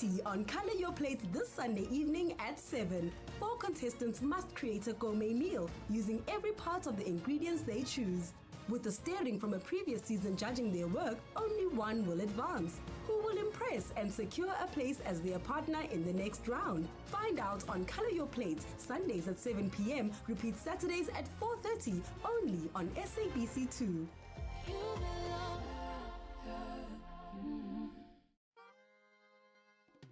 party on Color Your Plate this Sunday evening at 7. 4 contestants must create a gourmet meal using every part of the ingredients they choose. With the steering from a previous season judging their work, only one will advance. Who will impress and secure a place as their partner in the next round? Find out on Color Your Plate, Sundays at 7 p.m, repeat Saturdays at 4:30, only on SABC2.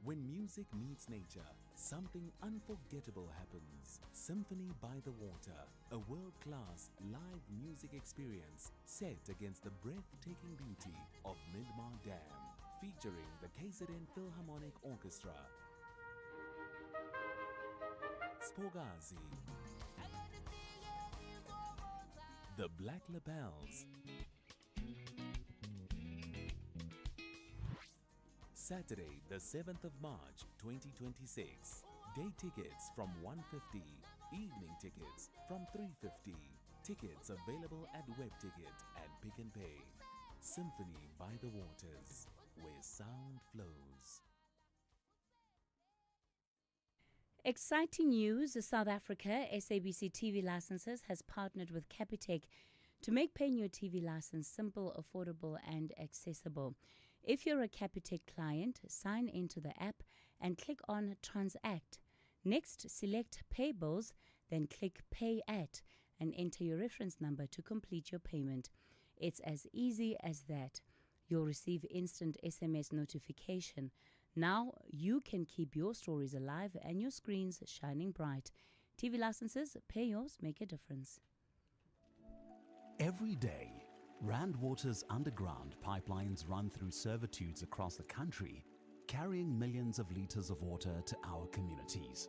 When music meets nature, something unforgettable happens. Symphony by the Water, a world-class live music experience set against the breathtaking beauty of Midmar Dam, featuring the KZN Philharmonic Orchestra, Spogazi, the Black Labels, Saturday, the 7th of March, 2026. Day tickets from $150, evening tickets from $350. Tickets available at WebTicket and Pick n Pay. Symphony by the Waters, where sound flows. Exciting news. South Africa SABC TV Licenses has partnered with Capitec to make paying your TV license simple, affordable and accessible. If you're a Capitec client, sign into the app and click on Transact. Next, select Pay Bills, then click Pay At and enter your reference number to complete your payment. It's as easy as that. You'll receive instant SMS notification. Now you can keep your stories alive and your screens shining bright. TV licenses, pay yours, make a difference. Every day, Rand Water's underground pipelines run through servitudes across the country, carrying millions of liters of water to our communities.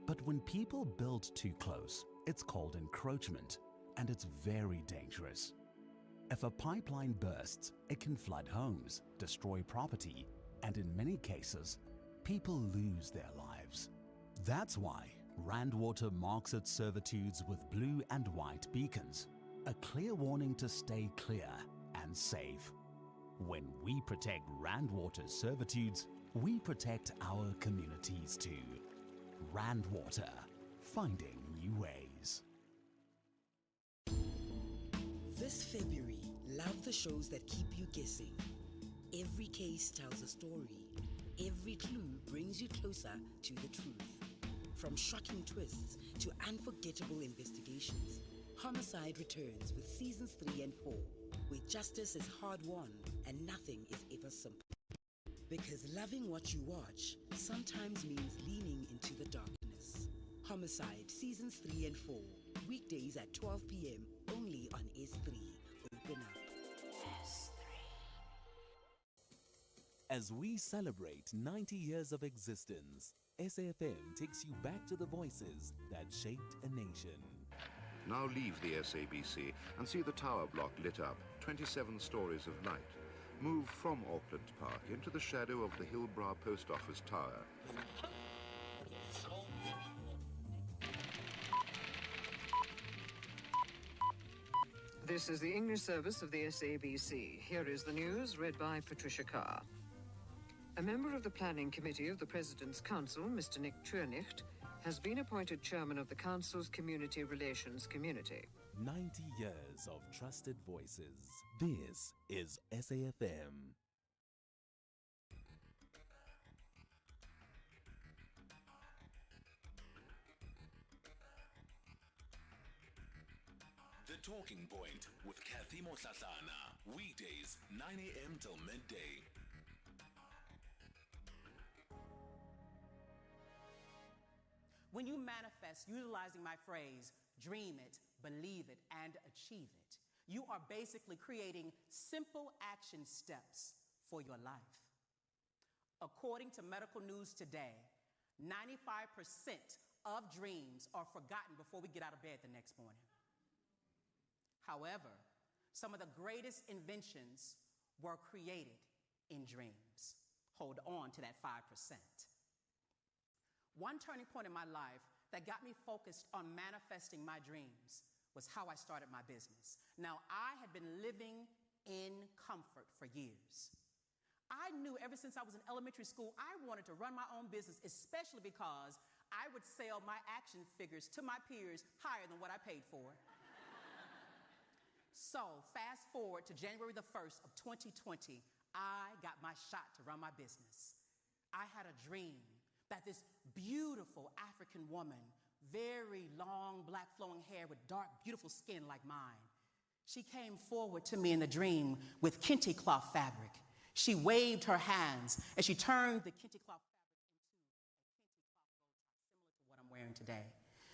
But when people build too close, it's called encroachment, and it's very dangerous. If a pipeline bursts, it can flood homes, destroy property, and in many cases, people lose their lives. That's why Rand Water marks its servitudes with blue and white beacons, a clear warning to stay clear and safe. When we protect Rand Water's servitudes, we protect our communities too. Rand Water, finding new ways. This February, love the shows that keep you guessing. Every case tells a story. Every clue brings you closer to the truth. From shocking twists to unforgettable investigations, Homicide returns with seasons 3 and 4, where justice is hard-won and nothing is ever simple. Because loving what you watch sometimes means leaning into the darkness. Homicide seasons 3 and 4, weekdays at 12 p.m, only on S3. Open up. As we celebrate 90 years of existence, SAFM takes you back to the voices that shaped a nation. Now leave the SABC and see the tower block lit up, 27 stories of light. Move from Auckland Park into the shadow of the Hillbrow Post Office Tower. This is the English service of the SABC. Here is the news, read by Patricia Carr. A member of the Planning Committee of the President's Council, Mr. Nick Truernicht, has been appointed chairman of the Council's Community Relations Community. 90 years of trusted voices. This is SAFM. The Talking Point with Cathy Mohlahlana. Weekdays, 9 a.m. till midday. When you manifest utilizing my phrase, dream it, believe it, and achieve it, you are basically creating simple action steps for your life. According to medical news today, 95% of dreams are forgotten before we get out of bed the next morning. However, some of the greatest inventions were created in dreams. Hold on to that 5%. One turning point in my life that got me focused on manifesting my dreams was how I started my business. Now, I had been living in comfort for years. I knew ever since I was in elementary school, I wanted to run my own business, especially because I would sell my action figures to my peers higher than what I paid for. So fast forward to January the 1st of 2020, I got my shot to run my business. I had a dream that this beautiful African woman, very long, black flowing hair with dark, beautiful skin like mine, she came forward to me in the dream with kente cloth fabric. She waved her hands and she turned the kente cloth fabric into a kente cloth bow tie similar to what I'm wearing today.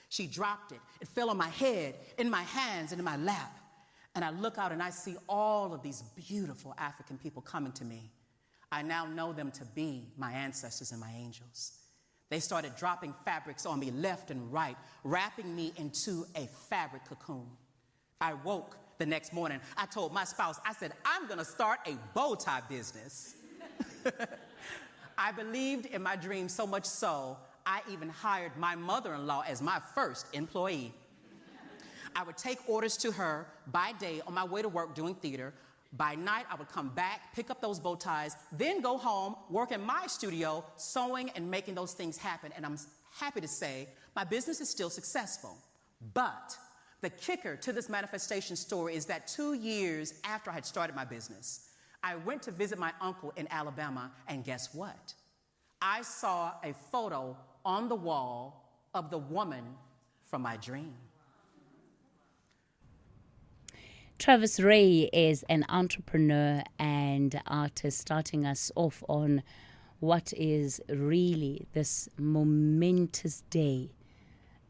She dropped it. It fell on my head, in my hands, and in my lap. And I look out and I see all of these beautiful African people coming to me. I now know them to be my ancestors and my angels. They started dropping fabrics on me left and right, wrapping me into a fabric cocoon. I woke the next morning. I told my spouse, I said, I'm going to start a bow tie business. I believed in my dream so much so, I even hired my mother-in-law as my first employee. I would take orders to her by day on my way to work doing theater. By night, I would come back, pick up those bow ties, then go home, work in my studio, sewing and making those things happen. And I'm happy to say my business is still successful. But the kicker to this manifestation story is that 2 years after I had started my business, I went to visit my uncle in Alabama, and guess what? I saw a photo on the wall of the woman from my dream. Travis Ray is an entrepreneur and artist, starting us off on what is really this momentous day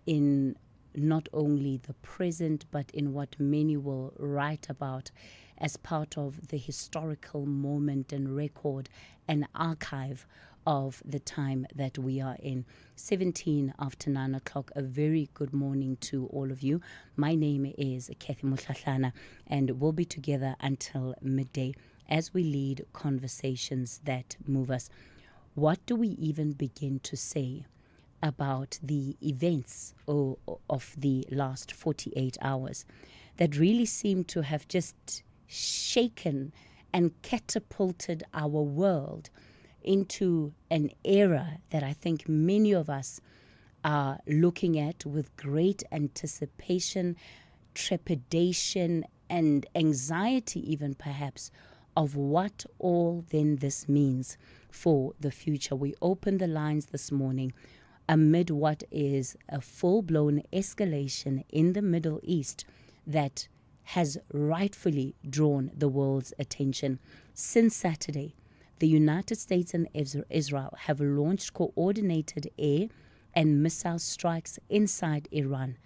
in not only the present, but in what many will write about as part of the historical moment and record and archive of the time that we are in. 17 after 9 o'clock. A very good morning to all of you. My name is Cathy Mohlahlana, and we'll be together until midday as we lead conversations that move us. What do we even begin to say about the events of the last 48 hours that really seem to have just shaken and catapulted our world into an era that I think many of us are looking at with great anticipation, trepidation, and anxiety even perhaps of what all then this means for the future. We opened the lines this morning amid what is a full-blown escalation in the Middle East that has rightfully drawn the world's attention. Since Saturday, the United States and Israel have launched coordinated air and missile strikes inside Iran,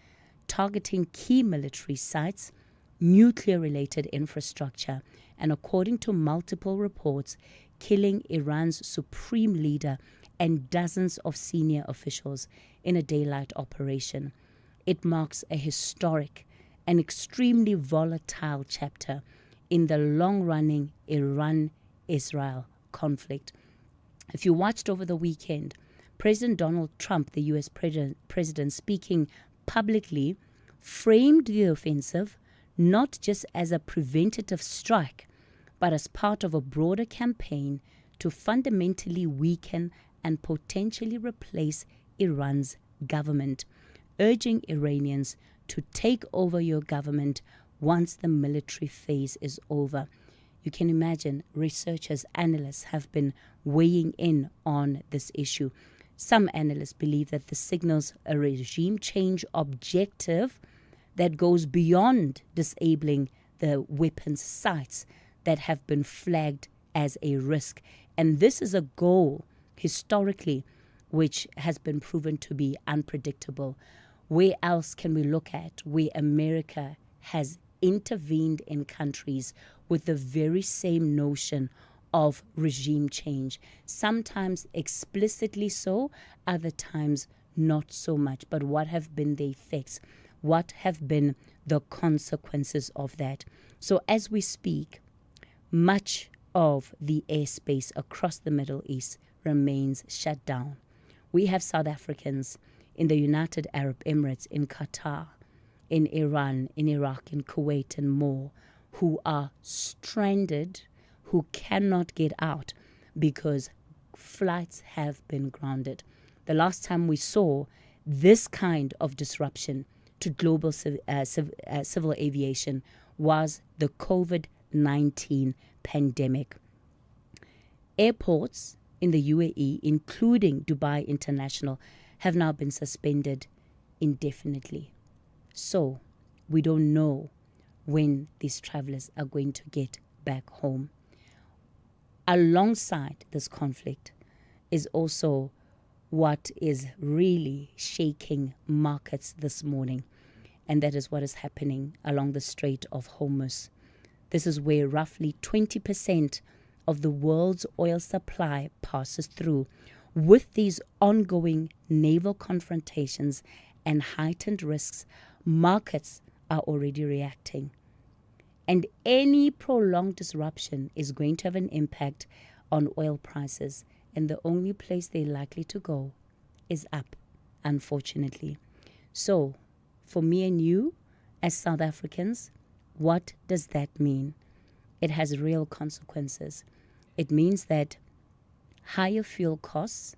targeting key military sites, nuclear-related infrastructure, and according to multiple reports, killing Iran's supreme leader and dozens of senior officials in a daylight operation. It marks a historic and extremely volatile chapter in the long-running Iran-Israel conflict. If you watched over the weekend, President Donald Trump, the U.S. president, speaking publicly, framed the offensive not just as a preventative strike, but as part of a broader campaign to fundamentally weaken and potentially replace Iran's government, urging Iranians to take over your government once the military phase is over. You can imagine researchers, analysts have been weighing in on this issue. Some analysts believe that this signals a regime change objective that goes beyond disabling the weapons sites that have been flagged as a risk. And this is a goal, historically, which has been proven to be unpredictable. Where else can we look at where America has intervened in countries with the very same notion of regime change? Sometimes explicitly so, other times not so much. But what have been the effects? What have been the consequences of that? So as we speak, much of the airspace across the Middle East remains shut down. We have South Africans in the United Arab Emirates, in Qatar, in Iran, in Iraq, in Kuwait, and more, who are stranded, who cannot get out because flights have been grounded. The last time we saw this kind of disruption to global civil aviation was the COVID-19 pandemic. Airports in the UAE, including Dubai International, have now been suspended indefinitely. So we don't know when these travelers are going to get back home. Alongside this conflict is also what is really shaking markets this morning, and that is what is happening along the Strait of Hormuz. This is where roughly 20% of the world's oil supply passes through. With these ongoing naval confrontations and heightened risks, markets are already reacting. And any prolonged disruption is going to have an impact on oil prices. And the only place they're likely to go is up, unfortunately. So, for me and you, as South Africans, what does that mean? It has real consequences. It means that higher fuel costs,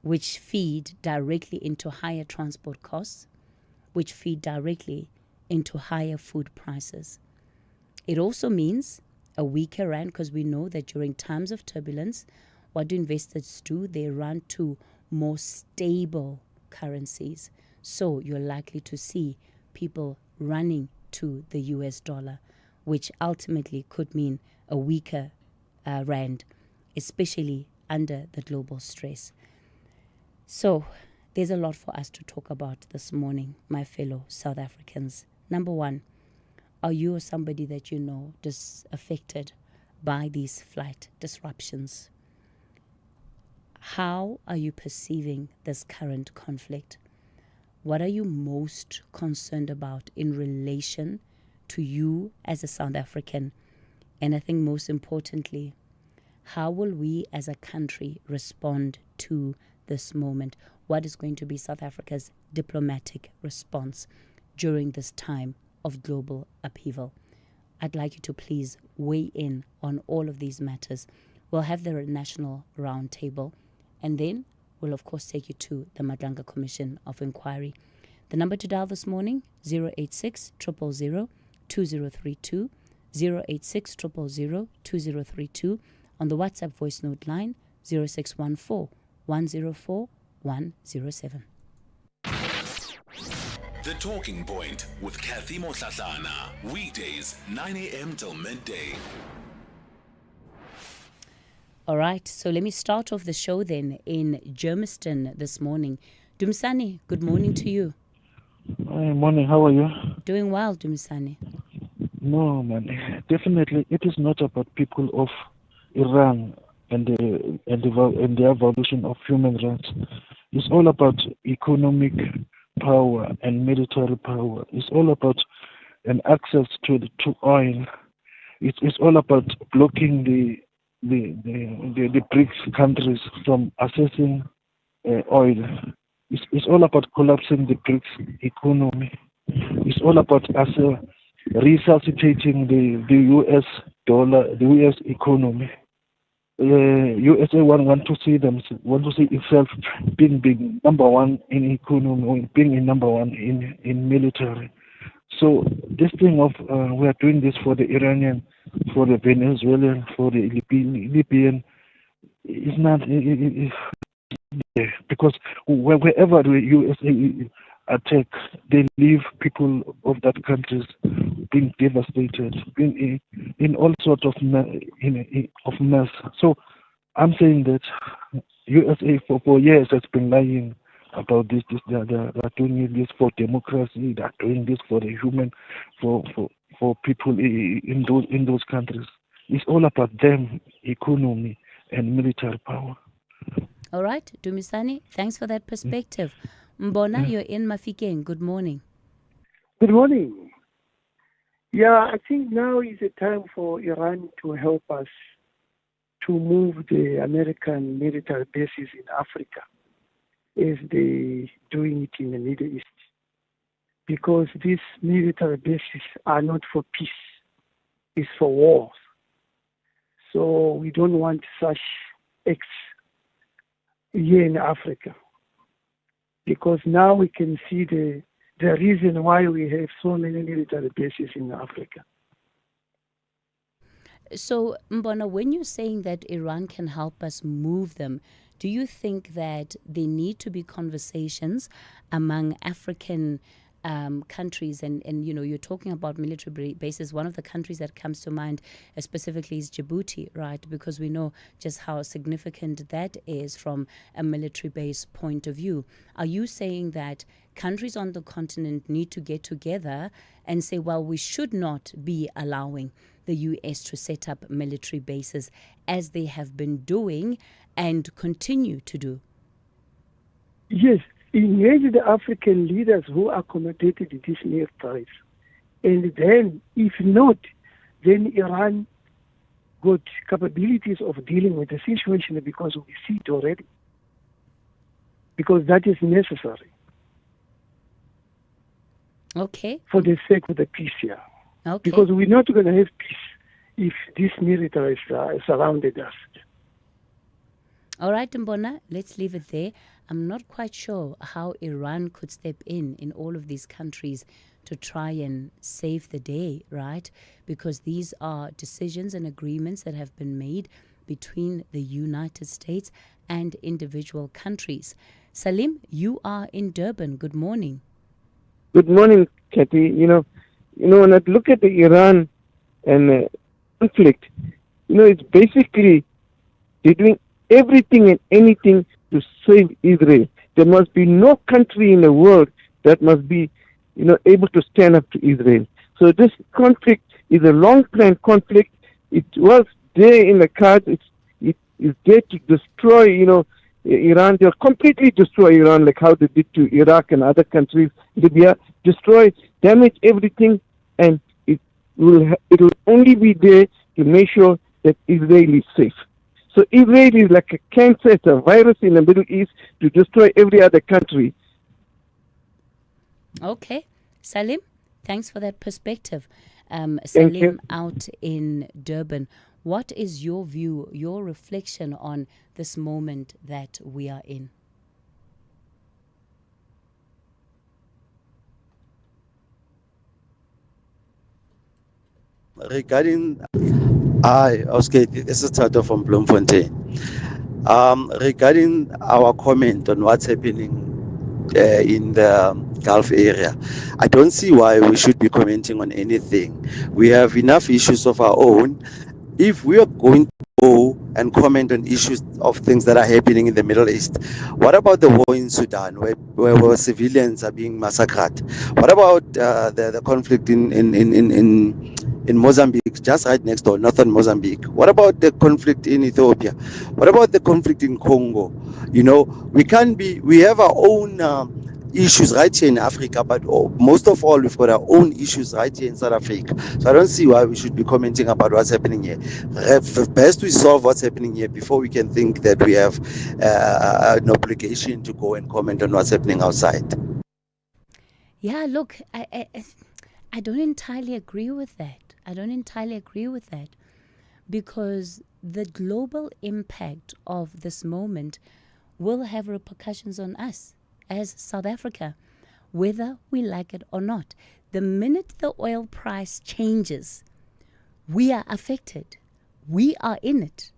which feed directly into higher transport costs, which feed directly into higher food prices. It also means a weaker rand, because we know that during times of turbulence, what do investors do? They run to more stable currencies. So you're likely to see people running to the US dollar, which ultimately could mean a weaker rand, especially under the global stress. So there's a lot for us to talk about this morning, my fellow South Africans. Number one, are you or somebody that you know affected by these flight disruptions? How are you perceiving this current conflict? What are you most concerned about in relation to you as a South African? And I think most importantly, how will we as a country respond to this moment? What is going to be South Africa's diplomatic response during this time of global upheaval? I'd like you to please weigh in on all of these matters. We'll have the National Roundtable, and then we'll of course take you to the Madlanga Commission of Inquiry. The number to dial this morning, 086 000 2032, 086 000 2032. On the WhatsApp voice note line, 0614 104 107. The Talking Point with Cathy Mohlahlana. Weekdays, 9 a.m. till midday. All right, so let me start off the show then in Germiston this morning. Dumisani, good morning to you. Hi, morning. How are you? Doing well, Dumisani. No, man. Definitely, it is not about people of Iran and the evolution of human rights. It's all about economic power and military power. It's all about an access to oil. It's all about blocking the BRICS countries from accessing oil. It's all about collapsing the BRICS economy. It's all about us resuscitating the US dollar, the US economy. USA want to see itself being number one in economy, or being number one in military. So this thing of we are doing this for the Iranian, for the Venezuelan, for the Libyan, is not because wherever the USA attack, they leave people of that countries being devastated, being in all sorts of mess. So I'm saying that USA for years has been lying about this. They are doing this for democracy. They are doing this for the human, for people in those countries. It's all about them, economy and military power. All right, Dumisani, thanks for that perspective. Mbona, you're in Mafikeng. Good morning. Good morning. Yeah, I think now is a time for Iran to help us to move the American military bases in Africa as they doing it in the Middle East. Because these military bases are not for peace, it's for wars. So we don't want such acts here in Africa. Because now we can see the reason why we have so many military bases in Africa. So, Mbona, when you're saying that Iran can help us move them, do you think that there need to be conversations among African countries? And you're talking about military bases. One of the countries that comes to mind specifically is Djibouti, right? Because we know just how significant that is from a military base point of view. Are you saying that countries on the continent need to get together and say, well, we should not be allowing the U.S. to set up military bases as they have been doing and continue to do? Yes, engage the African leaders who accommodated these militaries. And then, if not, then Iran got capabilities of dealing with the situation because we see it already. Because that is necessary. Okay. For the sake of the peace here. Okay. Because we're not going to have peace if these militaries surrounded us. All right, Mbona, let's leave it there. I'm not quite sure how Iran could step in all of these countries to try and save the day, right? Because these are decisions and agreements that have been made between the United States and individual countries. Salim, you are in Durban. Good morning. Good morning, Cathy. When I look at the Iran and conflict, it's basically they're doing everything and anything to save Israel. There must be no country in the world that must be, able to stand up to Israel. So this conflict is a long-planned conflict. It was there in the cards. It is there to destroy, Iran. They'll completely destroy Iran, like how they did to Iraq and other countries, Libya. Destroy, damage everything, and it will only be there to make sure that Israel is safe. So Israel is like a cancer, it's a virus in the Middle East to destroy every other country. Okay. Salim, thanks for that perspective. Salim out in Durban. What is your view, your reflection on this moment that we are in? Regarding, hi, Oscar, this is Tato from Bloemfontein. Regarding our comment on what's happening in the Gulf area, I don't see why we should be commenting on anything. We have enough issues of our own. If we are going to go and comment on issues of things that are happening in the Middle East, what about the war in Sudan, where civilians are being massacred? What about the conflict in Mozambique, just right next door, northern Mozambique? What about the conflict in Ethiopia? What about the conflict in Congo? We have our own issues right here in Africa, but most of all, we've got our own issues right here in South Africa. So I don't see why we should be commenting about what's happening here. Best we solve what's happening here before we can think that we have an obligation to go and comment on what's happening outside. Yeah, look, I don't entirely agree with that. Because the global impact of this moment will have repercussions on us as South Africa, whether we like it or not. The minute the oil price changes, we are affected. We are in it.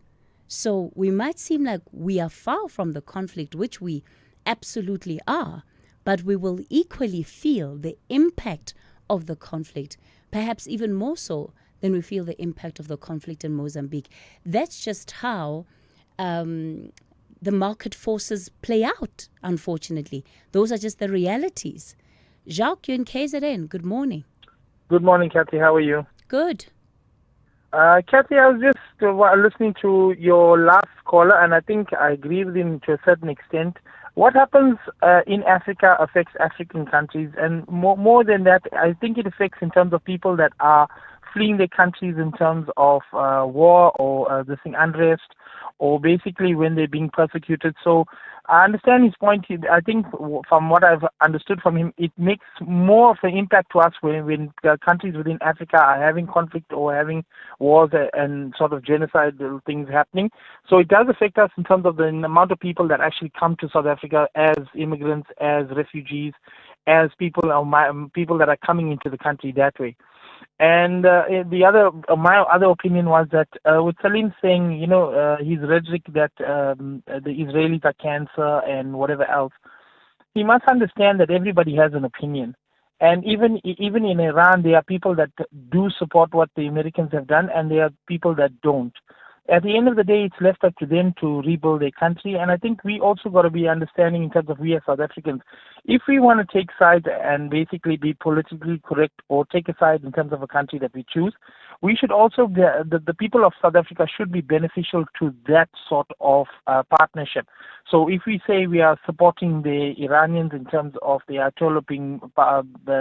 So we might seem like we are far from the conflict, which we absolutely are, but we will equally feel the impact of the conflict, perhaps even more so than we feel the impact of the conflict in Mozambique. That's just how the market forces play out, unfortunately. Those are just the realities. Jacques, you're in KZN. Good morning. Good morning, Cathy. How are you? Good. Cathy, I was just listening to your last caller, and I think I agree with him to a certain extent. What happens in Africa affects African countries, and more than that, I think it affects in terms of people that are fleeing their countries in terms of war or unrest, or basically when they're being persecuted. So I understand his point. I think from what I've understood from him, it makes more of an impact to us when countries within Africa are having conflict or having wars and sort of genocidal things happening. So it does affect us in terms of the amount of people that actually come to South Africa as immigrants, as refugees, as people that are coming into the country that way. And my other opinion was that with Salim saying, his rhetoric that the Israelis are cancer and whatever else, he must understand that everybody has an opinion. And even in Iran, there are people that do support what the Americans have done, and there are people that don't. At the end of the day, it's left up to them to rebuild their country. And I think we also got to be understanding in terms of we as South Africans. If we want to take sides and basically be politically correct or take a side in terms of a country that we choose, we should also, the people of South Africa should be beneficial to that sort of partnership. So if we say we are supporting the Iranians in terms of the Ayatollah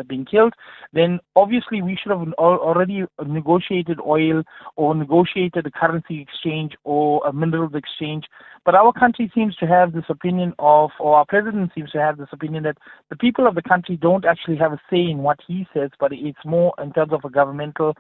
being killed, then obviously we should have already negotiated oil or negotiated a currency exchange or a minerals exchange. But our country seems to have this opinion or our president seems to have this opinion that the people of the country don't actually have a say in what he says, but it's more in terms of a governmental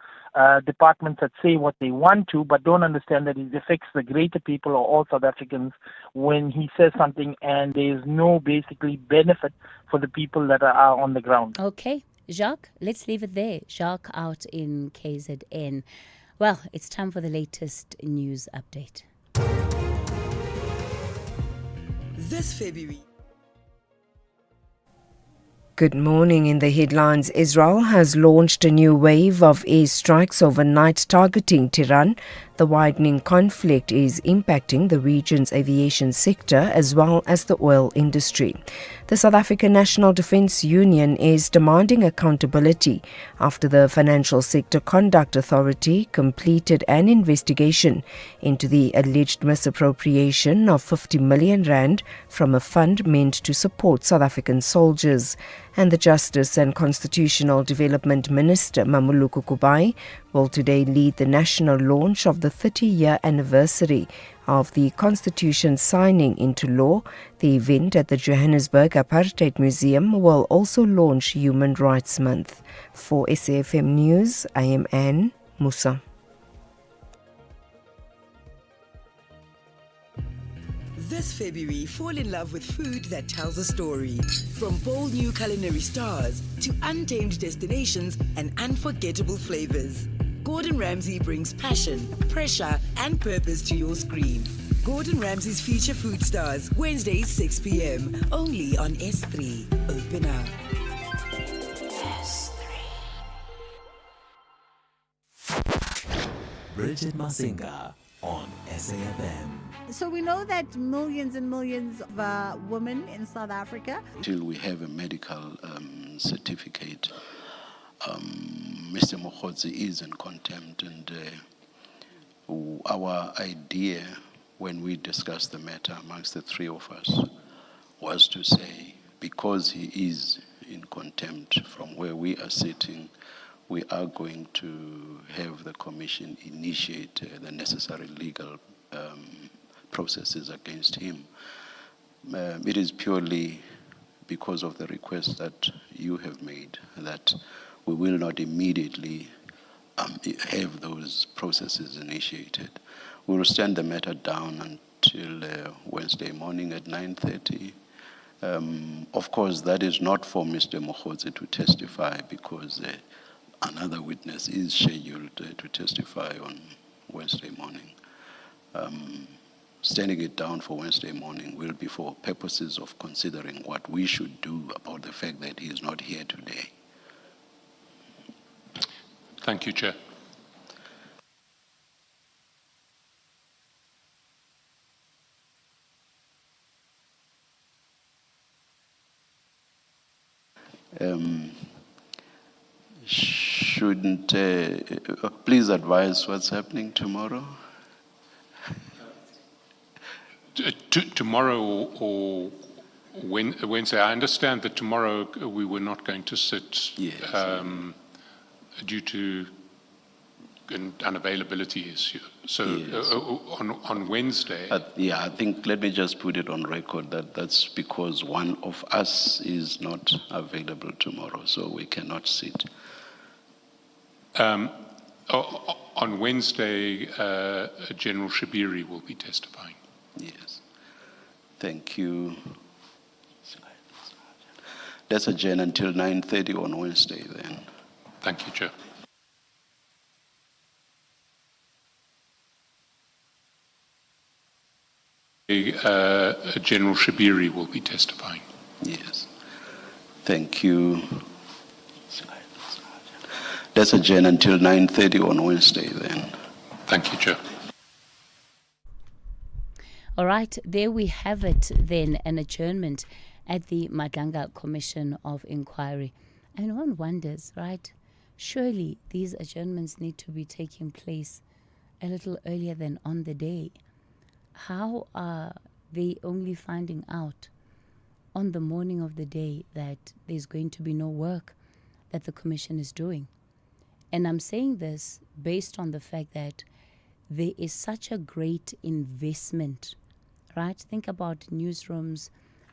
departments that say what they want to, but don't understand that it affects the greater people or all South Africans when he says something and there's no basically benefit for the people that are on the ground. Okay, Jacques, let's leave it there. Jacques out in KZN. Well, it's time for the latest news update. This February. Good morning. In the headlines, Israel has launched a new wave of airstrikes overnight targeting Tehran. The widening conflict is impacting the region's aviation sector as well as the oil industry. The South African National Defence Union is demanding accountability after the Financial Sector Conduct Authority completed an investigation into the alleged misappropriation of 50 million rand from a fund meant to support South African soldiers. And the Justice and Constitutional Development Minister, Mamuluku Kubai, will today lead the national launch of the 30-year anniversary of the Constitution signing into law. The event at the Johannesburg Apartheid Museum will also launch Human Rights Month. For SAFM News, I am Anne Musa. This February, fall in love with food that tells a story. From bold new culinary stars to untamed destinations and unforgettable flavors. Gordon Ramsay brings passion, pressure, and purpose to your screen. Gordon Ramsay's Future Food Stars, Wednesdays 6 p.m. only on S3. Open up. S3. Bridget Masinga on SAFM. So we know that millions and millions of women in South Africa. Until we have a medical certificate, Mr. Mohlahlana is in contempt, and our idea when we discussed the matter amongst the three of us was to say, because he is in contempt from where we are sitting, we are going to have the commission initiate the necessary legal processes against him. It is purely because of the request that you have made that we will not immediately have those processes initiated. We will stand the matter down until Wednesday morning at 9:30. Of course, that is not for Mr. Mohlahlana to testify because another witness is scheduled to testify on Wednesday morning. Standing it down for Wednesday morning will be for purposes of considering what we should do about the fact that he is not here today. Thank you, Chair. Please advise what's happening tomorrow? Tomorrow or Wednesday. I understand that tomorrow we were not going to sit due to and unavailability issue. So Yes. on Wednesday, I think let me just put it on record that that's because one of us is not available tomorrow, so we cannot sit. on Wednesday, General Shabiri will be testifying. Yes. Thank you. Let's adjourn until 9:30 on Wednesday then. Thank you, Chair. General Shabiri will be testifying. Yes. Thank you. Let's adjourn until 9:30 on Wednesday then. Thank you, Chair. All right, there we have it then, an adjournment at the Madlanga Commission of Inquiry. And one wonders, right, surely these adjournments need to be taking place a little earlier than on the day. How are they only finding out on the morning of the day that there's going to be no work that the commission is doing? And I'm saying this based on the fact that there is such a great investment, right? Think about newsrooms,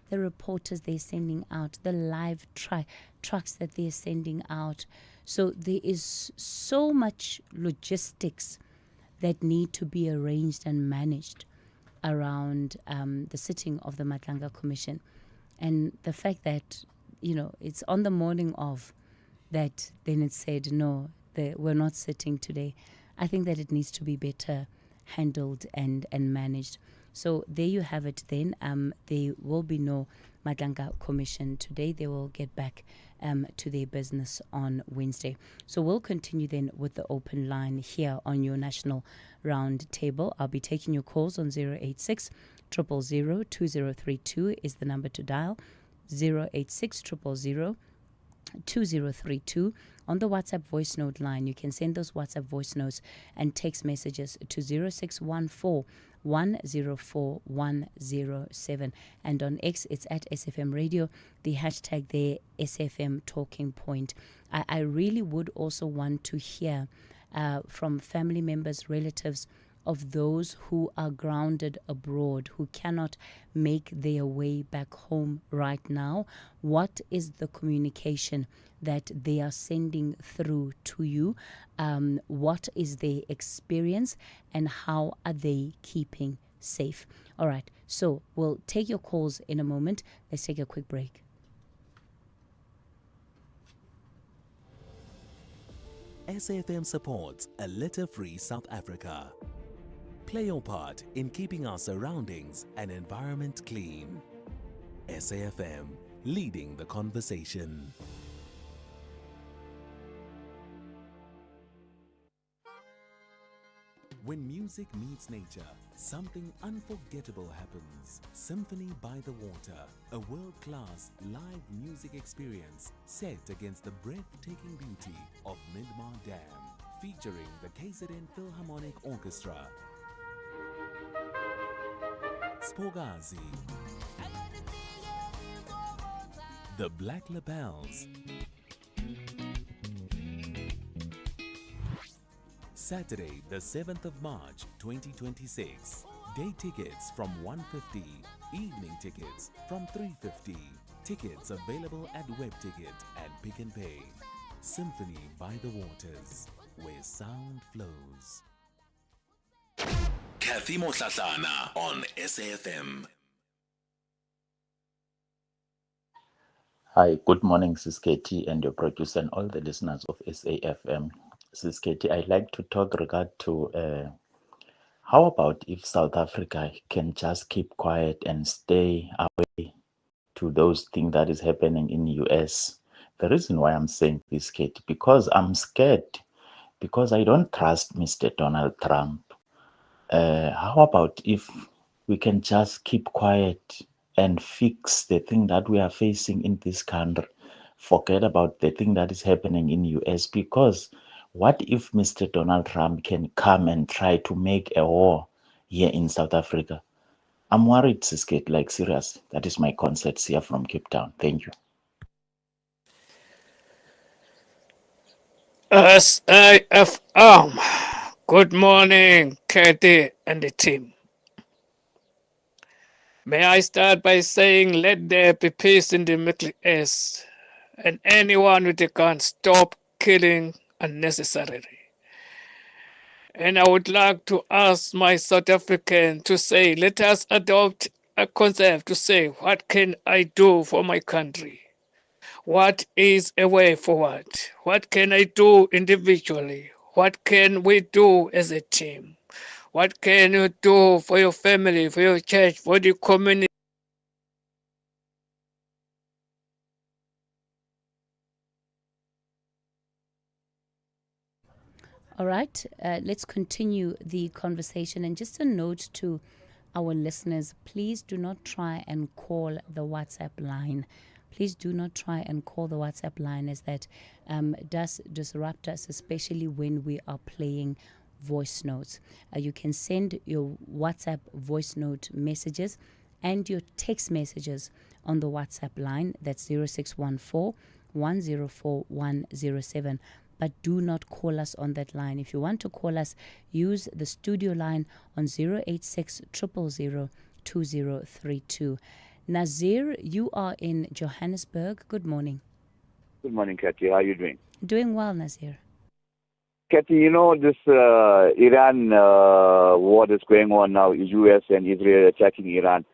the reporters they're sending out, the live trucks that they're sending out. So there is so much logistics that need to be arranged and managed around the sitting of the Madlanga Commission. And the fact that, it's on the morning of that, then it said, no, we're not sitting today. I think that it needs to be better handled and managed. So there you have it then. There will be no Madlanga Commission today. They will get back to their business on Wednesday. So we'll continue then with the open line here on your National Round Table. I'll be taking your calls on 086 000 2032 is the number to dial. 086 000 2032. On the WhatsApp voice note line, you can send those WhatsApp voice notes and text messages to 0614 104 107. And on X, it's at SFM Radio. The hashtag there, SFM Talking Point. I really would also want to hear from family members, relatives of those who are grounded abroad, who cannot make their way back home right now. What is the communication that they are sending through to you? What is their experience and how are they keeping safe? All right, so we'll take your calls in a moment. Let's take a quick break. SAFM supports a litter-free South Africa. Play your part in keeping our surroundings and environment clean. SAFM, leading the conversation. When music meets nature, something unforgettable happens. Symphony by the Water, a world-class live music experience set against the breathtaking beauty of Midmar Dam, featuring the KZN Philharmonic Orchestra, Spogazi, the Black Lapels, Saturday, the 7th of March, 2026. Day tickets from 150, evening tickets from 350. Tickets available at WebTicket and Pick n Pay. Symphony by the Waters, where sound flows. Cathy Mohlahlana on SAFM. Hi, good morning, Sis Katie and your producer and all the listeners of SAFM. Sis Katie, I'd like to talk regard to how about if South Africa can just keep quiet and stay away to those things that is happening in the US. The reason why I'm saying this, Katie, because I'm scared, because I don't trust Mr. Donald Trump. How about if we can just keep quiet and fix the thing that we are facing in this country? Forget about the thing that is happening in US, because what if Mr. Donald Trump can come and try to make a war here in South Africa? I'm worried, Siskate, like serious. That is my concept here from Cape Town. Thank you. SAFM. Good morning, Cathy and the team. May I start by saying, let there be peace in the Middle East, and anyone with a gun stop killing unnecessarily. And I would like to ask my South African to say, let us adopt a concept to say, what can I do for my country? What is a way forward? What can I do individually? What can we do as a team? What can you do for your family, for your church, for the community? All right, let's continue the conversation. And just a note to our listeners, please do not try and call the WhatsApp line. Please do not try and call the WhatsApp line, as that does disrupt us, especially when we are playing voice notes. You can send your WhatsApp voice note messages and your text messages on the WhatsApp line. That's 0614 104 107. But do not call us on that line. If you want to call us, use the studio line on 086 000 2032. Nazir, you are in Johannesburg. Good morning. Good morning, Cathy. How are you doing? Doing well, Nazir. Cathy, you know this Iran war that's going on now, U.S. and Israel attacking Iran.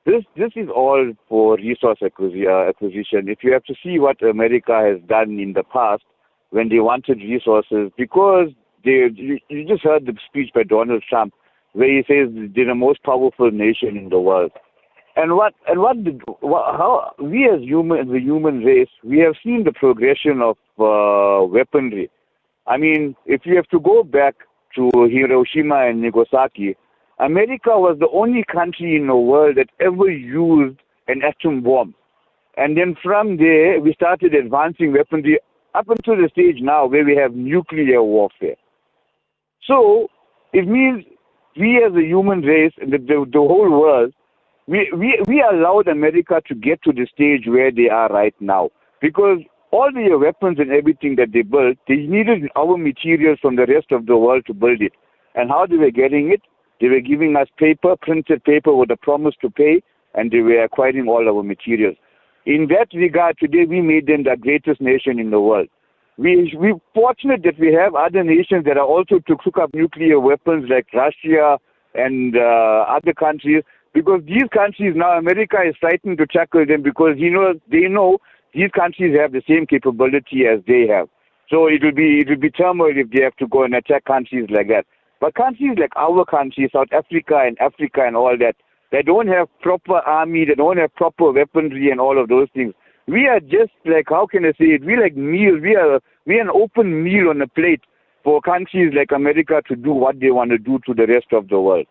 This is all for resource acquisition. If you have to see what America has done in the past when they wanted resources, because you just heard the speech by Donald Trump where he says they're the most powerful nation in the world. How we as the human race, we have seen the progression of weaponry. I mean, if you have to go back to Hiroshima and Nagasaki, America was the only country in the world that ever used an atom bomb. And then from there, we started advancing weaponry up until the stage now where we have nuclear warfare. So it means we as a human race, the whole world, we allowed America to get to the stage where they are right now. Because all the weapons and everything that they built, they needed our materials from the rest of the world to build it. And how they were getting it? They were giving us paper, printed paper with a promise to pay, and they were acquiring all our materials. In that regard, today we made them the greatest nation in the world. We're fortunate that we have other nations that are also to cook up nuclear weapons like Russia and other countries, because these countries now, America is frightened to tackle them because they know these countries have the same capability as they have. So it will be turmoil if they have to go and attack countries like that. But countries like our country, South Africa and all that, they don't have proper army, they don't have proper weaponry and all of those things. We are just like, how can I say it? We like meals. We are an open meal on a plate for countries like America to do what they want to do to the rest of the world.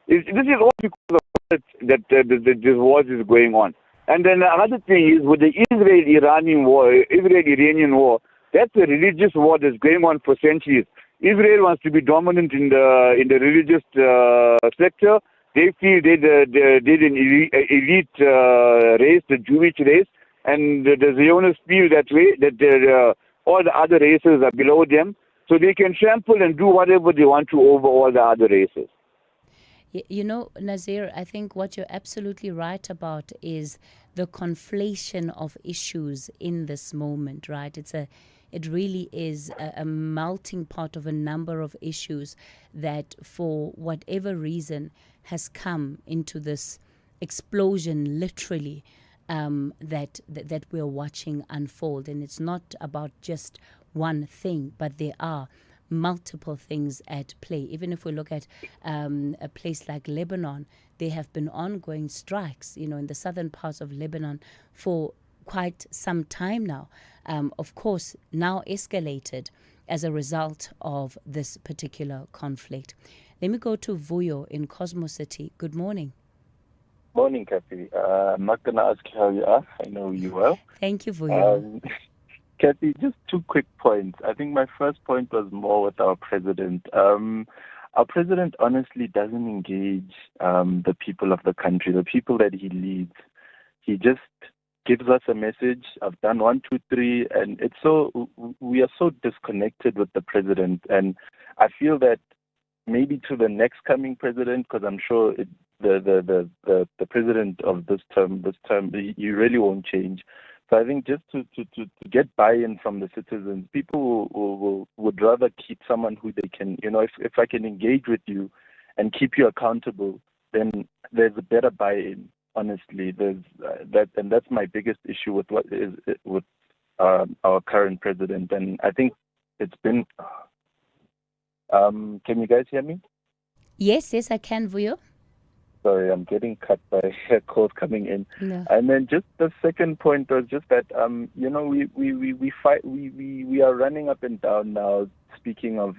This is all because of that this war is going on. And then another thing is with the Israel-Iranian war, that's a religious war that's going on for centuries. Israel wants to be dominant in the religious sector. They feel they're an elite race, the Jewish race, and the Zionists feel that way, that all the other races are below them, so they can trample and do whatever they want to over all the other races. You know, Nazir, I think what you're absolutely right about is the conflation of issues in this moment, right? It really is a melting pot of a number of issues that, for whatever reason, has come into this explosion, literally, that we're watching unfold. And it's not about just one thing, but there are multiple things at play. Even if we look at a place like Lebanon, there have been ongoing strikes, in the southern parts of Lebanon for quite some time now. Of course, now escalated as a result of this particular conflict. Let me go to Vuyo in Cosmo City. Good morning. Morning, Cathy. I'm not going to ask you how you are. I know you well. Thank you, Vuyo. Cathy, just 2 quick points. I think my first point was more with our president. Our president honestly doesn't engage the people of the country, the people that he leads. He just gives us a message. I've done 1, 2, 3, and we are so disconnected with the president. And I feel that maybe to the next coming president, because I'm sure the president of this term, he really won't change. So I think just to get buy-in from the citizens, people would rather keep someone who they can, if I can engage with you and keep you accountable, then there's a better buy-in. Honestly, there's and that's my biggest issue with our current president. And I think it's been. Can you guys hear me? Yes, I can, Vuyo. Sorry, I'm getting cut by a call coming in. No. And then just the second point was just that we are running up and down now. Speaking of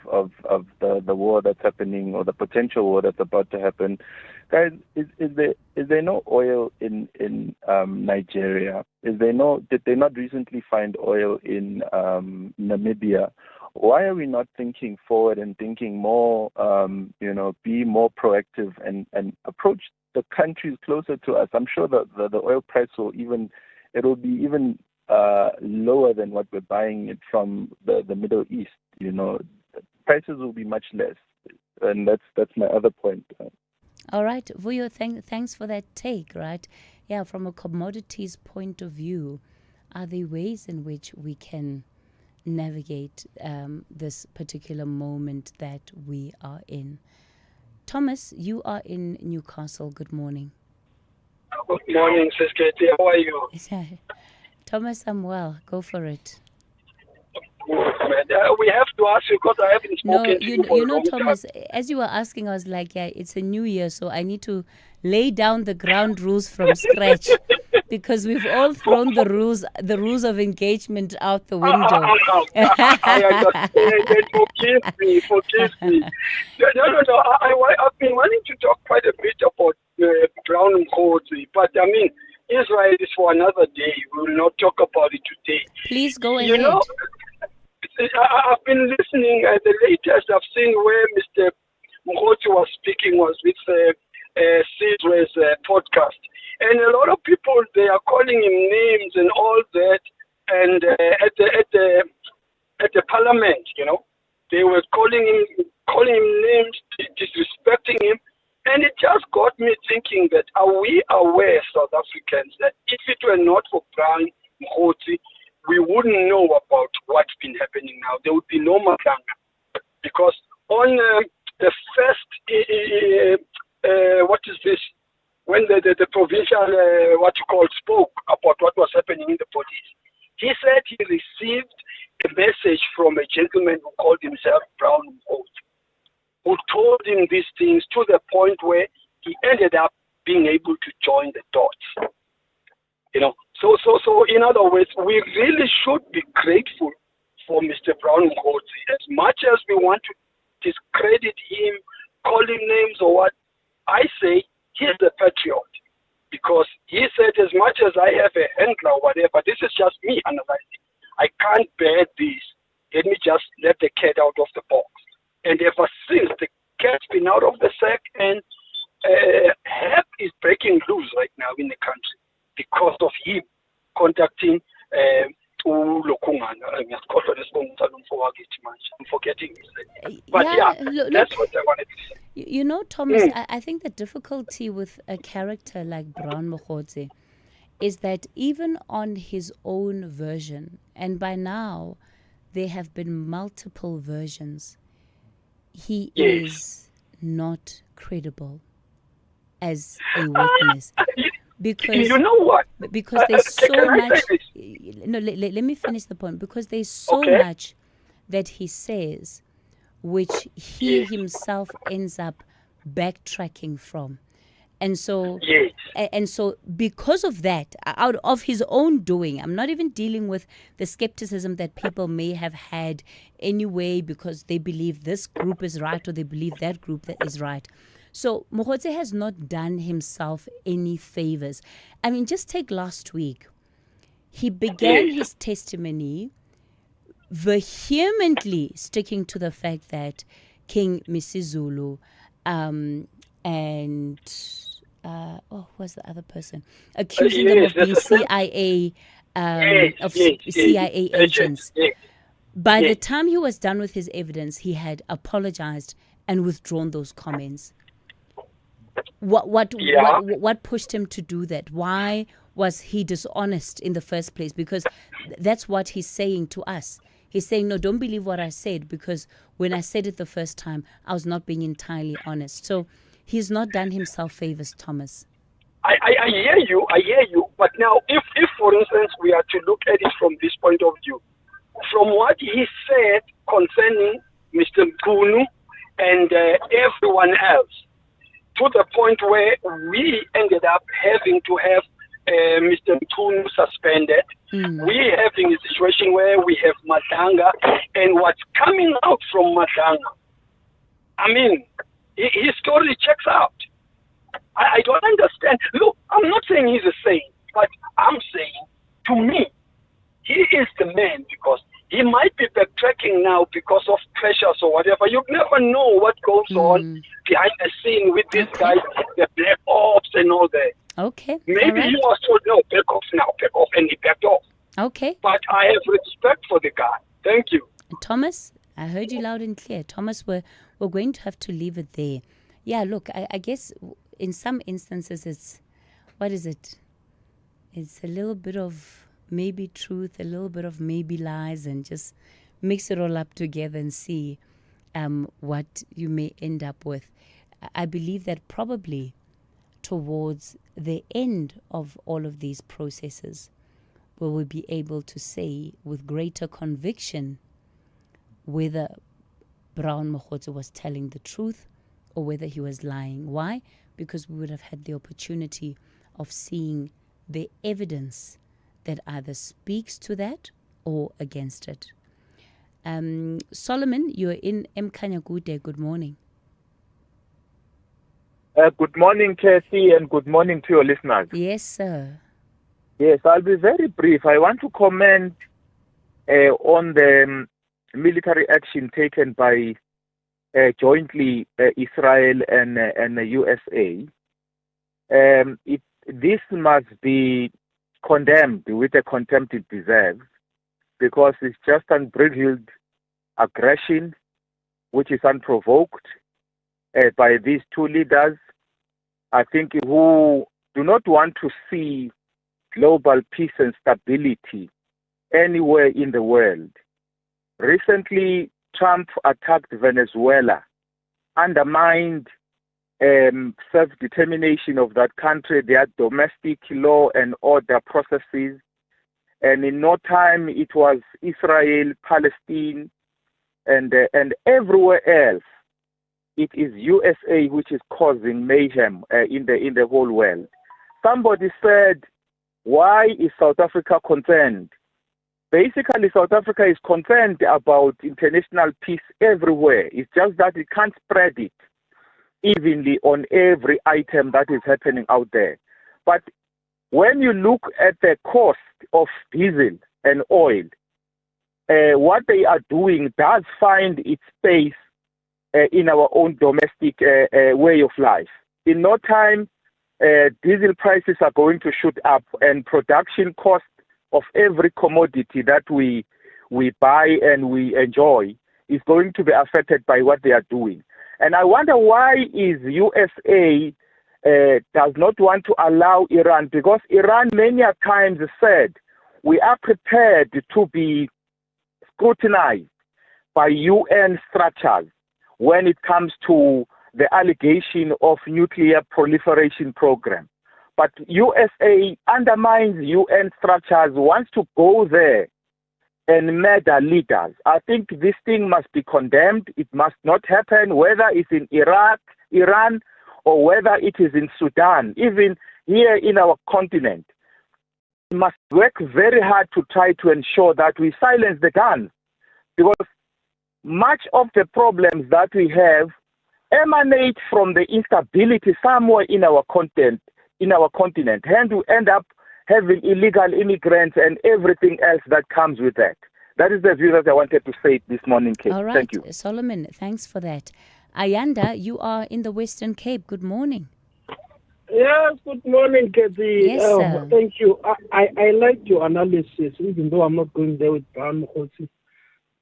the war that's happening, or the potential war that's about to happen, guys, is there no oil in Nigeria? Did they not recently find oil in Namibia? Why are we not thinking forward and thinking more, be more proactive and approach the countries closer to us? I'm sure that the oil price will be even lower than what we're buying it from the Middle East. Prices will be much less, and that's my other point. All right, Vuyo, thanks for that take, right? Yeah, from a commodities point of view, are there ways in which we can navigate this particular moment that we are in? Thomas, you are in Newcastle. Good morning. Good morning, Sis Cathy. How are you? Thomas, I'm well. Go for it. We have to ask you, because I haven't spoken to you for a long Thomas, time. as you were asking, I was like, yeah, it's a new year, so I need to lay down the ground rules from scratch, because we've all thrown the rules of engagement out the window. I understand. Forgive me. No. I've been wanting to talk quite a bit about Brown and Mkhosi, but I mean, Israel is for another day. We will not talk about it today. Please go ahead. I've been listening. The latest I've seen where Mr. Mkhosi was speaking was with Sidwe's podcast. And a lot of people, they are calling him names and all that. And at the parliament, they were calling him names, disrespecting him. And it just got me thinking that, are we aware, South Africans, that if it were not for Brown Mkhosi, we wouldn't know about what's been happening now? There would be no Makanga. Because on the first, when the provincial, spoke about what was happening in the police, he said he received a message from a gentleman who called himself Brown Mkhosi, who told him these things to the point where he ended up being able to join the dots. So in other words, we really should be grateful for Mr. Brown Mkhosi. As much as we want to discredit him, call him names or what, I say he's the patriot. Because he said, as much as I have a handler or whatever, this is just me analyzing, I can't bear this. Let me just let the cat out of the box. And ever since, the cat's been out of the sack, and HEP is breaking loose right now in the country because of him contacting Lokungana. I'm forgetting his name. But that's what I wanted to say. Thomas, I think the difficulty with a character like Brown Mkhosi is that even on his own version, and by now there have been multiple versions, he is not credible as a witness. Because you know what? Because there's so much. No, let me finish the point. Because there's so much that he says, which he himself ends up backtracking from, and so because of that, out of his own doing, I'm not even dealing with the skepticism that people may have had anyway because they believe this group is right or they believe that group that is right. So Mkhosi has not done himself any favors. I mean, just take last week. He began his testimony vehemently sticking to the fact that King Misizulu and who's the other person? Accusing them of being CIA, CIA agents. By the time he was done with his evidence, he had apologized and withdrawn those comments. What pushed him to do that? Why was he dishonest in the first place? Because that's what he's saying to us. He's saying, no, don't believe what I said, because when I said it the first time, I was not being entirely honest. So he's not done himself favors, Thomas. I hear you. But now, if for instance, we are to look at it from this point of view, from what he said concerning Mr. Mkhunu and everyone else, to the point where we ended up having to have Mr. Mkhunu suspended. We're having a situation where we have Madanga, and what's coming out from Madanga, I mean, his story checks out. I don't understand. Look, I'm not saying he's a saint, but I'm saying, to me, he is the man, because he might be backtracking now because of pressures or whatever. You never know what goes on behind the scene with these guys, the black ops and all that. Okay. Maybe he was told, no, back off, and he backed off. Okay. But I have respect for the guy. Thank you. Thomas, I heard you loud and clear. Thomas, we're going to have to leave it there. Yeah, look, I guess in some instances it's, what is it? It's a little bit of maybe truth, a little bit of maybe lies, and just mix it all up together and see what you may end up with. I believe that probably towards the end of all of these processes, we will be able to say with greater conviction whether Brown Mokhotsi was telling the truth or whether he was lying. Why? Because we would have had the opportunity of seeing the evidence that either speaks to that or against it. Solomon, you're in Mkhanyakude. Good morning. Good morning, Cathy, and good morning to your listeners. Yes, sir. Yes, I'll be very brief. I want to comment on the military action taken by jointly Israel and the USA. This must be condemned with the contempt it deserves, because it's just unbridled aggression, which is unprovoked by these two leaders, I think, who do not want to see global peace and stability anywhere in the world. Recently, Trump attacked Venezuela, undermined self-determination of that country, their domestic law and order processes, and in no time it was Israel, Palestine, and everywhere else. It is USA which is causing mayhem in the whole world. Somebody said, "Why is South Africa concerned?" Basically, South Africa is concerned about international peace everywhere. It's just that it can't spread it evenly on every item that is happening out there. But when you look at the cost of diesel and oil, what they are doing does find its space in our own domestic way of life. In no time, diesel prices are going to shoot up, and production cost of every commodity that we buy and we enjoy is going to be affected by what they are doing. And I wonder why is USA does not want to allow Iran, because Iran many a times said we are prepared to be scrutinized by UN structures when it comes to the allegation of nuclear proliferation program. But USA undermines UN structures, wants to go there and murder leaders. I think this thing must be condemned. It must not happen, whether it's in Iraq, Iran, or whether it is in Sudan, even here in our continent. We must work very hard to try to ensure that we silence the guns, because much of the problems that we have emanate from the instability somewhere in our continent. Hence, we end up having illegal immigrants and everything else that comes with that. That is the view that I wanted to say this morning, Kate. All right, Thank you. Solomon, thanks for that. Ayanda, you are in the Western Cape. Good morning. Yes, good morning, Cathy. Yes, sir. Thank you. I liked your analysis, even though I'm not going there with Brown Mokgotsi.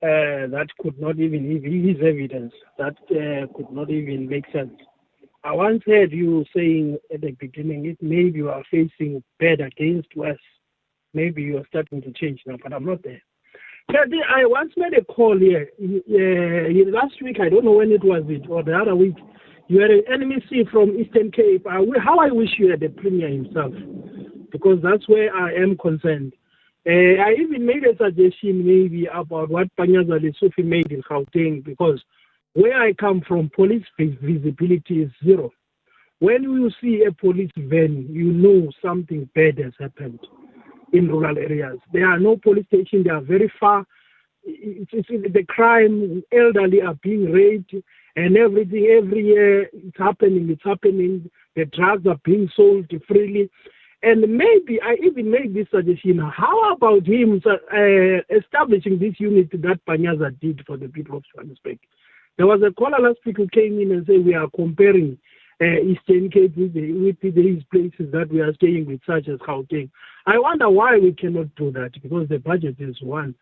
That could not even, his evidence, that could not even make sense. I once heard you saying at the beginning, it maybe you are facing bad against West. Maybe you are starting to change now, but I'm not there. Cathy, I once made a call here. Last week, I don't know when it was, or the other week, you had an NMC from Eastern Cape. How I wish you had the Premier himself, because that's where I am concerned. I even made a suggestion maybe about what Panyaza Lesufi made in Gauteng, because where I come from, police visibility is zero. When you see a police van, you know something bad has happened in rural areas. There are no police stations, they are very far. It's the crime, elderly are being raped and everything. Every year it's happening. The drugs are being sold freely. And maybe I even made this suggestion. How about him establishing this unit that Panyaza did for the people of Johannesburg? There was a caller last week who came in and said we are comparing Eastern Cape with these places that we are staying with, such as Gauteng. I wonder why we cannot do that, because the budget is one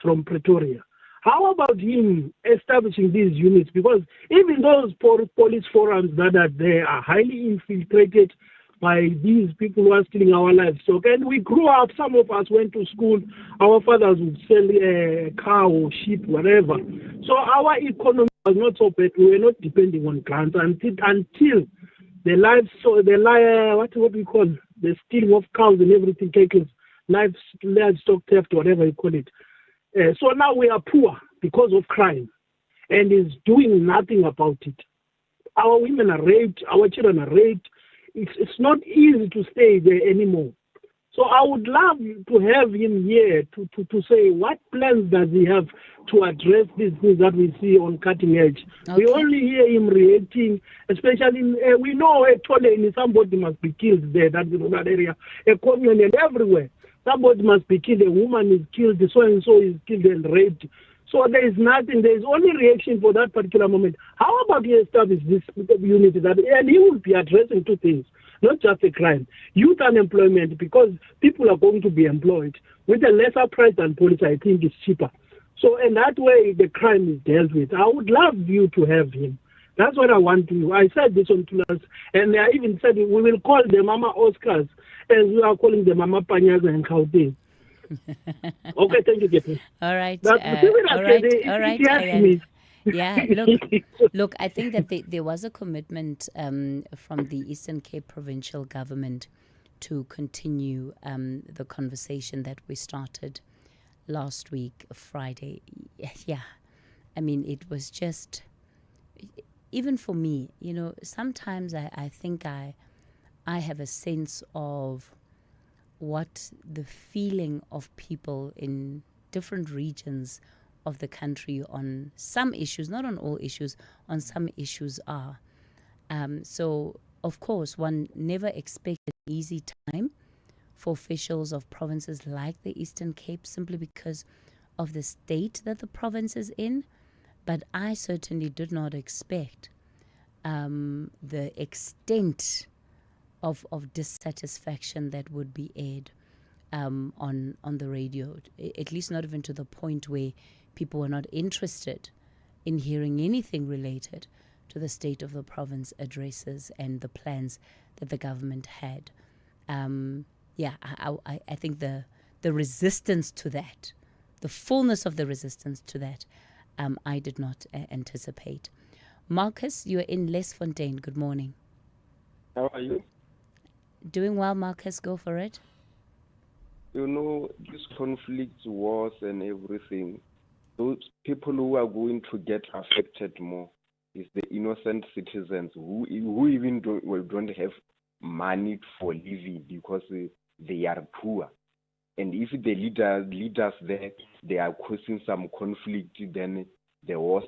from Pretoria. How about him establishing these units? Because even those police forums that are there are highly infiltrated by these people who are stealing our lives. So when we grew up, some of us went to school, our fathers would sell a cow or sheep, whatever. So our economy was not so bad. We were not depending on grants until what we call the stealing of cows and everything, livestock theft, whatever you call it. So now we are poor because of crime, and is doing nothing about it. Our women are raped, our children are raped. It's not easy to stay there anymore. So I would love to have him here to say what plans does he have to address these things that we see on cutting edge. Okay. We only hear him reacting, especially we know somebody must be killed there, that area, a community and everywhere. Somebody must be killed, a woman is killed, so-and-so is killed and raped. So there is nothing, there is only reaction for that particular moment. How about he establish this unit and he will be addressing two things, not just a crime. Youth unemployment, because people are going to be employed with a lesser price than police, I think it's cheaper. So in that way, the crime is dealt with. I would love you to have him. That's what I want to do. I said this on Tulas, and I even said we will call them Mama Oscars as we are calling them Mama Panyaza and Gauteng. Okay, thank you, Jeffrey. All right. All right. Yeah, look, I think that there was a commitment from the Eastern Cape Provincial Government to continue the conversation that we started last week, Friday. Yeah, I mean, it was just, even for me, sometimes I think I have a sense of what the feeling of people in different regions of the country on some issues, not on all issues, on some issues are. So, of course, one never expects an easy time for officials of provinces like the Eastern Cape simply because of the state that the province is in. But I certainly did not expect the extent of dissatisfaction that would be aired on the radio, at least not even to the point where people were not interested in hearing anything related to the state of the province addresses and the plans that the government had. I think the resistance to that, the fullness of the resistance to that, I did not anticipate. Marcus, you're in Lesfontein. Good morning. How are you? Doing well, Marcus. Go for it. These conflicts, wars, and everything, those people who are going to get affected more is the innocent citizens who even don't have money for living because they are poor. And if the leaders there, they are causing some conflict, then the war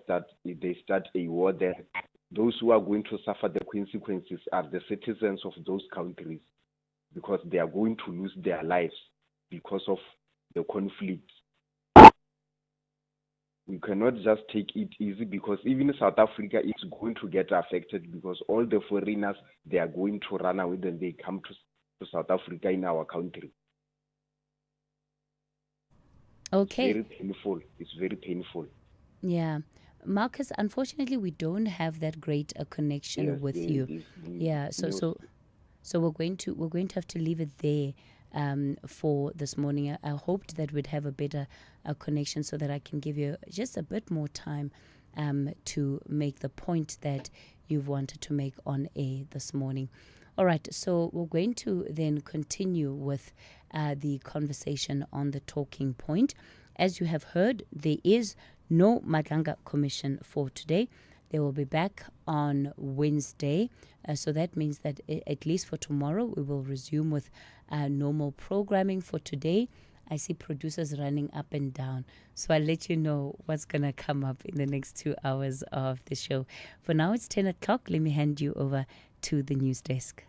they start a war there. Those who are going to suffer the consequences are the citizens of those countries, because they are going to lose their lives because of the conflict. We cannot just take it easy, because even South Africa is going to get affected, because all the foreigners, they are going to run away when they come to South Africa in our country. Okay. It's very painful. It's very painful. Yeah. Marcus, unfortunately, we don't have that great a connection Yes, with you. Yeah. So we're going to have to leave it there for this morning. I hoped that we'd have a better connection so that I can give you just a bit more time to make the point that you've wanted to make on air this morning. All right, so we're going to then continue with the conversation on the talking point. As you have heard, there is no Madlanga Commission for today. They will be back on Wednesday. So that means that at least for tomorrow, we will resume with normal programming. For today, I see producers running up and down. So I'll let you know what's going to come up in the next 2 hours of the show. For now, it's 10 o'clock. Let me hand you over to the news desk.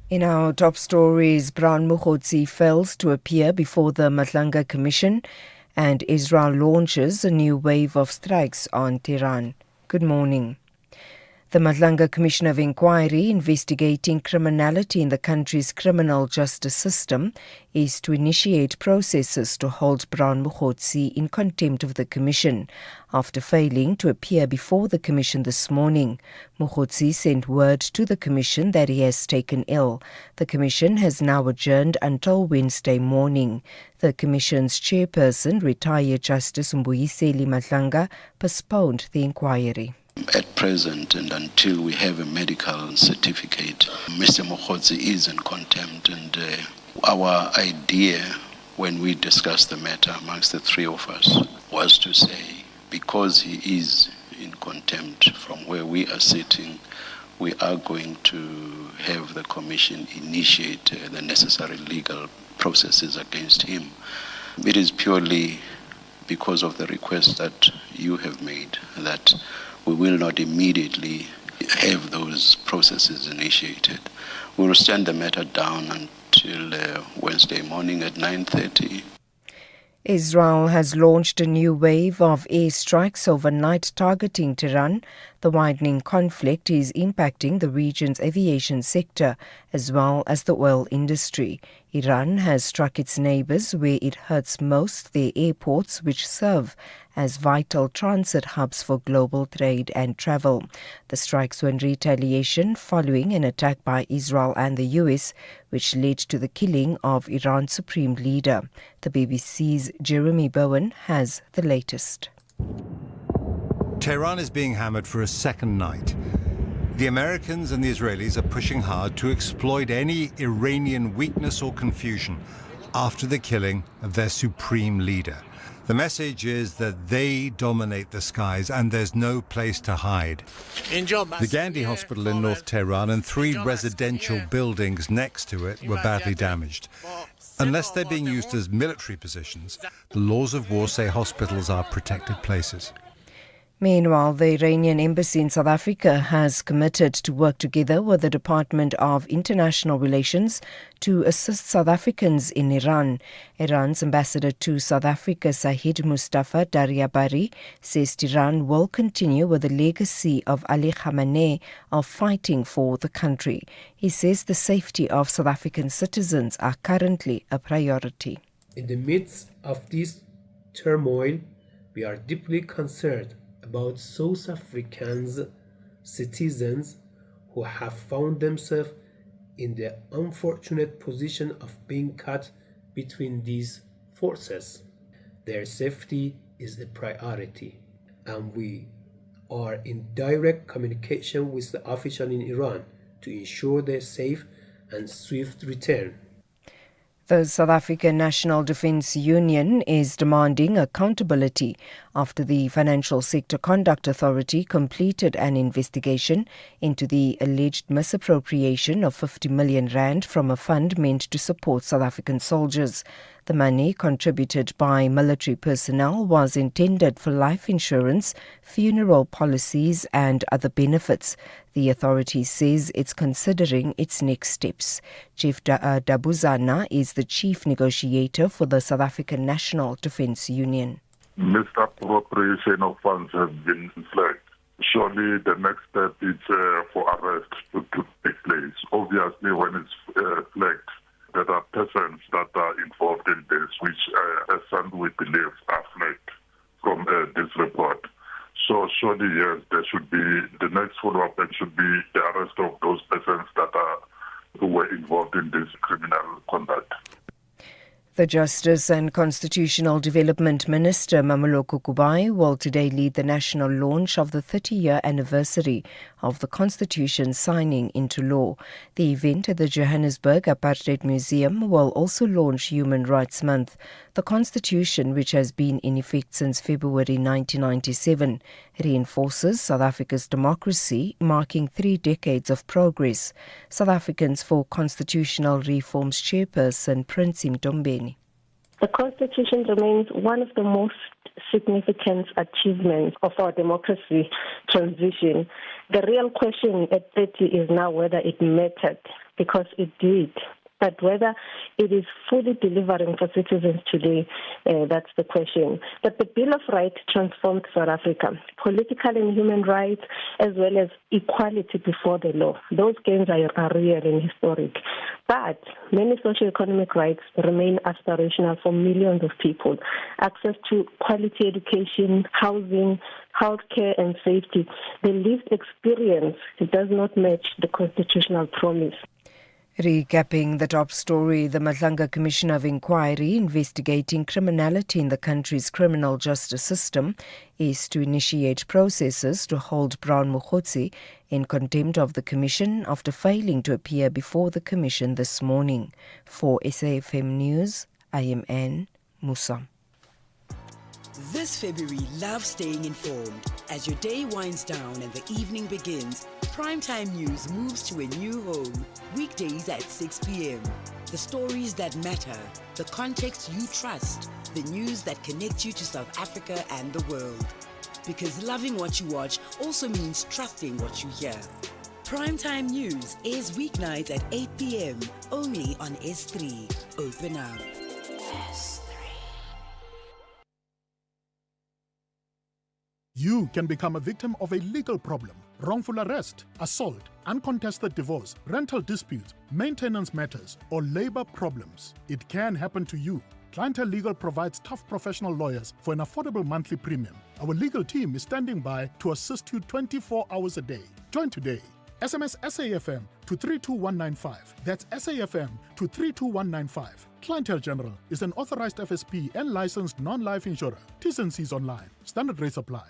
In our top stories, Brown Mukhotsi fails to appear before the Madlanga Commission, and Israel launches a new wave of strikes on Tehran. Good morning. The Madlanga Commission of Inquiry investigating criminality in the country's criminal justice system is to initiate processes to hold Brown Mukhotsi in contempt of the Commission after failing to appear before the Commission this morning. Mukhotsi sent word to the Commission that he has taken ill. The Commission has now adjourned until Wednesday morning. The Commission's chairperson, retired Justice Mbuyiseli Madlanga, postponed the inquiry. At present, and until we have a medical certificate, Mr. Mukhotsi is in contempt, and our idea when we discussed the matter amongst the three of us was to say, because he is in contempt from where we are sitting, we are going to have the Commission initiate the necessary legal processes against him. It is purely because of the request that you have made that we will not immediately have those processes initiated. We will stand the matter down until Wednesday morning at 9:30. Israel has launched a new wave of airstrikes overnight targeting Tehran. The widening conflict is impacting the region's aviation sector as well as the oil industry. Iran has struck its neighbors where it hurts most, their airports, which serve as vital transit hubs for global trade and travel. The strikes were in retaliation following an attack by Israel and the US, which led to the killing of Iran's supreme leader. The BBC's Jeremy Bowen has the latest. Tehran is being hammered for a second night. The Americans and the Israelis are pushing hard to exploit any Iranian weakness or confusion after the killing of their supreme leader. The message is that they dominate the skies and there's no place to hide. The Gandhi Hospital in North Tehran and 3 residential buildings next to it were badly damaged. Unless they're being used as military positions, the laws of war say hospitals are protected places. Meanwhile, the Iranian embassy in South Africa has committed to work together with the Department of International Relations to assist South Africans in Iran. Iran's ambassador to South Africa, Sahid Mustafa Daryabari, says Tehran will continue with the legacy of Ali Khamenei of fighting for the country. He says the safety of South African citizens are currently a priority. In the midst of this turmoil, we are deeply concerned about South Africans' citizens who have found themselves in the unfortunate position of being caught between these forces. Their safety is a priority, and we are in direct communication with the officials in Iran to ensure their safe and swift return. The South African National Defence Union is demanding accountability after the Financial Sector Conduct Authority completed an investigation into the alleged misappropriation of 50 million rand from a fund meant to support South African soldiers. The money contributed by military personnel was intended for life insurance, funeral policies and other benefits. The authority says it's considering its next steps. Chief Dabuzana is the chief negotiator for the South African National Defence Union. Misappropriation of funds has been flagged. Surely the next step is for arrest to take place. Obviously, when it's flagged, there are persons that are involved in this, which as some we believe are flagged from this report. So surely, yes, there should be, the next follow-up should be the arrest of those persons who were involved in this criminal conduct. The Justice and Constitutional Development Minister, Mamoloko Kubai, will today lead the national launch of the 30-year anniversary of the Constitution signing into law. The event at the Johannesburg Apartheid Museum will also launch Human Rights Month. The Constitution, which has been in effect since February 1997, reinforces South Africa's democracy, marking 3 decades of progress. South Africans for Constitutional Reforms chairperson Prince Mtombeni. The Constitution remains one of the most significant achievements of our democracy transition. The real question at 30 is now whether it mattered, because it did. But whether it is fully delivering for citizens today, that's the question. But the Bill of Rights transformed South Africa, political and human rights, as well as equality before the law. Those gains are real and historic. But many socio-economic rights remain aspirational for millions of people. Access to quality education, housing, healthcare and safety. The lived experience does not match the constitutional promise. Recapping the top story, the Matlanga Commission of Inquiry investigating criminality in the country's criminal justice system is to initiate processes to hold Brown Mokgotsi in contempt of the Commission after failing to appear before the Commission this morning. For SAFM News, I am Anne Musa. This February, love staying informed. As your day winds down and the evening begins, Primetime News moves to a new home. Weekdays at 6 p.m. The stories that matter, the context you trust, the news that connects you to South Africa and the world. Because loving what you watch also means trusting what you hear. Primetime News airs weeknights at 8 p.m. only on S3. Open up. You can become a victim of a legal problem: wrongful arrest, assault, uncontested divorce, rental dispute, maintenance matters, or labor problems. It can happen to you. Clientele Legal provides tough professional lawyers for an affordable monthly premium. Our legal team is standing by to assist you 24 hours a day. Join today. SMS SAFM to 32195. That's SAFM to 32195. Clientele General is an authorized FSP and licensed non-life insurer. T's and C's online. Standard rates apply.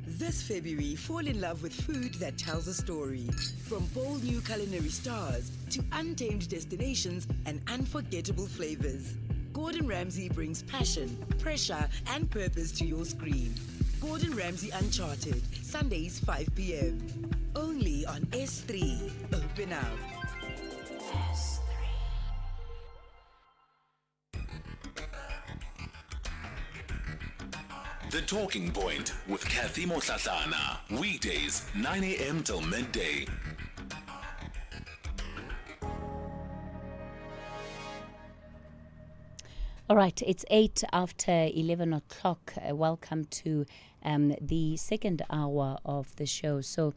This February, fall in love with food that tells a story. From bold new culinary stars to untamed destinations and unforgettable flavors. Gordon Ramsay brings passion, pressure, and purpose to your screen. Gordon Ramsay Uncharted, Sundays 5 p.m. Only on S3. Open up. The Talking Point with Cathy Mohlahlana. Weekdays, 9 a.m. till midday. All right, it's 8 after 11 o'clock. Welcome to the second hour of the show. So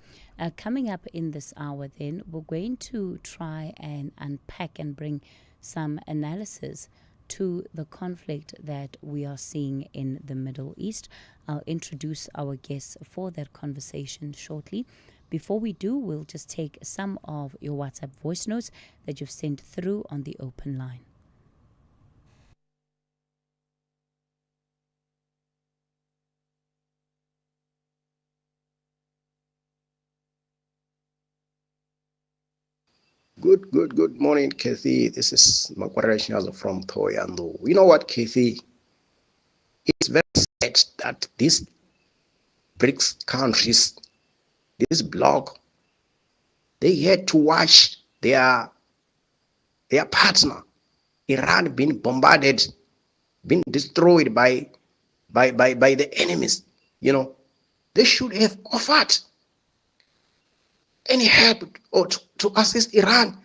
coming up in this hour then, we're going to try and unpack and bring some analysis to the conflict that we are seeing in the Middle East. I'll introduce our guests for that conversation shortly. Before we do, we'll just take some of your WhatsApp voice notes that you've sent through on the open line. Good morning, Cathy. This is Makwara Shinyazo from Thoyando. You know what, Cathy? It's very sad fact that these BRICS countries, this bloc, they had to watch their partner, Iran, being bombarded, being destroyed by the enemies. They should have offered any help or to assist Iran,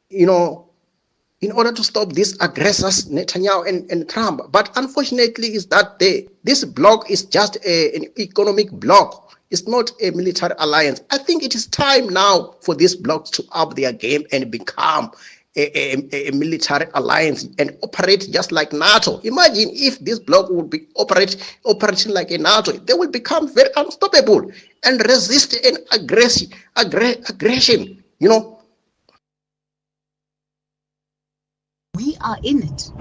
in order to stop these aggressors, Netanyahu and Trump. But unfortunately, is that this bloc is just an economic bloc. It's not a military alliance. I think it is time now for these blocs to up their game and become a military alliance and operate just like NATO. Imagine if this bloc would be operating like a NATO. They will become very unstoppable and resist an aggression. We are in it.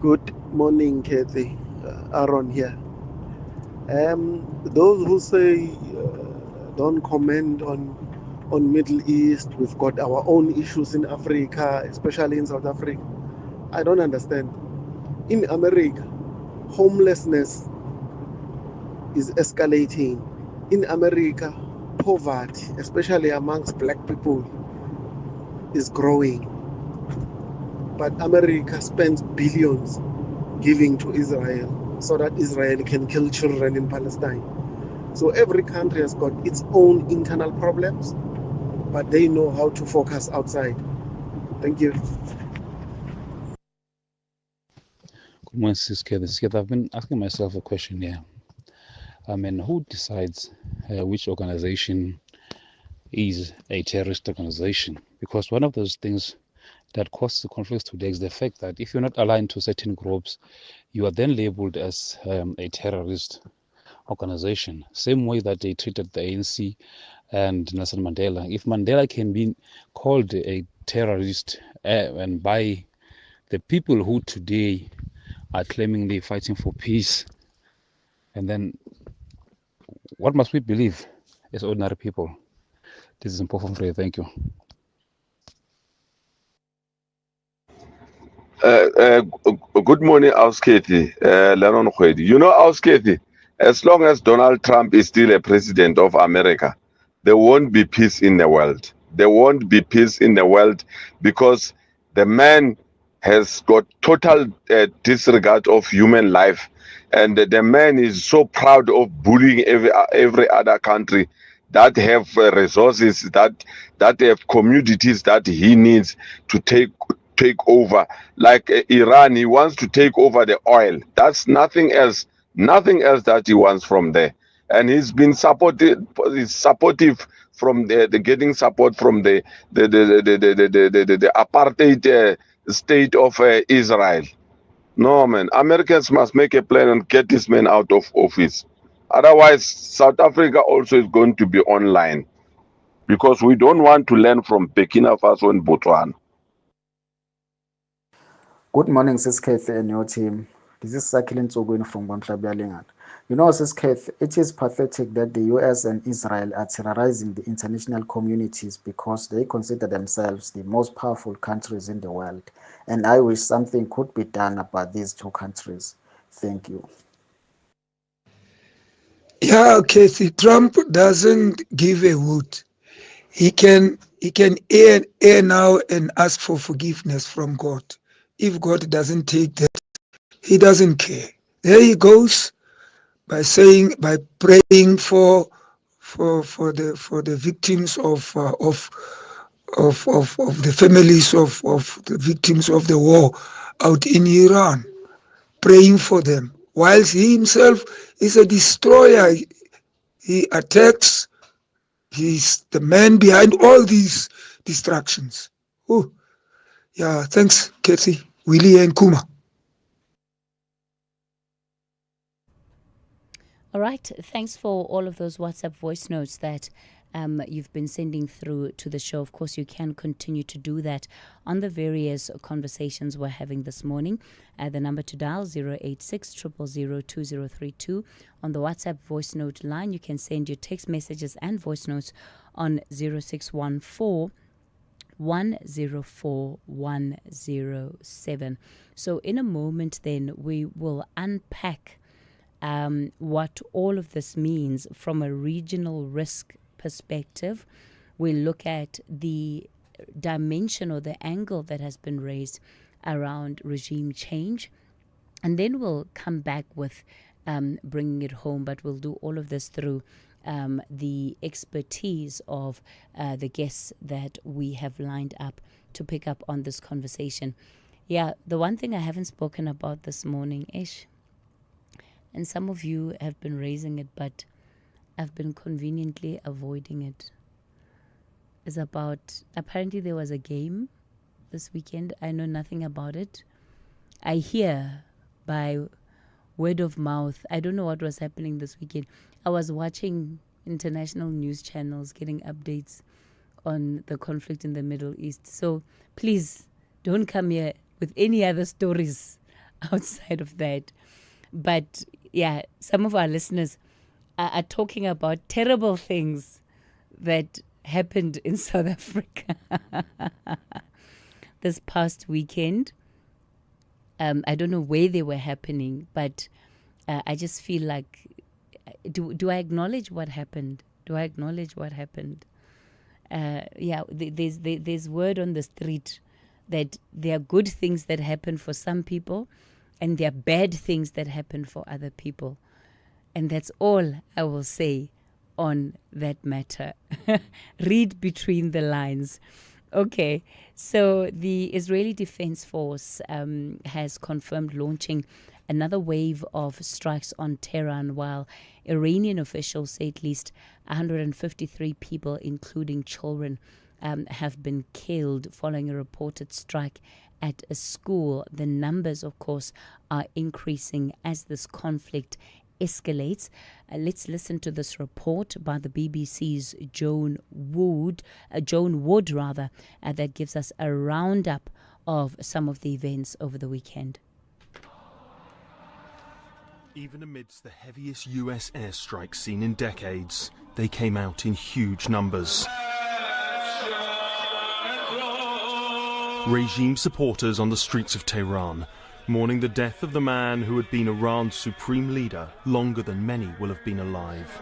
Good morning, Cathy. Aaron here. Those who say don't comment on Middle East, we've got our own issues in Africa, especially in South Africa. I don't understand. In America, homelessness is escalating. In America, poverty, especially amongst black people, is growing. But America spends billions giving to Israel so that Israel can kill children in Palestine. So every country has got its own internal problems, but they know how to focus outside. Thank you. Good morning, Sister. I've been asking myself a question here. Who decides which organization is a terrorist organization? Because one of those things that causes the conflicts today is the fact that if you're not aligned to certain groups, you are then labeled as a terrorist organization. Same way that they treated the ANC and Nelson Mandela. If Mandela can be called a terrorist and by the people who today are claiming they're fighting for peace, and then what must we believe as ordinary people? This is important for you. Thank you. Good morning, Ausketi, Lennon Khwedi. Ausketi, as long as Donald Trump is still a president of America, there won't be peace in the world. There won't be peace in the world because the man has got total disregard of human life. And the man is so proud of bullying every other country that have resources, that have communities that he needs to take over. Like Iran, he wants to take over the oil. That's nothing else that he wants from there. And he's been supportive from the getting support from the apartheid state of Israel. No, man, Americans must make a plan and get this man out of office. Otherwise, South Africa also is going to be online because we don't want to learn from Burkina Faso and Botswana. Good morning, Sis Cathy and your team. This is Sakilin Tsogun from Bontlabyalingat. Sis Cathy, it is pathetic that the US and Israel are terrorizing the international communities because they consider themselves the most powerful countries in the world. And I wish something could be done about these two countries. Thank you. Yeah, Cathy, Trump doesn't give a hoot. He can air now and ask for forgiveness from God. If God doesn't take that, he doesn't care. There he goes by praying for the victims of the families of the victims of the war out in Iran, praying for them, whilst he himself is a destroyer. He attacks. He's the man behind all these distractions. Oh, yeah, thanks, Cathy, Willie, and Kuma. All right. Thanks for all of those WhatsApp voice notes that you've been sending through to the show. Of course, you can continue to do that on the various conversations we're having this morning. The number to dial 086 000 2032. On the WhatsApp voice note line, you can send your text messages and voice notes on 0614 104 107. So in a moment then we will unpack what all of this means from a regional risk perspective. We look at the dimension or the angle that has been raised around regime change, and then we'll come back with bringing it home, but we'll do all of this through the expertise of the guests that we have lined up to pick up on this conversation. Yeah, the one thing I haven't spoken about this morning, Ish, and some of you have been raising it, but I've been conveniently avoiding it, is about, apparently there was a game this weekend. I know nothing about it. I hear by word of mouth. I don't know what was happening this weekend. I was watching international news channels getting updates on the conflict in the Middle East. So please don't come here with any other stories outside of that. But yeah, some of our listeners are talking about terrible things that happened in South Africa this past weekend. I don't know where they were happening, but I just feel like, do I acknowledge what happened? Do I acknowledge what happened? There's word on the street that there are good things that happen for some people and there are bad things that happen for other people. And that's all I will say on that matter. Read between the lines. Okay, so the Israeli Defense Force has confirmed launching another wave of strikes on Tehran, while Iranian officials say at least 153 people, including children, have been killed following a reported strike at a school. The numbers, of course, are increasing as this conflict escalates. Let's listen to this report by the BBC's Joan Wood, that gives us a roundup of some of the events over the weekend. Even amidst the heaviest US airstrikes seen in decades, they came out in huge numbers. Regime supporters on the streets of Tehran, mourning the death of the man who had been Iran's supreme leader longer than many will have been alive.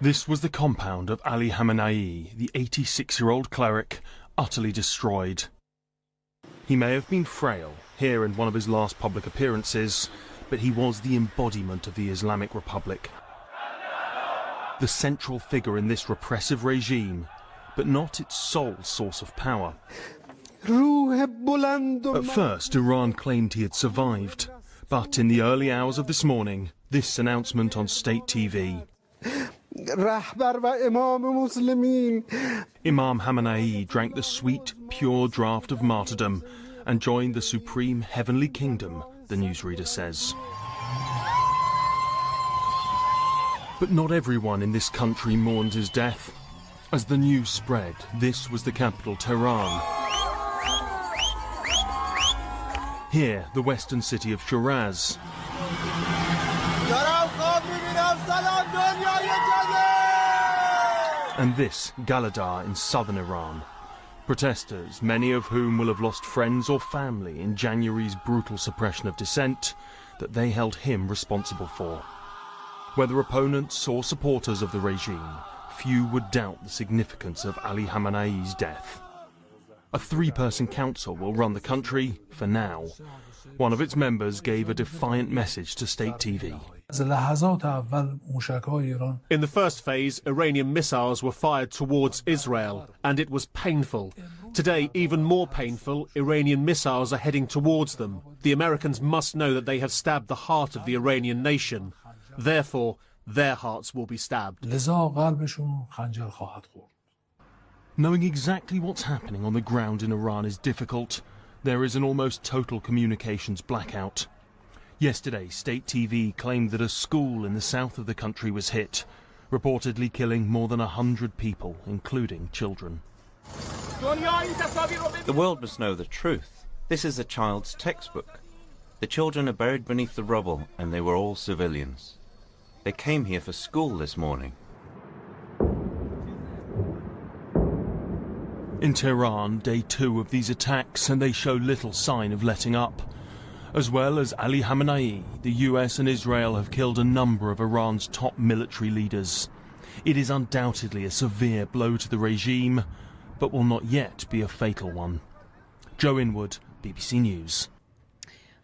This was the compound of Ali Khamenei, the 86-year-old cleric, utterly destroyed. He may have been frail, here in one of his last public appearances, but he was the embodiment of the Islamic Republic. The central figure in this repressive regime, but not its sole source of power. At first, Iran claimed he had survived, but in the early hours of this morning, this announcement on state TV. Imam Khamenei drank the sweet, pure draught of martyrdom and joined the supreme heavenly kingdom, the newsreader says. But not everyone in this country mourns his death. As the news spread, this was the capital, Tehran. Here, the western city of Shiraz. And this, Galadar in southern Iran. Protesters, many of whom will have lost friends or family in January's brutal suppression of dissent, that they held him responsible for. Whether opponents or supporters of the regime, few would doubt the significance of Ali Khamenei's death. A three-person council will run the country for now. One of its members gave a defiant message to state TV. In the first phase, Iranian missiles were fired towards Israel, and it was painful. Today, even more painful, Iranian missiles are heading towards them. The Americans must know that they have stabbed the heart of the Iranian nation. Therefore, their hearts will be stabbed. Knowing exactly what's happening on the ground in Iran is difficult. There is an almost total communications blackout. Yesterday, state TV claimed that a school in the south of the country was hit, reportedly killing more than 100 people, including children. The world must know the truth. This is a child's textbook. The children are buried beneath the rubble, and they were all civilians. They came here for school this morning. In Tehran, day 2 of these attacks, and they show little sign of letting up. As well as Ali Khamenei, the US and Israel have killed a number of Iran's top military leaders. It is undoubtedly a severe blow to the regime, but will not yet be a fatal one. Joe Inwood, BBC News.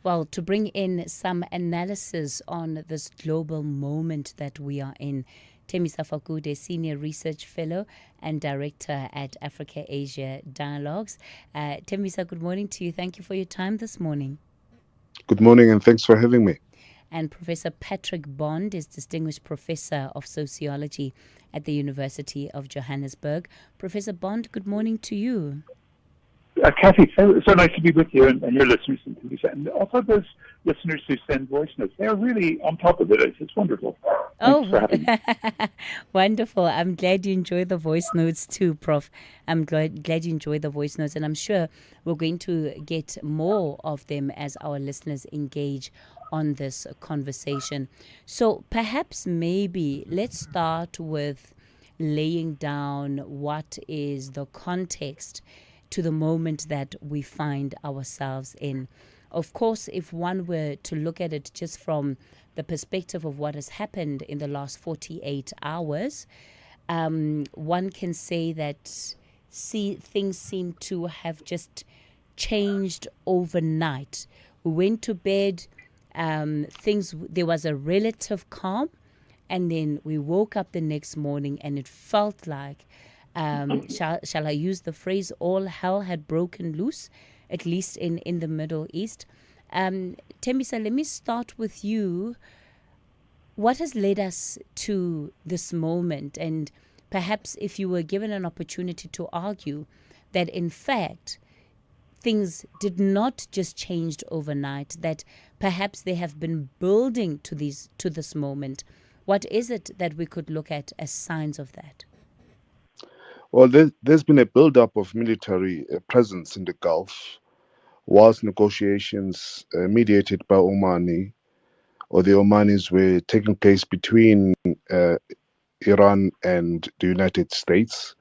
Well, to bring in some analysis on this global moment that we are in, Thembisa Fakude, Senior Research Fellow and Director at Africa-Asia Dialogues. Thembisa, good morning to you. Thank you for your time this morning. Good morning and thanks for having me. And Professor Patrick Bond is Distinguished Professor of Sociology at the University of Johannesburg. Professor Bond, good morning to you. Cathy, so nice to be with you and your listeners. And also those listeners who send voice notes. They're really on top of it. It's wonderful. Thanks for having me. Wonderful. I'm glad you enjoy the voice notes too, Prof. I'm glad you enjoy the voice notes. And I'm sure we're going to get more of them as our listeners engage on this conversation. So perhaps maybe let's start with laying down what is the context to the moment that we find ourselves in. Of course, if one were to look at it just from the perspective of what has happened in the last 48 hours, one can say that things seem to have just changed overnight. We went to bed, there was a relative calm, and then we woke up the next morning and it felt like shall I use the phrase, all hell had broken loose, at least in the Middle East. Thembisa, let me start with you. What has led us to this moment? And perhaps if you were given an opportunity to argue that in fact things did not just change overnight, that perhaps they have been building to this moment, what is it that we could look at as signs of that? Well, there's been a build-up of military presence in the Gulf, whilst negotiations mediated by the Omanis were taking place between Iran and the United States.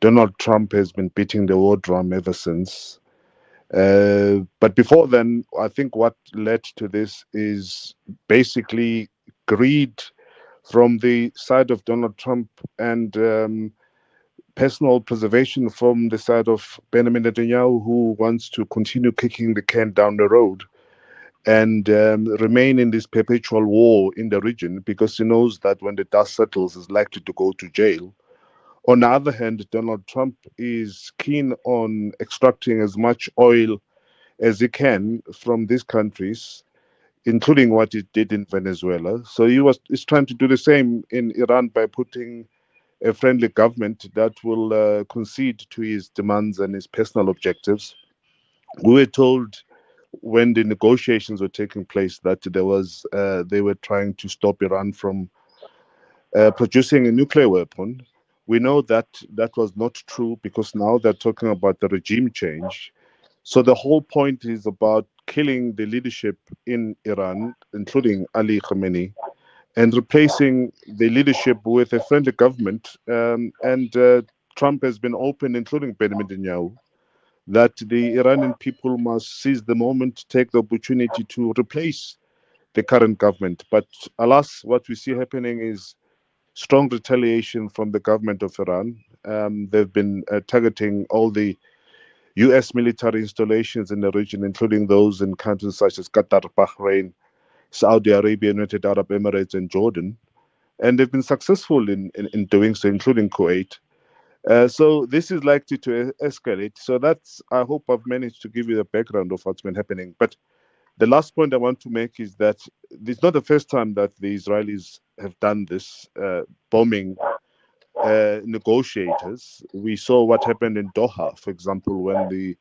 Donald Trump has been beating the war drum ever since. But before then, I think what led to this is basically greed from the side of Donald Trump and personal preservation from the side of Benjamin Netanyahu, who wants to continue kicking the can down the road and remain in this perpetual war in the region, because he knows that when the dust settles, he's likely to go to jail. On the other hand, Donald Trump is keen on extracting as much oil as he can from these countries, including what he did in Venezuela. So he's trying to do the same in Iran by putting a friendly government that will concede to his demands and his personal objectives. We were told when the negotiations were taking place that they were trying to stop Iran from producing a nuclear weapon. We know that that was not true, because now they're talking about the regime change. So the whole point is about killing the leadership in Iran, including Ali Khamenei, and replacing the leadership with a friendly government. Trump has been open, including Benjamin Netanyahu, that the Iranian people must seize the moment, take the opportunity to replace the current government. But alas, what we see happening is strong retaliation from the government of Iran. They've been targeting all the U.S. military installations in the region, including those in countries such as Qatar, Bahrain, Saudi Arabia, United Arab Emirates, and Jordan. And they've been successful in doing so, including Kuwait. So this is likely to escalate. So I hope I've managed to give you the background of what's been happening. But the last point I want to make is that it's not the first time that the Israelis have done this, bombing negotiators. We saw what happened in Doha, for example, when the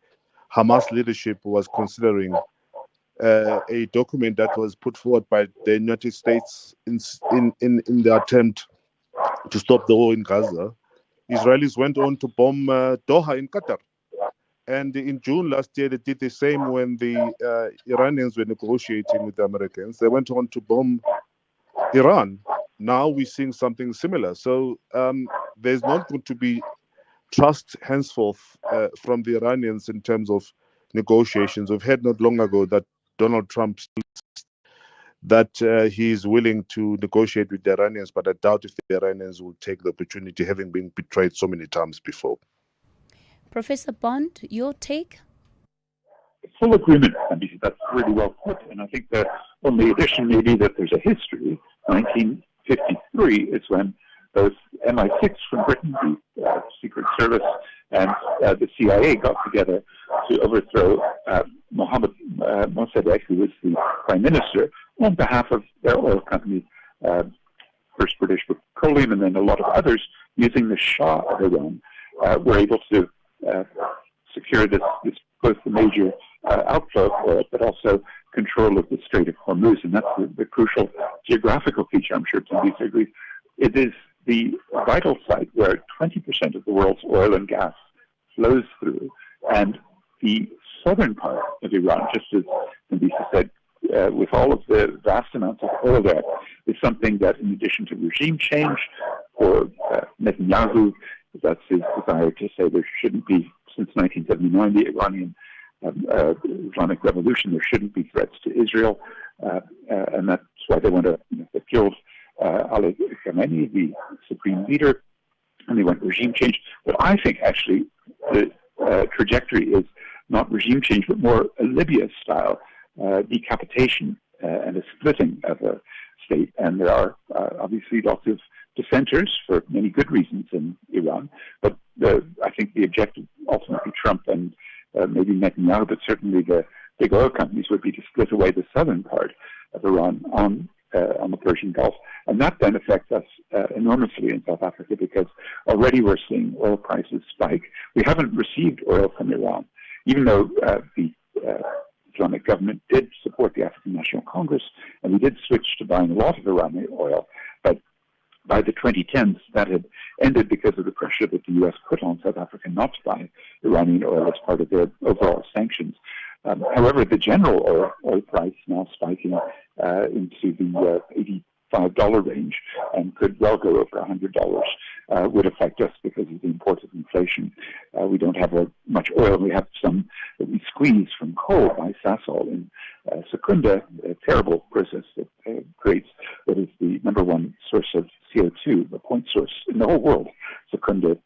Hamas leadership was considering a document that was put forward by the United States in the attempt to stop the war in Gaza. Israelis went on to bomb Doha in Qatar. And in June last year, they did the same when the Iranians were negotiating with the Americans. They went on to bomb Iran. Now we're seeing something similar. So there's not going to be trust henceforth from the Iranians in terms of negotiations. We've heard not long ago that Donald Trump that he is willing to negotiate with the Iranians, but I doubt if the Iranians will take the opportunity, having been betrayed so many times before. Professor Bond, your take? Full agreement, Andy. That's really well put. And I think the only addition may be that there's a history. 1953 is when both MI6 from Britain, the Secret Service, and the CIA got together to overthrow Mohammed Mossadegh, who was the prime minister, on behalf of their oil company, first British Petroleum, and then a lot of others, using the Shah of Iran, were able to secure this both the major outflow of oil, but also control of the Strait of Hormuz, and that's the crucial geographical feature. I'm sure Tim agrees. It is the vital site where 20% of the world's oil and gas flows through, and the southern part of Iran, just as Nandisa said, with all of the vast amounts of oil there, is something that, in addition to regime change for Netanyahu, that's his desire to say there shouldn't be, since 1979, the Iranian Islamic Revolution, there shouldn't be threats to Israel, and that's why they want to, they killed Ali Khamenei, the supreme leader, and they want regime change. But I think actually the trajectory is not regime change, but more a Libya-style decapitation and a splitting of a state. And there are obviously lots of dissenters for many good reasons in Iran, but I think the objective, ultimately Trump and maybe Netanyahu, but certainly the big oil companies, would be to split away the southern part of Iran on the Persian Gulf. And that then affects us enormously in South Africa, because already we're seeing oil prices spike. We haven't received oil from Iran, even though the Islamic government did support the African National Congress, and we did switch to buying a lot of Iranian oil. But by the 2010s, that had ended because of the pressure that the U.S. put on South Africa not to buy Iranian oil as part of their overall sanctions. However, the general oil price now spiking into the $85 range, and could well go over $100, would affect us because of the imported inflation. We don't have much oil. We have some that we squeeze from coal by Sasol in Secunda, a terrible process that creates what is the number one source of CO2, the point source in the whole world. Secunda,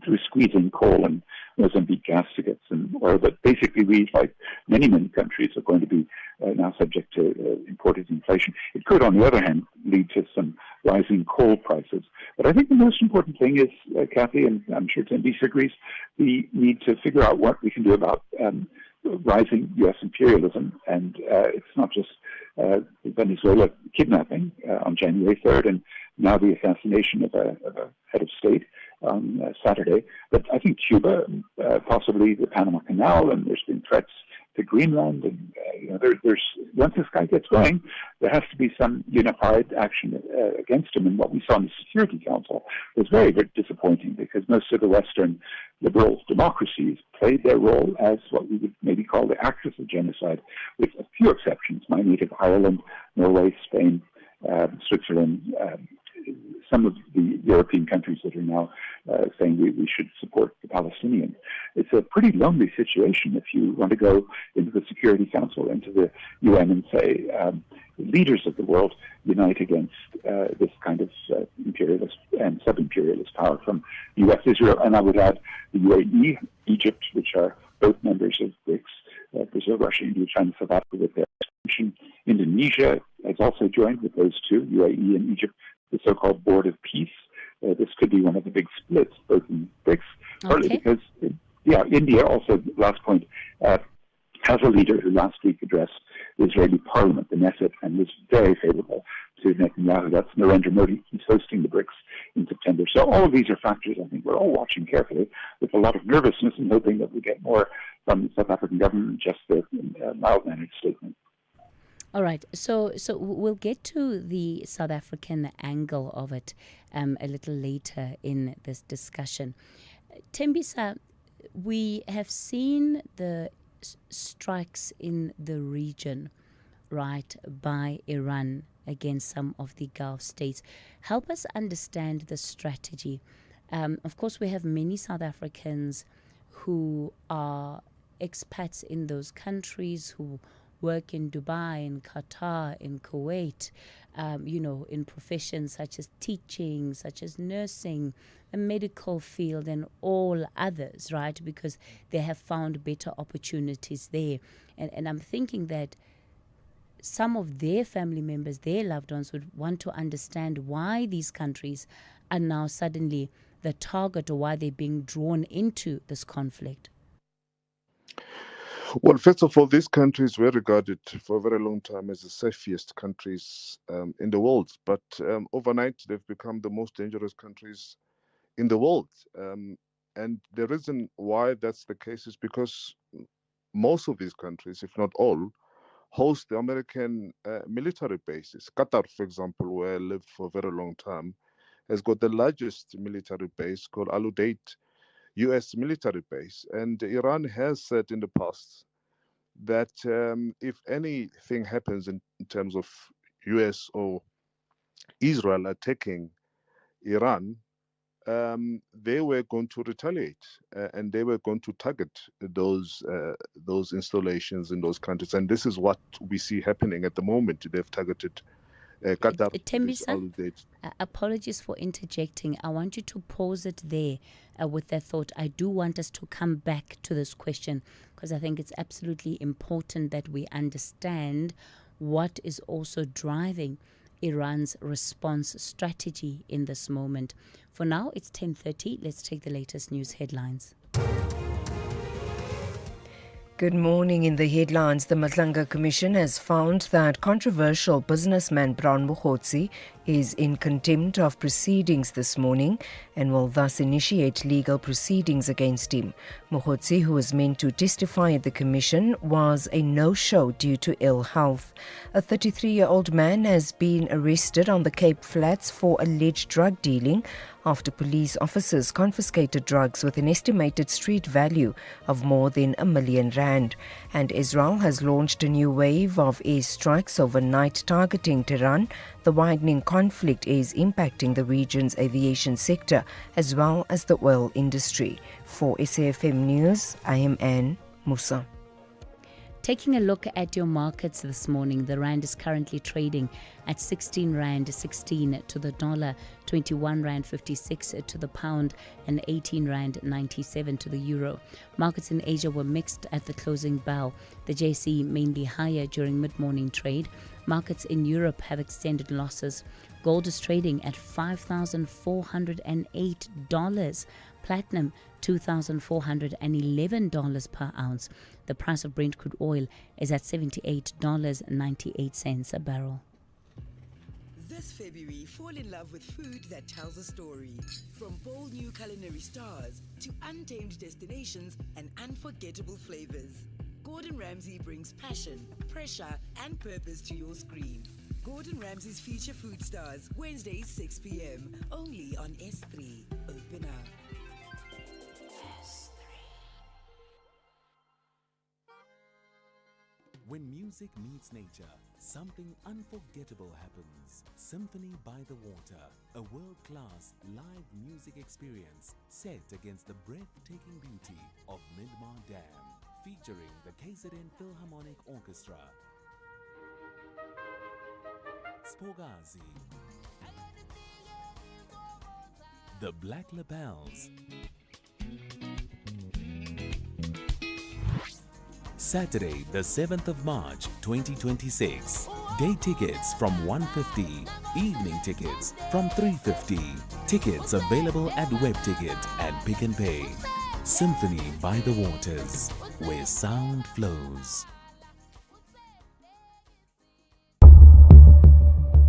through squeezing coal and Mozambique gas to get some oil. But basically, we, like many countries, are going to be now subject to imported inflation. It could, on the other hand, lead to some rising coal prices. But I think the most important thing is, Cathy, and I'm sure Tim disagrees, we need to figure out what we can do about rising U.S. imperialism. And it's not just Venezuela kidnapping on January 3rd, and now the assassination of a head of state on Saturday. But I think Cuba, possibly the Panama Canal, and there's been threats to Greenland, and there's once this guy gets going, there has to be some unified action against him. And what we saw in the Security Council was very, very disappointing, because most of the Western liberal democracies played their role as what we would maybe call the actors of genocide, with a few exceptions: my native Ireland, Norway, Spain, Switzerland, some of the European countries that are now saying we should support the Palestinians. It's a pretty lonely situation if you want to go into the Security Council, into the UN, and say, leaders of the world unite against this kind of imperialist and sub-imperialist power from U.S., Israel, and I would add the UAE, Egypt, which are both members of BRICS, Brazil, Russia, India, China, South Africa with their expansion. Indonesia has also joined with those two, UAE and Egypt, the so-called Board of Peace. This could be one of the big splits, both in BRICS, partly because, India also, last point, has a leader who last week addressed the Israeli parliament, the Knesset, and was very favorable to Netanyahu. That's Narendra Modi. He's hosting the BRICS in September. So all of these are factors I think we're all watching carefully with a lot of nervousness, and hoping that we get more from the South African government, just the mild-mannered statement. All right, so we'll get to the South African angle of it a little later in this discussion. Tembisa, we have seen the strikes in the region, right, by Iran against some of the Gulf states. Help us understand the strategy. Of course, we have many South Africans who are expats in those countries who work in Dubai, in Qatar, in Kuwait, in professions such as teaching, such as nursing, the medical field, and all others, right? Because they have found better opportunities there. And I'm thinking that some of their family members, their loved ones, would want to understand why these countries are now suddenly the target, or why they're being drawn into this conflict. Well, first of all, these countries were regarded for a very long time as the safest countries in the world. But overnight, they've become the most dangerous countries in the world. And the reason why that's the case is because most of these countries, if not all, host the American military bases. Qatar, for example, where I lived for a very long time, has got the largest military base called Al Udeid US military base. And Iran has said in the past that if anything happens in terms of US or Israel attacking Iran, they were going to retaliate and they were going to target those installations in those countries. And this is what we see happening at the moment. They've targeted Qatar. Apologies for interjecting. I want you to pause it there with that thought. I do want us to come back to this question because I think it's absolutely important that we understand what is also driving Iran's response strategy in this moment. For now, it's 10:30. Let's take the latest news headlines. Good morning. In the headlines, the Matlanga Commission has found that controversial businessman Brown Mokhotsi is in contempt of proceedings this morning and will thus initiate legal proceedings against him. Mokhotsi, who was meant to testify at the commission, was a no-show due to ill health. A 33-year-old man has been arrested on the Cape Flats for alleged drug dealing after police officers confiscated drugs with an estimated street value of more than R1 million. And Israel has launched a new wave of airstrikes overnight targeting Tehran. The widening conflict is impacting the region's aviation sector as well as the oil industry. For SAFM News, I am Anne Musa. Taking a look at your markets this morning, the rand is currently trading at 16 rand 16 to the dollar, 21 rand 56 to the pound, and 18 rand 97 to the euro. Markets in Asia were mixed at the closing bell. The JSE mainly higher during mid-morning trade. Markets in Europe have extended losses. Gold is trading at $5,408. Platinum, $2,411 per ounce. The price of Brent crude oil is at $78.98 a barrel. This February, fall in love with food that tells a story. From bold new culinary stars to untamed destinations and unforgettable flavors. Gordon Ramsay brings passion, pressure, and purpose to your screen. Gordon Ramsay's Future Food Stars, Wednesdays 6 p.m. only on S3. Open up. When music meets nature, something unforgettable happens. Symphony by the Water, a world-class live music experience set against the breathtaking beauty of Midmar Dam, featuring the KZN Philharmonic Orchestra, Spogazi, the Black Lapels, Saturday, the 7th of March, 2026. Day tickets from $150, evening tickets from $350. Tickets available at WebTicket and Pick n Pay. Symphony by the Waters, where sound flows.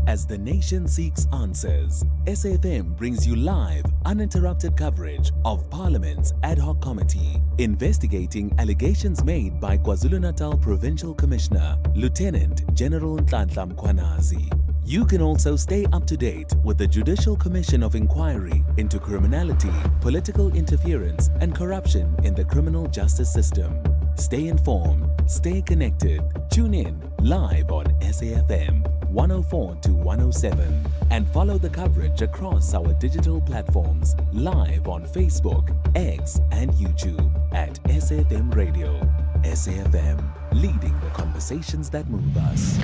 As the nation seeks answers, SAFM brings you live, uninterrupted coverage of Parliament's Ad Hoc Committee investigating allegations made by KwaZulu-Natal Provincial Commissioner, Lieutenant General Nhlanhla Mkhwanazi. You can also stay up to date with the Judicial Commission of Inquiry into criminality, political interference, and corruption in the criminal justice system. Stay informed, stay connected. Tune in live on SAFM 104 to 107 and follow the coverage across our digital platforms live on Facebook, X, and YouTube at SAFM Radio. SAFM, leading the conversation. conversations that move us.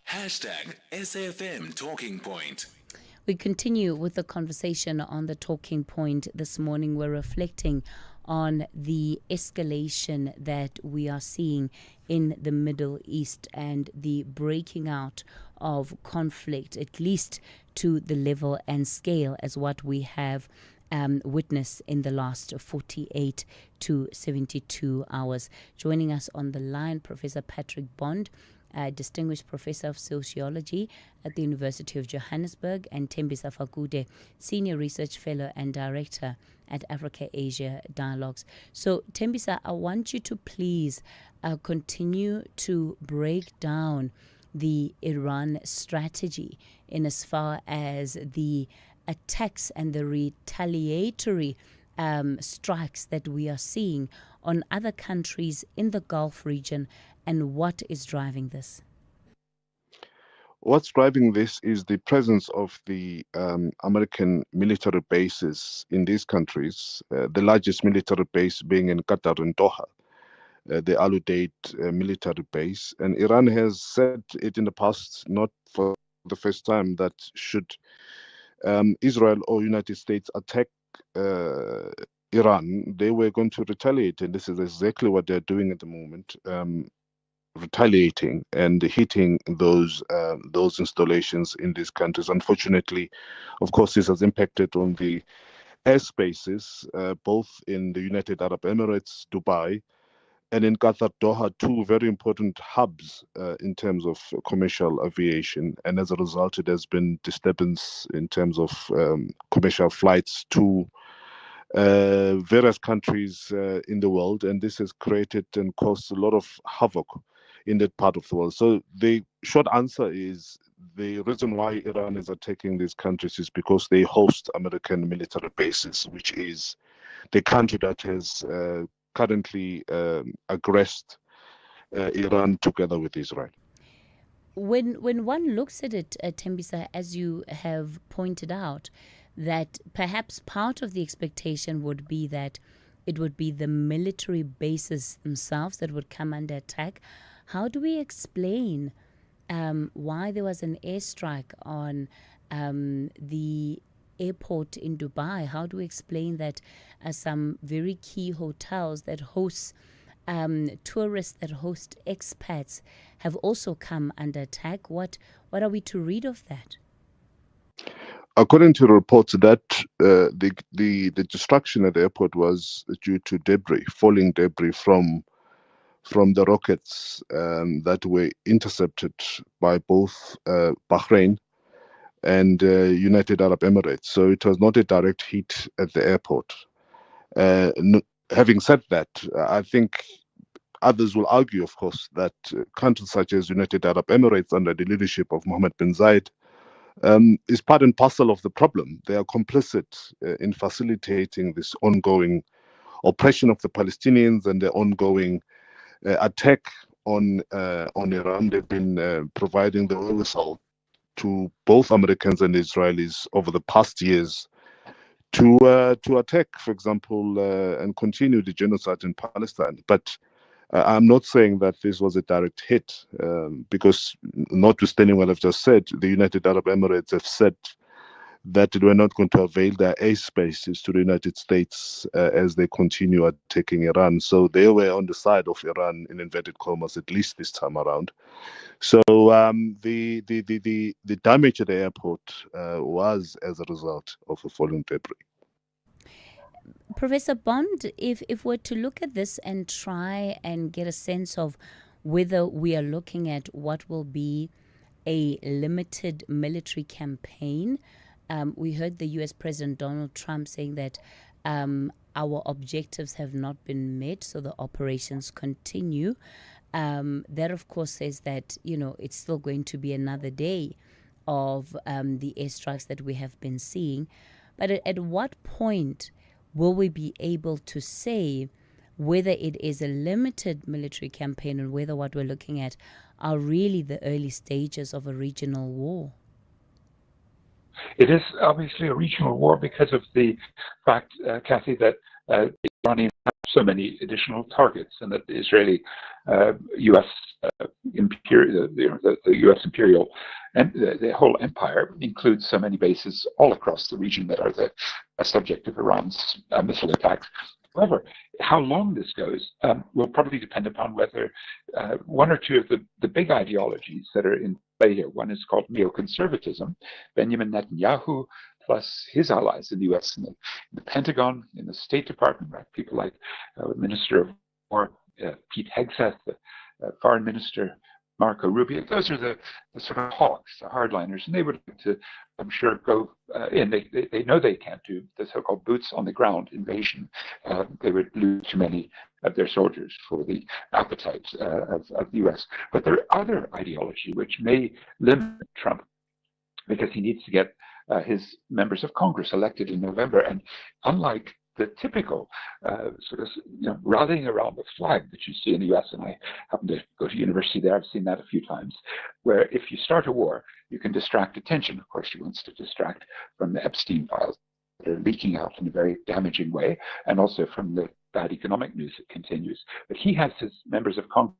Hashtag SAFM Talking Point. We continue with the conversation on the talking point this morning. We're reflecting on the escalation that we are seeing in the Middle East and the breaking out of conflict, at least to the level and scale as what we have witnessed in the last 48 to 72 hours. Joining us on the line, Professor Patrick Bond, Distinguished Professor of Sociology at the University of Johannesburg, and Thembisa Fakude, Senior Research Fellow and Director at Africa-Asia Dialogues. So, Thembisa, I want you to please continue to break down the Iran strategy in as far as the attacks and the retaliatory strikes that we are seeing on other countries in the Gulf region, and what is driving this? What's driving this is the presence of the American military bases in these countries, the largest military base being in Qatar and Doha, the Al Udeid military base. And Iran has said it in the past, not for the first time, that should Israel or United States attack Iran, they were going to retaliate. And this is exactly what they're doing at the moment. Retaliating and hitting those installations in these countries. Unfortunately, of course, this has impacted on the airspaces, both in the United Arab Emirates, Dubai, and in Qatar, Doha, two very important hubs in terms of commercial aviation. And as a result, it has been disturbance in terms of commercial flights to various countries in the world. And this has created and caused a lot of havoc in that part of the world. So the short answer is the reason why Iran is attacking these countries is because they host American military bases, which is the country that has currently aggressed Iran together with Israel. When one looks at it, Thembisa, as you have pointed out, that perhaps part of the expectation would be that it would be the military bases themselves that would come under attack. How do we explain why there was an airstrike on the airport in Dubai? How do we explain that some very key hotels that host tourists, that host expats, have also come under attack? What are we to read of that? According to reports, that the destruction at the airport was due to falling debris from the rockets that were intercepted by both Bahrain and United Arab Emirates. So it was not a direct hit at the airport. Having said that, I think others will argue, of course, that countries such as United Arab Emirates under the leadership of Mohammed bin Zayed is part and parcel of the problem. They are complicit in facilitating this ongoing oppression of the Palestinians and the ongoing attack on Iran. They've been providing the wherewithal to both Americans and Israelis over the past years to attack, for example, and continue the genocide in Palestine. But I'm not saying that this was a direct hit, because notwithstanding what I've just said, the United Arab Emirates have said that they were not going to avail their airspaces to the United States as they continue attacking Iran. So they were on the side of Iran, in inverted commas, at least this time around. So the damage at the airport was as a result of a falling debris. Professor Bond, if we're to look at this and try and get a sense of whether we are looking at what will be a limited military campaign, we heard the U.S. President Donald Trump saying that our objectives have not been met, so the operations continue. That, of course, says that, it's still going to be another day of the airstrikes that we have been seeing. But at what point will we be able to say whether it is a limited military campaign and whether what we're looking at are really the early stages of a regional war? It is obviously a regional war because of the fact, Cathy, that the Iranians have so many additional targets, and that the Israeli U.S. Imperial, the U.S. imperial, and the whole empire includes so many bases all across the region that are the subject of Iran's missile attacks. However, how long this goes will probably depend upon whether one or two of the big ideologies that are in play here. One is called neoconservatism. Benjamin Netanyahu plus his allies in the U.S. in the Pentagon, in the State Department, right? People like Minister of War Pete Hegseth, the Foreign Minister Marco Rubio. Those are the sort of hawks, the hardliners, and they would like to, I'm sure, go in. They know they can't do the so-called boots on the ground invasion. They would lose too many of their soldiers for the appetite of the U.S. But there are other ideology which may limit Trump because he needs to get his members of Congress elected in November. And unlike the typical sort of rallying around the flag that you see in the U.S., and I happen to go to university there, I've seen that a few times, where if you start a war, you can distract attention. Of course, he wants to distract from the Epstein files that are leaking out in a very damaging way, and also from the bad economic news that continues. But he has his members of Congress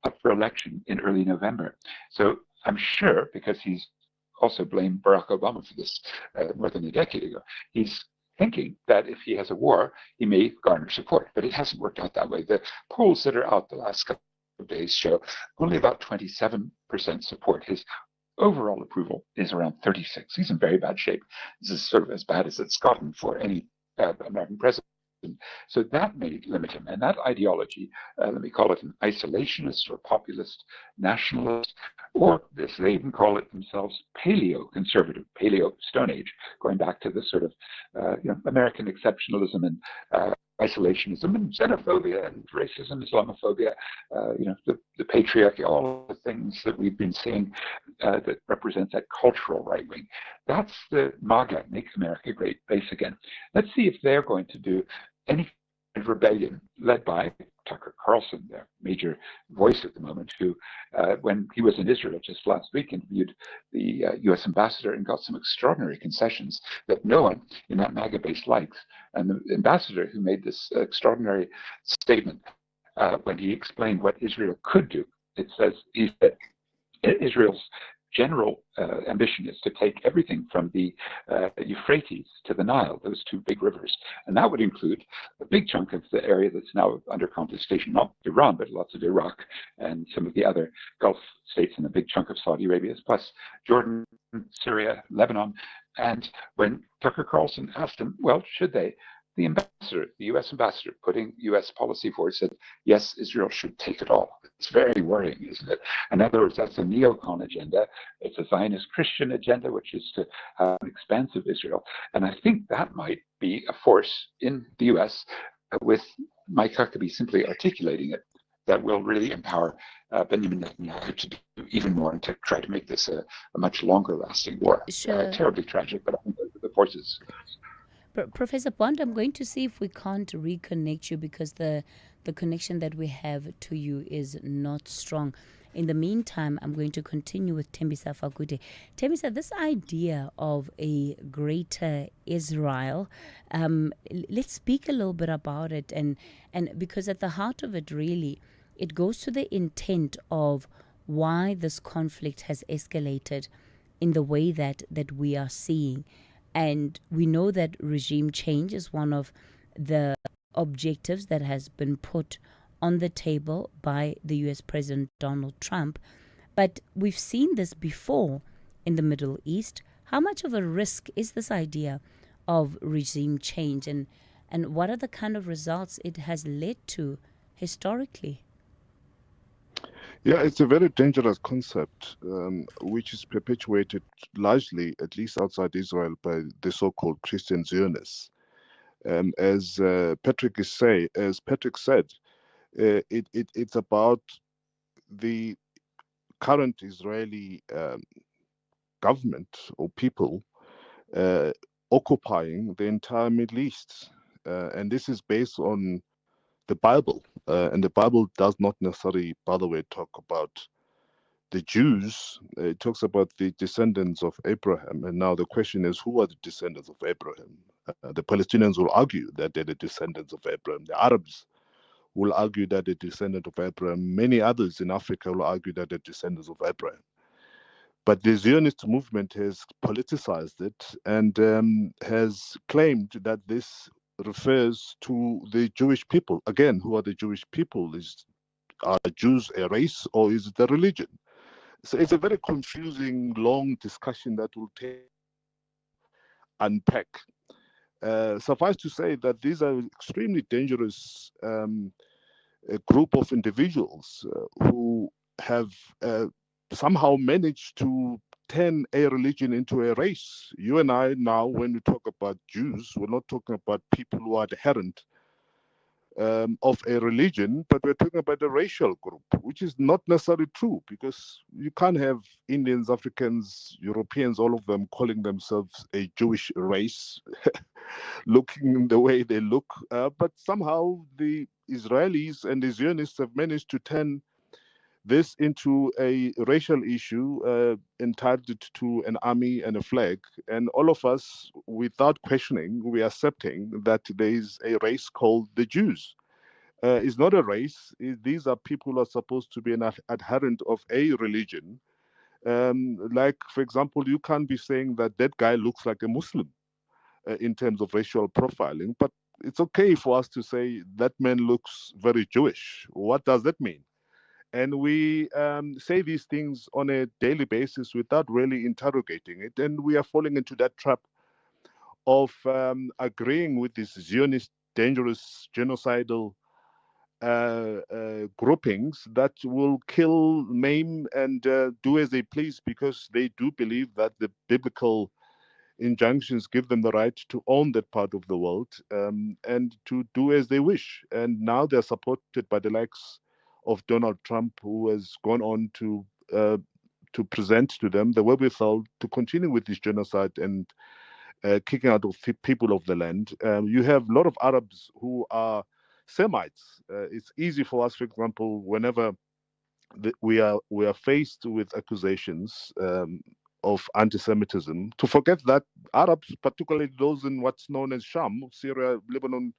up for election in early November. So I'm sure, because he's also blamed Barack Obama for this more than a decade ago, he's thinking that if he has a war, he may garner support. But it hasn't worked out that way. The polls that are out the last couple of days show only about 27% support. His overall approval is around 36. He's in very bad shape. This is sort of as bad as it's gotten for any American president. So that may limit him. And that ideology, let me call it an isolationist or populist nationalist, or this, they even call it themselves paleo-conservative, paleo-Stone Age, going back to the sort of American exceptionalism and isolationism and xenophobia and racism, Islamophobia, the patriarchy, all the things that we've been seeing that represents that cultural right wing. That's the MAGA, Make America Great base again. Let's see if they're going to do any kind of rebellion led by Tucker Carlson, their major voice at the moment, who, when he was in Israel just last week, interviewed the U.S. ambassador and got some extraordinary concessions that no one in that MAGA base likes. And the ambassador who made this extraordinary statement when he explained what Israel could do, it says, he said, Israel's general ambition is to take everything from the Euphrates to the Nile, those two big rivers. And that would include a big chunk of the area that's now under contestation, not Iran, but lots of Iraq and some of the other Gulf states and a big chunk of Saudi Arabia, plus Jordan, Syria, Lebanon. And when Tucker Carlson asked him, well, should they? The ambassador, the U.S. ambassador, putting U.S. policy forward, said, yes, Israel should take it all. It's very worrying, isn't it? In other words, that's a neocon agenda. It's a Zionist Christian agenda, which is to have an expansive Israel. And I think that might be a force in the U.S. With Mike Huckabee simply articulating it that will really empower Benjamin Netanyahu to do even more and to try to make this a much longer lasting war. Sure. Terribly tragic, but I think the forces. Professor Bond, I'm going to see if we can't reconnect you because the connection that we have to you is not strong. In the meantime, I'm going to continue with Thembisa Fakute. Thembisa, this idea of a greater Israel, let's speak a little bit about it. And because at the heart of it, really, it goes to the intent of why this conflict has escalated in the way that we are seeing. And we know that regime change is one of the objectives that has been put on the table by the U.S. President Donald Trump. But we've seen this before in the Middle East. How much of a risk is this idea of regime change? And what are the kind of results it has led to historically? Yeah, it's a very dangerous concept, which is perpetuated largely, at least outside Israel, by the so-called Christian Zionists. As Patrick said, it's about the current Israeli government or people occupying the entire Middle East, and this is based on the Bible, and the Bible does not necessarily, by the way, talk about the Jews, it talks about the descendants of Abraham. And now the question is, who are the descendants of Abraham? The Palestinians will argue that they're the descendants of Abraham. The Arabs will argue that they're descendants of Abraham. Many others in Africa will argue that they're descendants of Abraham. But the Zionist movement has politicized it and has claimed that this refers to the Jewish people. Again, who are the Jewish people? Are Jews a race or is it a religion? So it's a very confusing, long discussion that will take unpack. Suffice to say that these are extremely dangerous a group of individuals who have somehow managed to turn a religion into a race. You and I now, when we talk about Jews, we're not talking about people who are adherent of a religion, but we're talking about a racial group, which is not necessarily true because you can't have Indians, Africans, Europeans, all of them calling themselves a Jewish race, looking the way they look. But somehow the Israelis and the Zionists have managed to turn this into a racial issue entitled to an army and a flag. And all of us, without questioning, we are accepting that there is a race called the Jews. It's not a race. These are people who are supposed to be an adherent of a religion. Like, for example, you can't be saying that that guy looks like a Muslim in terms of racial profiling, but it's okay for us to say that man looks very Jewish. What does that mean? And we say these things on a daily basis without really interrogating it. And we are falling into that trap of agreeing with these Zionist, dangerous, genocidal groupings that will kill, maim, and do as they please because they do believe that the biblical injunctions give them the right to own that part of the world and to do as they wish. And now they're supported by the likes of Donald Trump, who has gone on to present to them the wherewithal to continue with this genocide and kicking out of people of the land. You have a lot of Arabs who are Semites. It's easy for us, for example, whenever we are faced with accusations of anti-Semitism, to forget that Arabs, particularly those in what's known as Sham, Syria, Lebanon,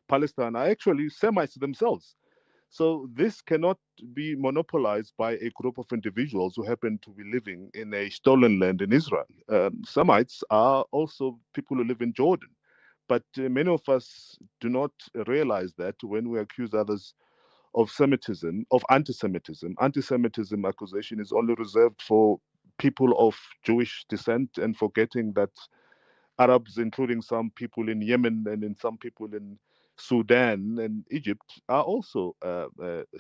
Palestine, are actually Semites themselves. So this cannot be monopolized by a group of individuals who happen to be living in a stolen land in Israel. Semites are also people who live in Jordan. But many of us do not realize that when we accuse others of Semitism, of anti-Semitism. Anti-Semitism accusation is only reserved for people of Jewish descent, and forgetting that Arabs, including some people in Yemen and in some people in Sudan and Egypt, are also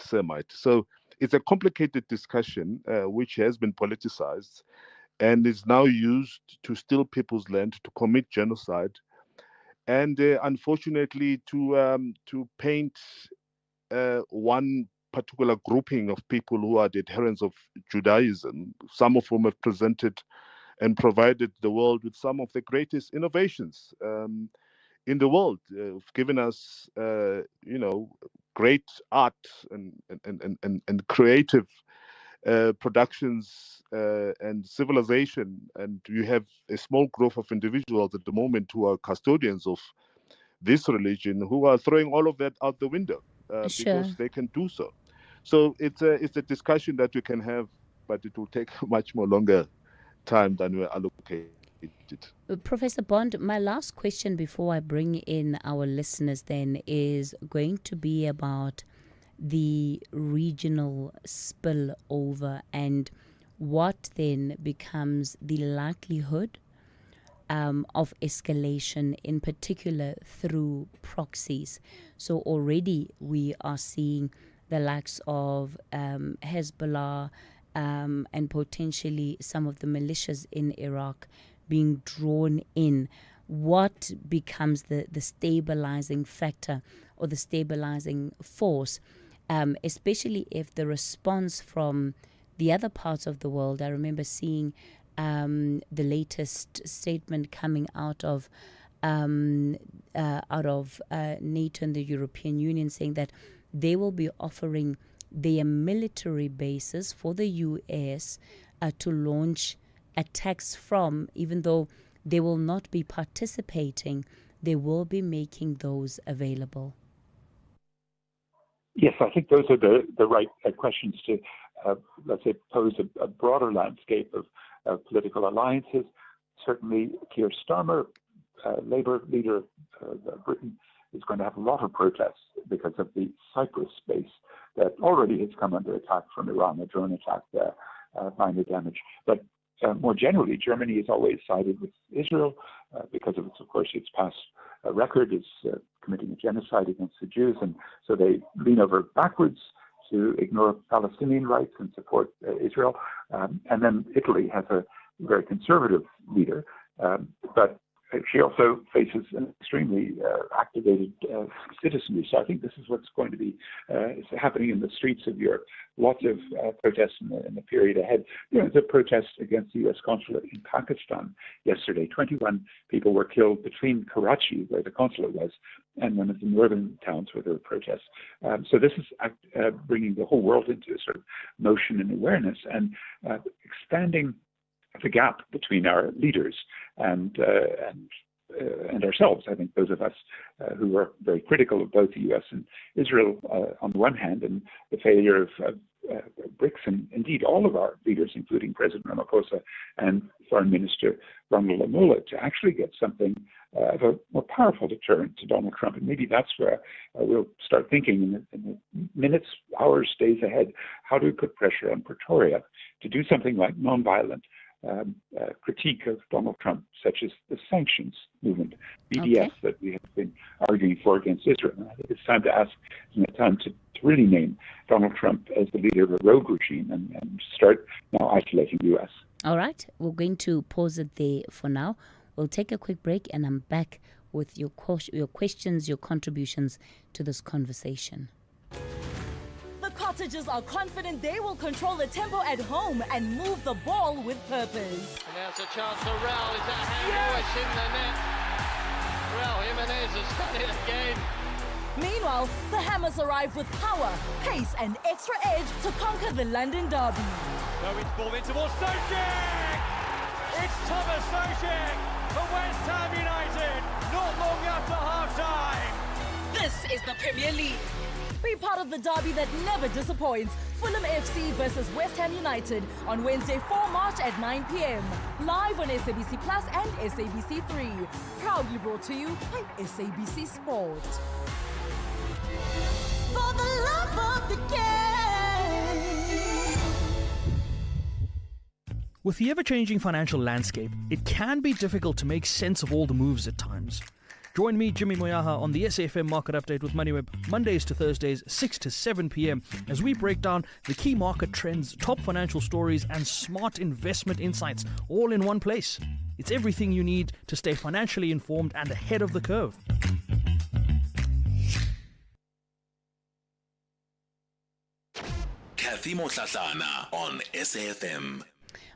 Semite. So it's a complicated discussion which has been politicized and is now used to steal people's land, to commit genocide, and unfortunately to paint one particular grouping of people who are the adherents of Judaism, some of whom have presented and provided the world with some of the greatest innovations in the world, given us, great art and creative productions and civilization. And you have a small group of individuals at the moment who are custodians of this religion who are throwing all of that out the window because they can do so. So it's a discussion that we can have, but it will take much more longer time than we're allocated. Professor Bond, my last question before I bring in our listeners then is going to be about the regional spillover and what then becomes the likelihood of escalation, in particular through proxies. So already we are seeing the likes of Hezbollah and potentially some of the militias in Iraq being drawn in. What becomes the stabilizing factor or the stabilizing force, especially if the response from the other parts of the world? I remember seeing the latest statement coming out of NATO and the European Union saying that they will be offering their military bases for the U.S. To launch attacks from, even though they will not be participating, they will be making those available? Yes, I think those are the right questions to, let's say, pose a broader landscape of political alliances. Certainly, Keir Starmer, Labour leader of Britain, is going to have a lot of protests because of the Cyprus base that already has come under attack from Iran, a drone attack there, minor damage. But more generally, Germany has always sided with Israel because of its past record is committing a genocide against the Jews, and so they lean over backwards to ignore Palestinian rights and support Israel. And then Italy has a very conservative leader, but she also faces an extremely activated citizenry. So I think this is what's going to be happening in the streets of Europe. Lots of protests in the period ahead. The protest against the U.S. consulate in Pakistan yesterday. 21 people were killed between Karachi, where the consulate was, and one of the northern towns where there were protests. So this is bringing the whole world into a sort of motion and awareness and expanding the gap between our leaders and ourselves. I think those of us who are very critical of both the U.S. and Israel on the one hand, and the failure of BRICS, and indeed all of our leaders, including President Ramaphosa and Foreign Minister Ronald Lamola, to actually get something of a more powerful deterrent to Donald Trump. And maybe that's where we'll start thinking in the minutes, hours, days ahead, how do we put pressure on Pretoria to do something like nonviolent critique of Donald Trump, such as the sanctions movement, BDS, that we have been arguing for against Israel. And I think it's time to ask, to really name Donald Trump as the leader of a rogue regime and start now isolating the U.S. All right, we're going to pause it there for now. We'll take a quick break, and I'm back with your questions, your contributions to this conversation. Cottagers are confident they will control the tempo at home and move the ball with purpose. And there's a chance for Raul. Is that handball? It's in the net. Raul Jimenez has done it again. Meanwhile, the Hammers arrive with power, pace and extra edge to conquer the London derby. Going forward towards Sojek! It's Thomas Sojek for West Ham United, not long after half-time. This is the Premier League. Be part of the derby that never disappoints. Fulham FC versus West Ham United on Wednesday, 4 March at 9 p.m. Live on SABC Plus and SABC 3. Proudly brought to you by SABC Sport. For the love of the game. With the ever-changing financial landscape, it can be difficult to make sense of all the moves at times. Join me, Jimmy Moyaha, on the SAFM Market Update with MoneyWeb, Mondays to Thursdays, 6 to 7 p.m, as we break down the key market trends, top financial stories, and smart investment insights, all in one place. It's everything you need to stay financially informed and ahead of the curve. Cathy Mohlahlana on SAFM.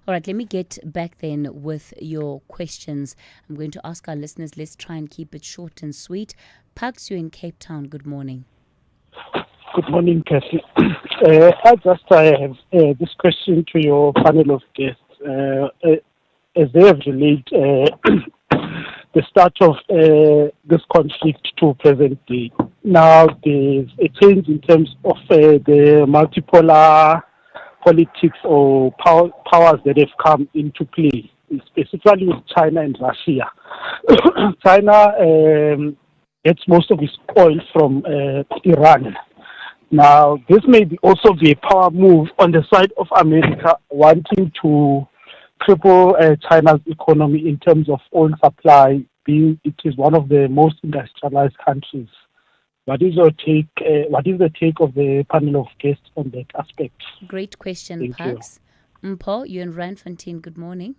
All right, let me get back then with your questions. I'm going to ask our listeners, let's try and keep it short and sweet. Pugs, you're in Cape Town. Good morning. Good morning, Cathy. I have this question to your panel of guests. As they have relayed the start of this conflict to present day, now there's a change in terms of the multipolar politics or powers that have come into play, specifically with China and Russia. China gets most of its oil from Iran. Now, this may also be a power move on the side of America wanting to cripple China's economy in terms of oil supply, being it is one of the most industrialized countries. What is your take? What is the take of the panel of guests on that aspect? Great question, Parks. Mpho, you're in Randfontein. Good morning.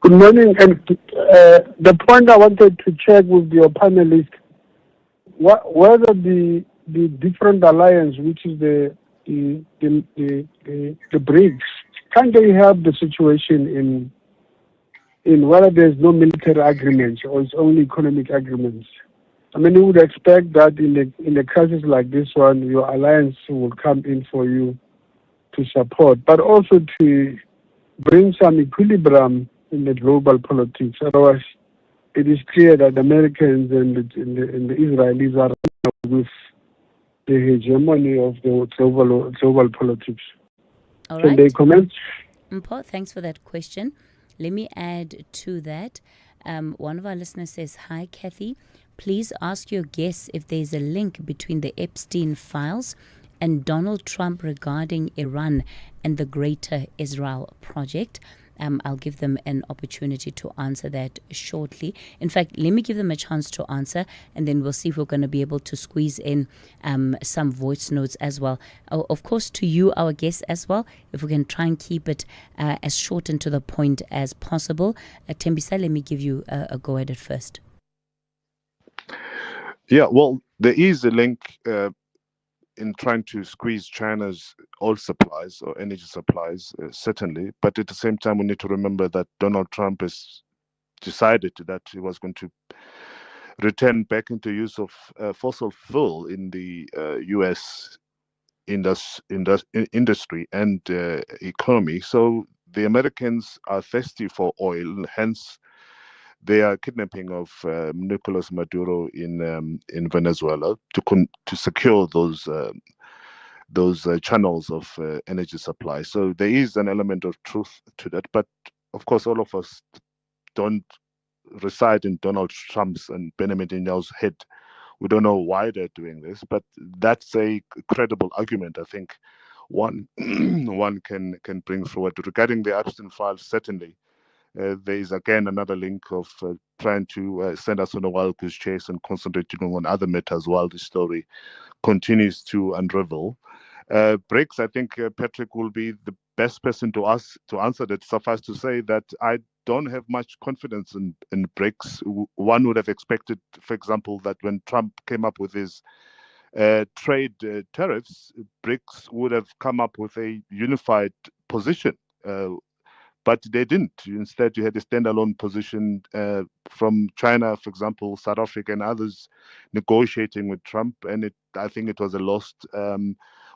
Good morning. And the point I wanted to check with your panelists, whether the different alliance, which is the BRICS, can they help the situation in whether there's no military agreements or it's only economic agreements? I mean, you would expect that in a crisis like this one, your alliance will come in for you to support, but also to bring some equilibrium in the global politics. Otherwise, it is clear that Americans and the Israelis are with the hegemony of the global politics. All Can right. they comment? Mpo, thanks for that question. Let me add to that. One of our listeners says, "Hi, Cathy. Please ask your guests if there's a link between the Epstein files and Donald Trump regarding Iran and the Greater Israel Project." I'll give them an opportunity to answer that shortly. In fact, let me give them a chance to answer, and then we'll see if we're going to be able to squeeze in some voice notes as well. Of course, to you, our guests as well, if we can try and keep it as short and to the point as possible. Tembisa, let me give you a go at it first. Yeah, well, there is a link in trying to squeeze China's oil supplies or energy supplies, certainly. But at the same time, we need to remember that Donald Trump has decided that he was going to return back into use of fossil fuel in the U.S. industry and economy. So the Americans are thirsty for oil, hence their kidnapping of Nicolas Maduro in Venezuela to secure those channels of energy supply. So there is an element of truth to that. But of course, all of us don't reside in Donald Trump's and Benjamin Netanyahu's head. We don't know why they're doing this, but that's a credible argument, I think, one can bring forward. Regarding the Epstein files, certainly, there is again another link of trying to send us on a wild goose chase and concentrating on other matters while the story continues to unravel. BRICS, I think Patrick will be the best person to answer that. Suffice to say that I don't have much confidence in BRICS. One would have expected, for example, that when Trump came up with his trade tariffs, BRICS would have come up with a unified position. But they didn't. Instead, you had a standalone position from China, for example, South Africa and others negotiating with Trump. And I think it was a lost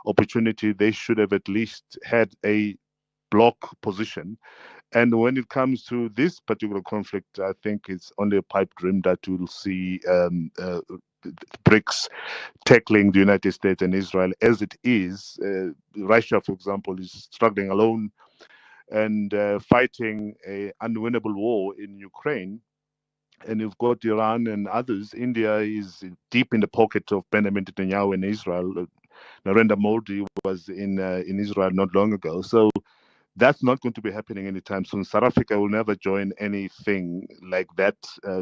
opportunity. They should have at least had a block position. And when it comes to this particular conflict, I think it's only a pipe dream that we'll see BRICS tackling the United States and Israel as it is. Russia, for example, is struggling alone and fighting an unwinnable war in Ukraine. And you've got Iran and others. India is deep in the pocket of Benjamin Netanyahu in Israel. Narendra Modi was in Israel not long ago. So that's not going to be happening anytime soon. South Africa will never join anything like that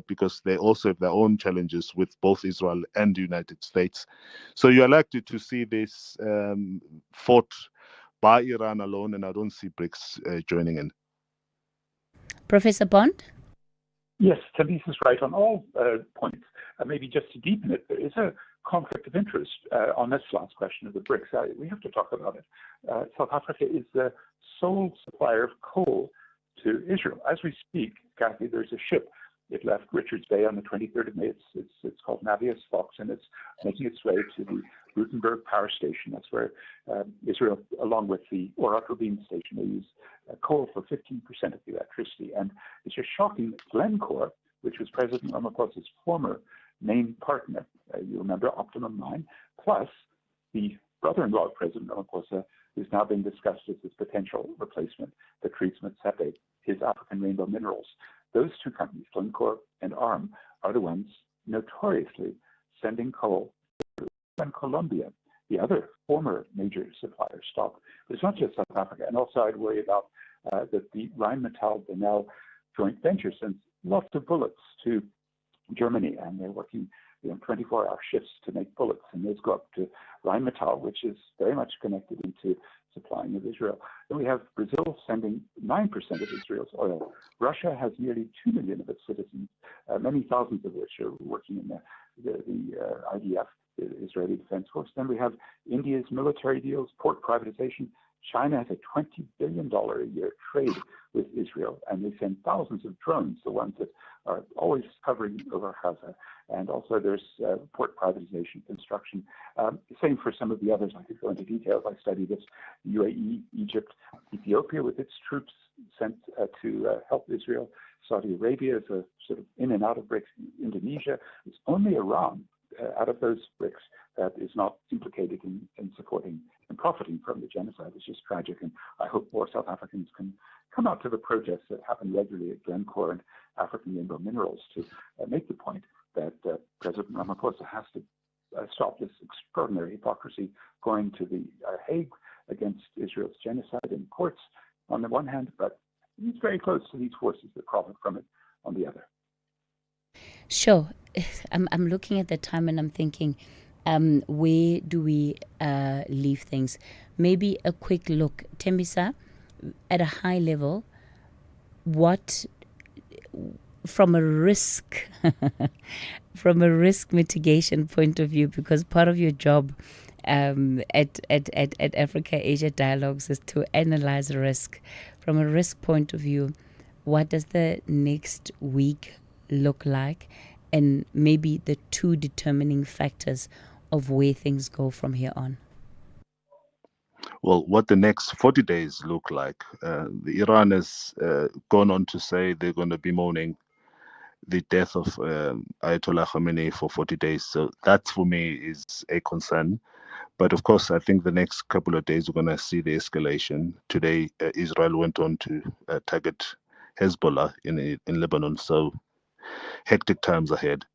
because they also have their own challenges with both Israel and the United States. So you're likely to see this fought by Iran alone, and I don't see BRICS joining in. Professor Bond? Yes, Tembisa is right on all points. Maybe just to deepen it, there is a conflict of interest on this last question of the BRICS. We have to talk about it. South Africa is the sole supplier of coal to Israel. As we speak, Cathy, there's a ship. It left Richards Bay on the 23rd of May. It's called Navius Fox, and it's making its way to the Rutenburg Power Station. That's where Israel, along with the Orat Rabin station, they use coal for 15% of the electricity. And it's just shocking that Glencore, which was President Ramaphosa's former main partner, you remember Optimum Mine, plus the brother-in-law of President Ramaphosa, who's now being discussed as his potential replacement, the treats Motsepe, his African Rainbow Minerals. Those two companies, Glencore and ARM, are the ones notoriously sending coal to Colombia, the other former major supplier, stop. But it's not just South Africa. And also I'd worry about that the Rheinmetall, the now joint venture, sends lots of bullets to Germany, and they're working 24-hour shifts to make bullets, and those go up to Rheinmetall, which is very much connected into supplying of Israel. Then we have Brazil sending 9% of Israel's oil. Russia has nearly 2 million of its citizens, many thousands of which are working in the IDF, the Israeli Defense Force. Then we have India's military deals, port privatization, China has a $20 billion a year trade with Israel, and they send thousands of drones, the ones that are always hovering over Gaza. And also there's port privatization, construction. Same for some of the others. I could go into details. I studied this. UAE, Egypt, Ethiopia with its troops sent to help Israel. Saudi Arabia is a sort of in and out of BRICS. Indonesia. It's only Iran out of those BRICS that is not implicated in supporting and profiting from the genocide. It's just tragic, and I hope more South Africans can come out to the protests that happen regularly at Glencore and African Rainbow Minerals to make the point that President Ramaphosa has to stop this extraordinary hypocrisy going to the Hague against Israel's genocide in courts on the one hand, but he's very close to these forces that profit from it on the other. Sure. I'm looking at the time and I'm thinking, where do we leave things? Maybe a quick look. Tembisa, at a high level, what, from a risk mitigation point of view, because part of your job at Africa-Asia Dialogues is to analyze risk. From a risk point of view, what does the next week look like, and maybe the two determining factors of where things go from here on? Well, what the next 40 days look like, the Iran has gone on to say they're going to be mourning the death of Ayatollah Khamenei for 40 days. So that, for me, is a concern. But of course, I think the next couple of days we're going to see the escalation. Today, Israel went on to target Hezbollah in Lebanon. So hectic times ahead.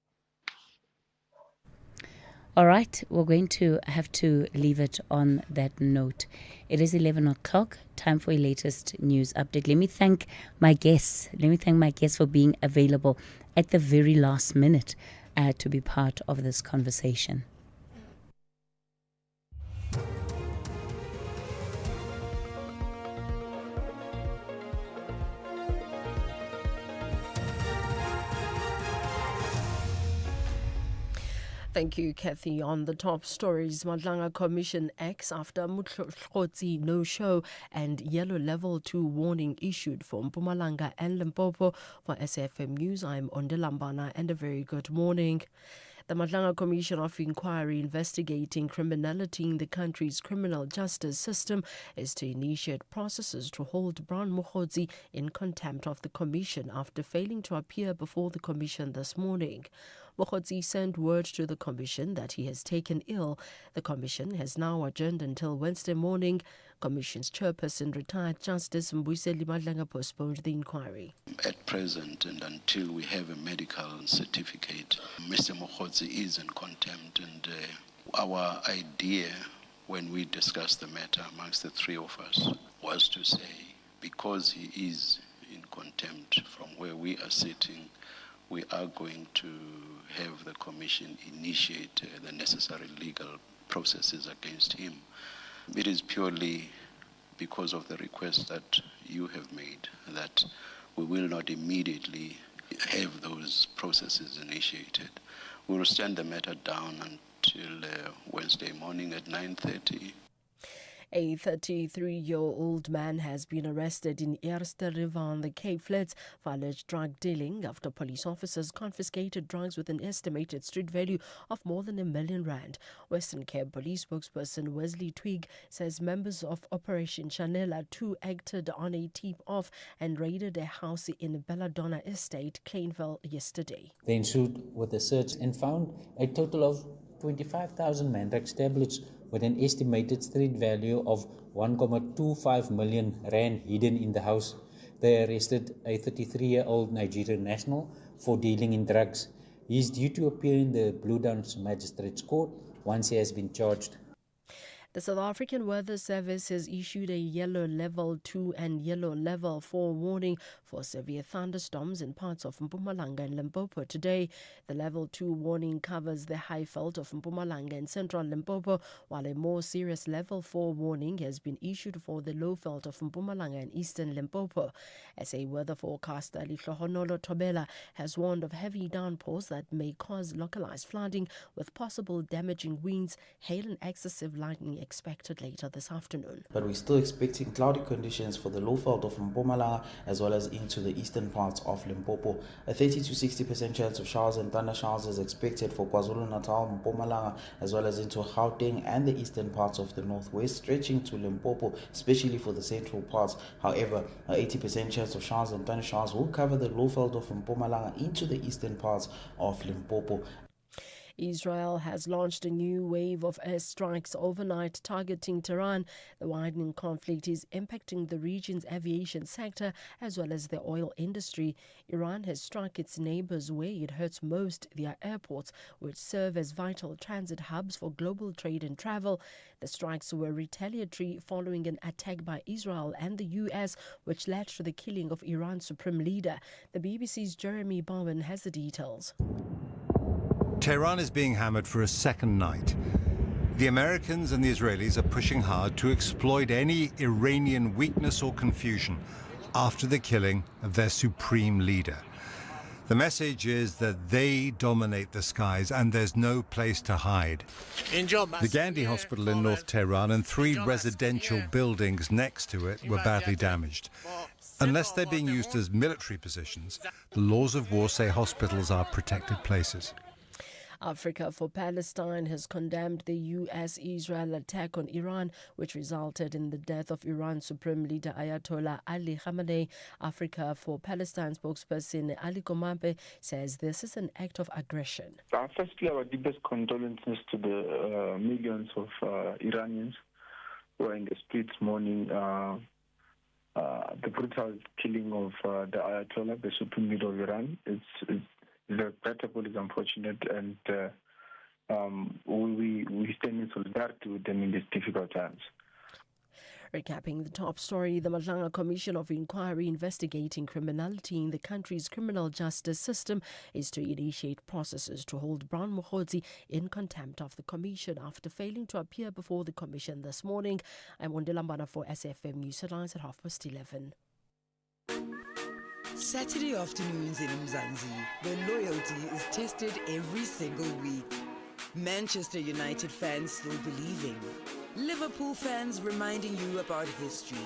All right, we're going to have to leave it on that note. It is 11 o'clock, time for your latest news update. Let me thank my guests. For being available at the very last minute to be part of this conversation. Thank you, Cathy. On the top stories, Mohlahlana Commission acts after Motlhotsi no-show and yellow level 2 warning issued for Mpumalanga and Limpopo. For SAFM News, I'm Ondelambana, and a very good morning. The Mohlahlana Commission of Inquiry investigating criminality in the country's criminal justice system is to initiate processes to hold Brown Mohlotsi in contempt of the Commission after failing to appear before the Commission this morning. Mohlotsi sent word to the Commission that he has taken ill. The Commission has now adjourned until Wednesday morning. Commission's chairperson, retired Justice Mbuyiseli Madlanga, postponed the inquiry. At present, and until we have a medical certificate, Mr. Mohlotsi is in contempt, and our idea when we discussed the matter amongst the three of us was to say, because he is in contempt from where we are sitting, we are going to have the Commission initiate the necessary legal processes against him. It is purely because of the request that you have made that we will not immediately have those processes initiated. We will stand the matter down until Wednesday morning at 9:30. A 33-year-old man has been arrested in Eerste River on the Cape Flats for alleged drug dealing after police officers confiscated drugs with an estimated street value of more than R1 million. Western Cape Police spokesperson Wesley Twig says members of Operation Chanela 2 acted on a tip-off and raided a house in Belladonna Estate, Plainville, yesterday. They ensued with a search and found a total of 25,000 Mandrax tablets with an estimated street value of 1.25 million rand hidden in the house. They arrested a 33-year-old Nigerian national for dealing in drugs. He is due to appear in the Blue Downs Magistrates Court once he has been charged. The South African Weather Service has issued a yellow level 2 and yellow level 4 warning for severe thunderstorms in parts of Mpumalanga and Limpopo today. The level 2 warning covers the high veld of Mpumalanga and central Limpopo, while a more serious level 4 warning has been issued for the low veld of Mpumalanga and eastern Limpopo. As a weather forecaster, Lihlohonolo Tobela has warned of heavy downpours that may cause localized flooding with possible damaging winds, hail and excessive lightning expected later this afternoon. But we're still expecting cloudy conditions for the low veld of Mpumalanga as well as into the eastern parts of Limpopo. A 30 to 60% chance of showers and thunder showers is expected for KwaZulu-Natal, Mpumalanga as well as into Gauteng and the eastern parts of the northwest, stretching to Limpopo, especially for the central parts. However, a 80% chance of showers and thunder showers will cover the low veld of Mpumalanga into the eastern parts of Limpopo. Israel has launched a new wave of airstrikes overnight targeting Tehran. The widening conflict is impacting the region's aviation sector as well as the oil industry. Iran has struck its neighbors where it hurts most, their airports, which serve as vital transit hubs for global trade and travel. The strikes were retaliatory following an attack by Israel and the US, which led to the killing of Iran's supreme leader. The BBC's Jeremy Bowen has the details. Tehran is being hammered for a second night. The Americans and the Israelis are pushing hard to exploit any Iranian weakness or confusion after the killing of their supreme leader. The message is that they dominate the skies and there's no place to hide. The Gandhi Hospital in North Tehran and 3 residential buildings next to it were badly damaged. Unless they're being used as military positions, the laws of war say hospitals are protected places. Africa for Palestine has condemned the US-Israel attack on Iran, which resulted in the death of Iran's Supreme Leader Ayatollah Ali Khamenei. Africa for Palestine spokesperson Ali Komampe says this is an act of aggression. Firstly, our deepest condolences to the millions of Iranians who are in the streets mourning the brutal killing of the Ayatollah, the Supreme Leader of Iran. It's regrettable, it's unfortunate, and we stand in solidarity with them in these difficult times. Recapping the top story, the Mohlahlana Commission of Inquiry investigating criminality in the country's criminal justice system is to initiate processes to hold Brown Mohlahlana in contempt of the commission after failing to appear before the commission this morning. I'm Wandilambana for SFM News Headlines at 11:30. Saturday afternoons in Mzansi, where loyalty is tested every single week. Manchester United fans still believing. Liverpool fans reminding you about history.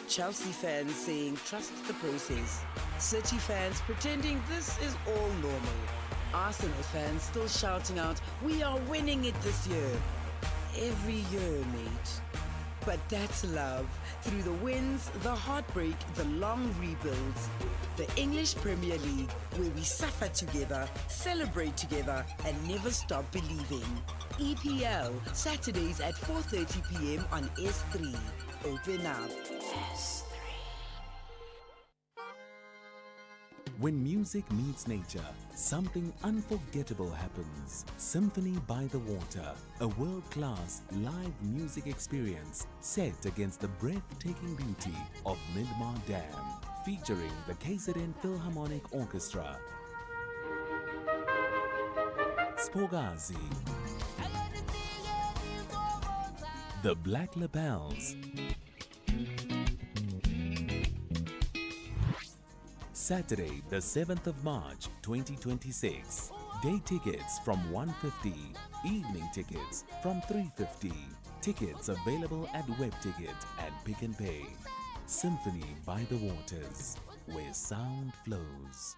Chelsea fans saying trust the process. City fans pretending this is all normal. Arsenal fans still shouting out, we are winning it this year. Every year, mate. But that's love. Through the wins, the heartbreak, the long rebuilds. The English Premier League, where we suffer together, celebrate together, and never stop believing. EPL, Saturdays at 4:30 p.m. on S3. Open up. S3. When music meets nature, something unforgettable happens. Symphony by the Water, a world-class live music experience set against the breathtaking beauty of Midmar Dam, featuring the KZN Philharmonic Orchestra, Spogazi, the Black Lapels, Saturday, the 7th of March, 2026. Day tickets from $150, evening tickets from $350. Tickets available at WebTicket and Pick and Pay. Symphony by the Waters, where sound flows.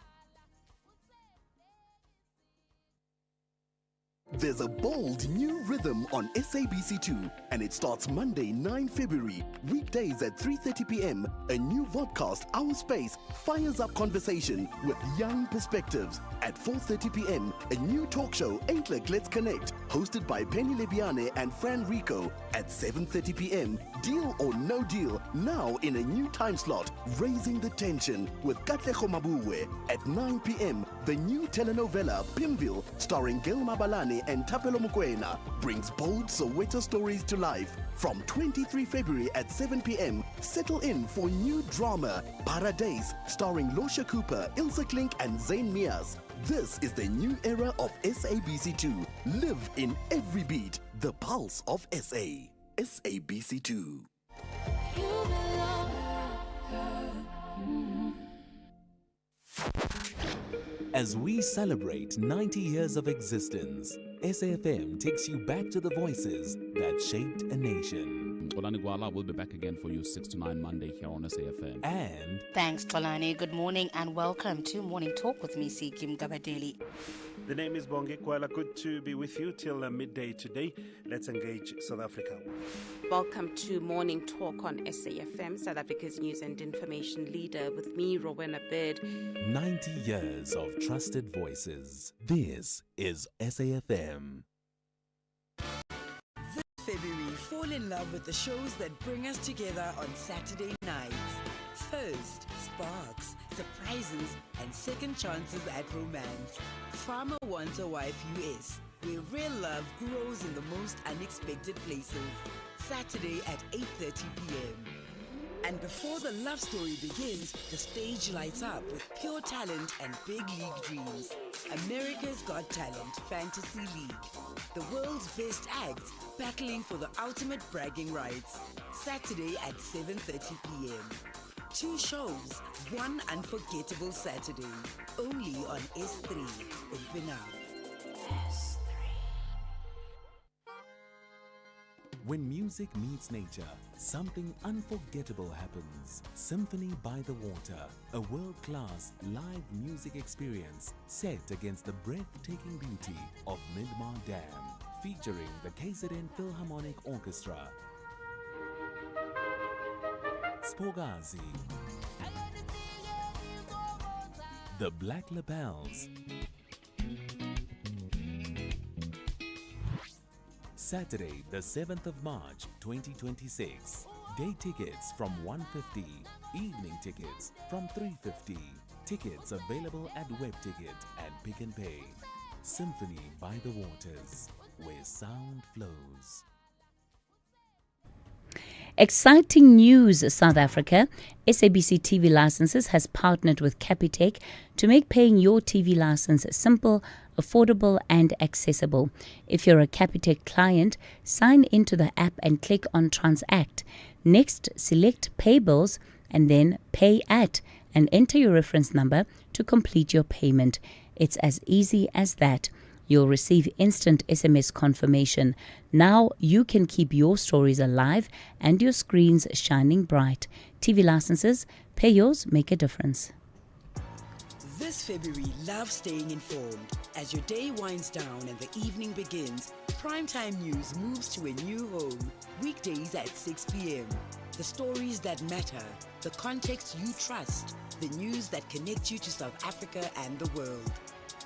There's a bold new rhythm on SABC2, and it starts Monday, 9 February, weekdays at 3:30 p.m. A new vodcast, Our Space, fires up conversation with young perspectives. At 4:30 p.m., a new talk show, Ain't Like Let's Connect, hosted by Penny Lebiane and Fran Rico. At 7:30 p.m., Deal or No Deal, now in a new time slot, Raising the Tension with Katlego Mabuwe. At 9 p.m., the new telenovela, Pimville, starring Gil Mabalane and Tapelo Mokoena, brings bold Soweto stories to life. From 23 February at 7 p.m., settle in for new drama, Paradise, starring Losha Cooper, Ilse Klink and Zayn Mias. This is the new era of SABC2. Live in every beat, the pulse of SA. SABC2. As we celebrate 90 years of existence, SAFM takes you back to the voices that shaped a nation. Xolani Gwala will be back again for you 6 to 9 Monday here on SAFM. And thanks, Xolani. Good morning and welcome to Morning Talk with me, Kim Gabadeli. The name is Bonge Kwala. Good to be with you till midday today. Let's engage South Africa. Welcome to Morning Talk on SAFM, South Africa's news and information leader, with me, Rowena Bird. 90 years of trusted voices. This is SAFM. This February, fall in love with the shows that bring us together on Saturday nights. First, sparks, surprises, and second chances at romance. Farmer Wants a Wife US, where real love grows in the most unexpected places. Saturday at 8:30 p.m. And before the love story begins, the stage lights up with pure talent and big league dreams. America's Got Talent Fantasy League. The world's best acts battling for the ultimate bragging rights. Saturday at 7:30 p.m. 2 shows, one unforgettable Saturday. Only on S3. Open up. When music meets nature, something unforgettable happens. Symphony by the Water, a world-class live music experience set against the breathtaking beauty of Midmar Dam, featuring the KZN Philharmonic Orchestra, Spogazi, the Black Lapels, Saturday, the 7th of March, 2026. Day tickets from $150, evening tickets from $350. Tickets available at WebTicket and Pick n Pay. Symphony by the Waters, where sound flows. Exciting news, South Africa. SABC TV Licenses has partnered with Capitec to make paying your TV license simple, affordable and accessible. If you're a Capitec client, sign into the app and click on Transact. Next, select Pay Bills and then Pay At and enter your reference number to complete your payment. It's as easy as that. You'll receive instant SMS confirmation. Now you can keep your stories alive and your screens shining bright. TV licenses, pay yours, make a difference. This February, love staying informed. As your day winds down and the evening begins, Primetime News moves to a new home. Weekdays at 6 p.m. The stories that matter, the context you trust, the news that connect you to South Africa and the world.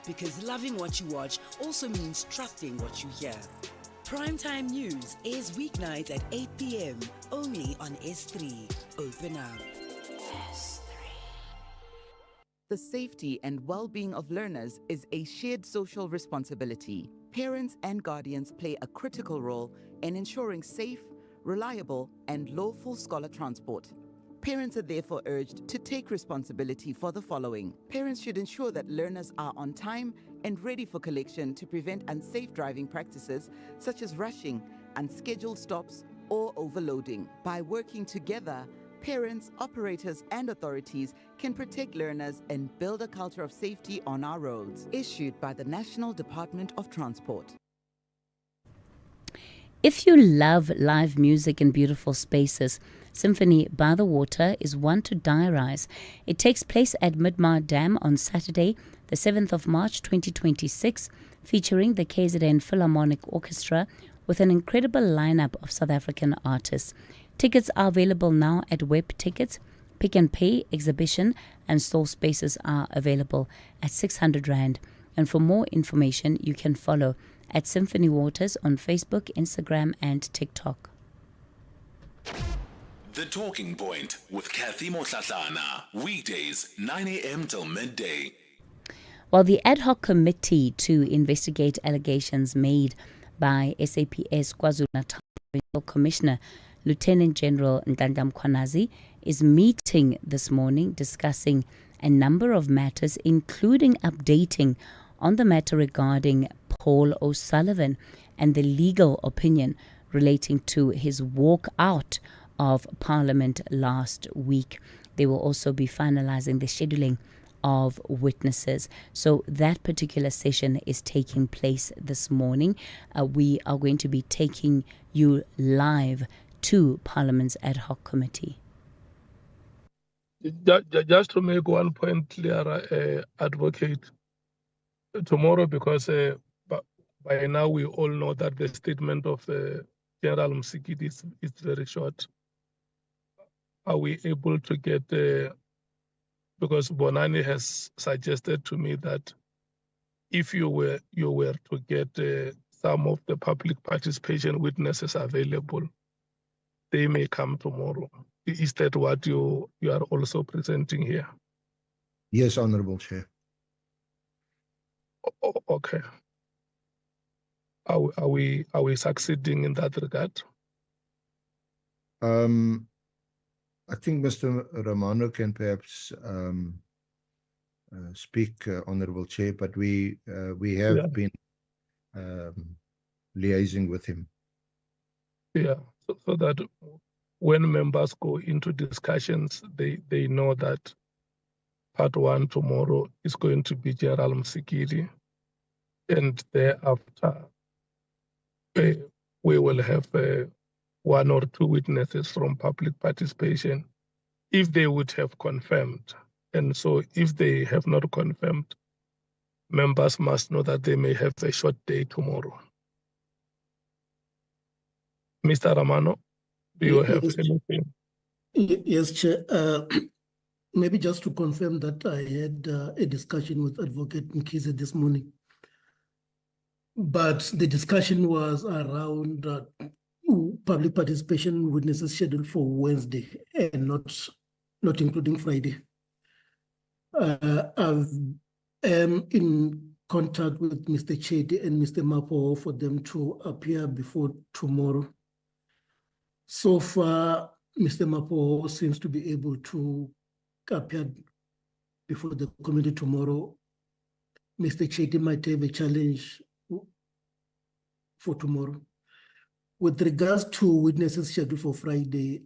Because loving what you watch also means trusting what you hear. Primetime News airs weeknights at 8 p.m. only on S3. Open up. The safety and well-being of learners is a shared social responsibility. Parents and guardians play a critical role in ensuring safe, reliable, and lawful scholar transport. Parents are therefore urged to take responsibility for the following. Parents should ensure that learners are on time and ready for collection to prevent unsafe driving practices such as rushing, unscheduled stops, or overloading. By working together, parents, operators, and authorities can protect learners and build a culture of safety on our roads. Issued by the National Department of Transport. If you love live music and beautiful spaces, Symphony by the Water is one to diarize. It takes place at Midmar Dam on Saturday, the 7th of March 2026, featuring the KZN Philharmonic Orchestra with an incredible lineup of South African artists. Tickets are available now at WebTickets, Pick n Pay, Exhibition, and store spaces are available at 600 Rand. And for more information, you can follow at Symphony Waters on Facebook, Instagram, and TikTok. The Talking Point with Cathy Mohlahlana. Weekdays, 9 a.m. till midday. While the ad hoc committee to investigate allegations made by SAPS KwaZulu-Natal Commissioner Lieutenant General Ntanda Mkhwanazi is meeting this morning discussing a number of matters, including updating on the matter regarding Paul O'Sullivan and the legal opinion relating to his walk out of Parliament last week. They will also be finalizing the scheduling of witnesses. So that particular session is taking place this morning. We are going to be taking you live to Parliament's ad hoc committee. Just to make one point clear, Advocate, tomorrow, because by now we all know that the statement of General Msikiti is very short. Are we able to get, because Bonani has suggested to me that if you were to get some of the public participation witnesses available, they may come tomorrow. Is that what you are also presenting here? Yes, Honorable Chair. Okay. Are we succeeding in that regard? I think Mr. Romano can perhaps speak, Honorable Chair, but we have been liaising with him. Yeah, so that when members go into discussions, they know that part one tomorrow is going to be General Msikiti, and thereafter we will have one or two witnesses from public participation if they would have confirmed. And so if they have not confirmed, members must know that they may have a short day tomorrow. Mr. Romano, do you have anything? Yes, Chair. Maybe just to confirm that I had a discussion with Advocate Mkhize this morning. But the discussion was around public participation witnesses scheduled for Wednesday and not including Friday. I am in contact with Mr. Chedi and Mr. Mapo for them to appear before tomorrow. So far, Mr. Mapo seems to be able to appear before the committee tomorrow. Mr. Chedi might have a challenge for tomorrow. With regards to witnesses scheduled for Friday,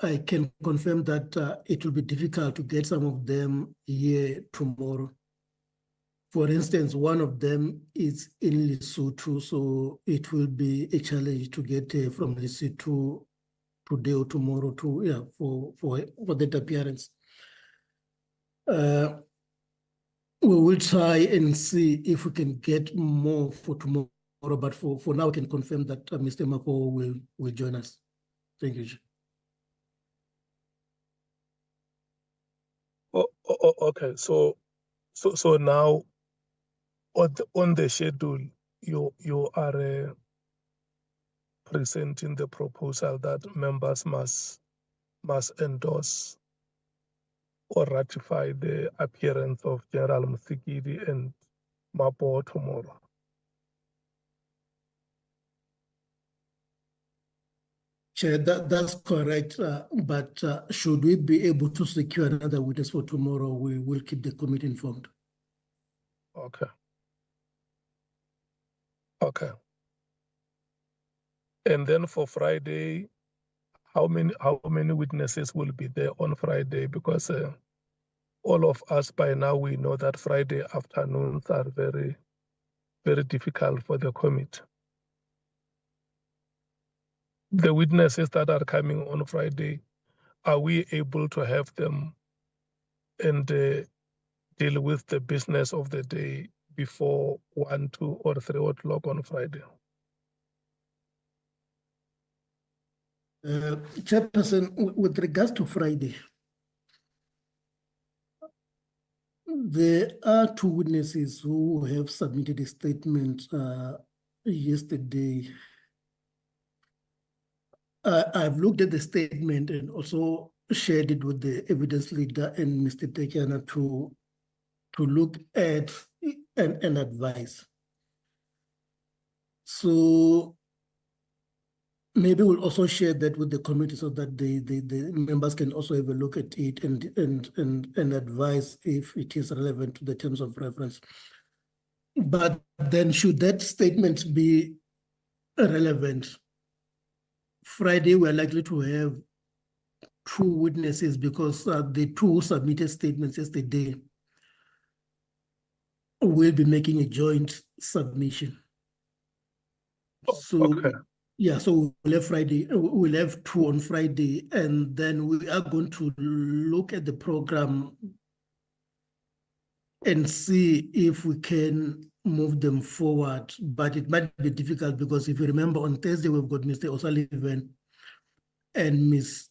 I can confirm that it will be difficult to get some of them here tomorrow. For instance, one of them is in Lesotho, so it will be a challenge to get from Lesotho today or tomorrow for that appearance. We will try and see if we can get more for tomorrow, but for now, I can confirm that Mr. Mapo will join us. Thank you. Okay, so now on the schedule, you are presenting the proposal that members must endorse or ratify the appearance of General Msikiti and Mapo tomorrow. Chair, that's correct. But should we be able to secure another witness for tomorrow, we will keep the committee informed. Okay. Okay. And then for Friday, how many witnesses will be there on Friday? Because all of us by now, we know that Friday afternoons are very, very difficult for the committee. The witnesses that are coming on Friday, are we able to have them and deal with the business of the day before 1, 2, or 3 o'clock on Friday? Chairperson, with regards to Friday, there are two witnesses who have submitted a statement yesterday. I've looked at the statement and also shared it with the evidence leader and Mr. Tekiana to look at and advise. So maybe we'll also share that with the committee so that the members can also have a look at it and advise if it is relevant to the terms of reference. But then should that statement be relevant, Friday we're likely to have two witnesses because the two who submitted statements yesterday will be making a joint submission. So, okay. yeah, so we'll have Friday, we'll have two on Friday, and then we are going to look at the program and see if we can move them forward. But it might be difficult because if you remember, on Thursday, we've got Mr. O'Sullivan and Miss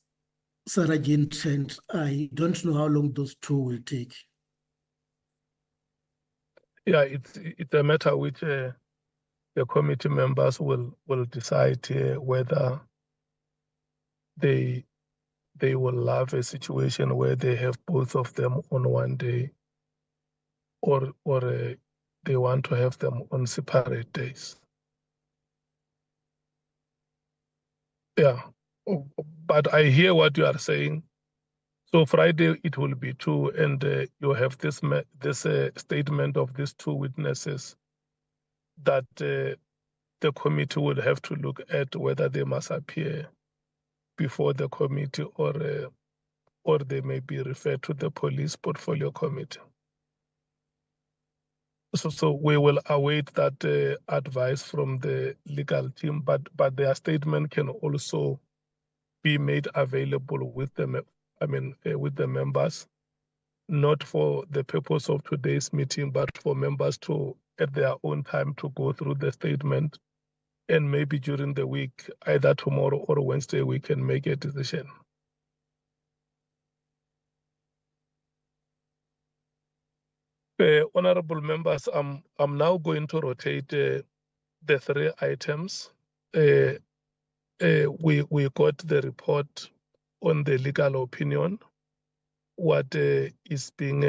Sarah Jane Trent. I don't know how long those two will take. Yeah, it's a matter which the committee members will decide whether they will have a situation where they have both of them on one day, or they want to have them on separate days. Yeah, but I hear what you are saying. So Friday it will be two, and you have this statement of these two witnesses that the committee will have to look at whether they must appear before the committee or they may be referred to the police portfolio committee. So we will await that advice from the legal team, but their statement can also be made available with the with the members, not for the purpose of today's meeting, but for members to, at their own time, to go through the statement, and maybe during the week, either tomorrow or Wednesday, we can make a decision. Honorable members, I'm now going to rotate the three items. We got the report on the legal opinion, what is being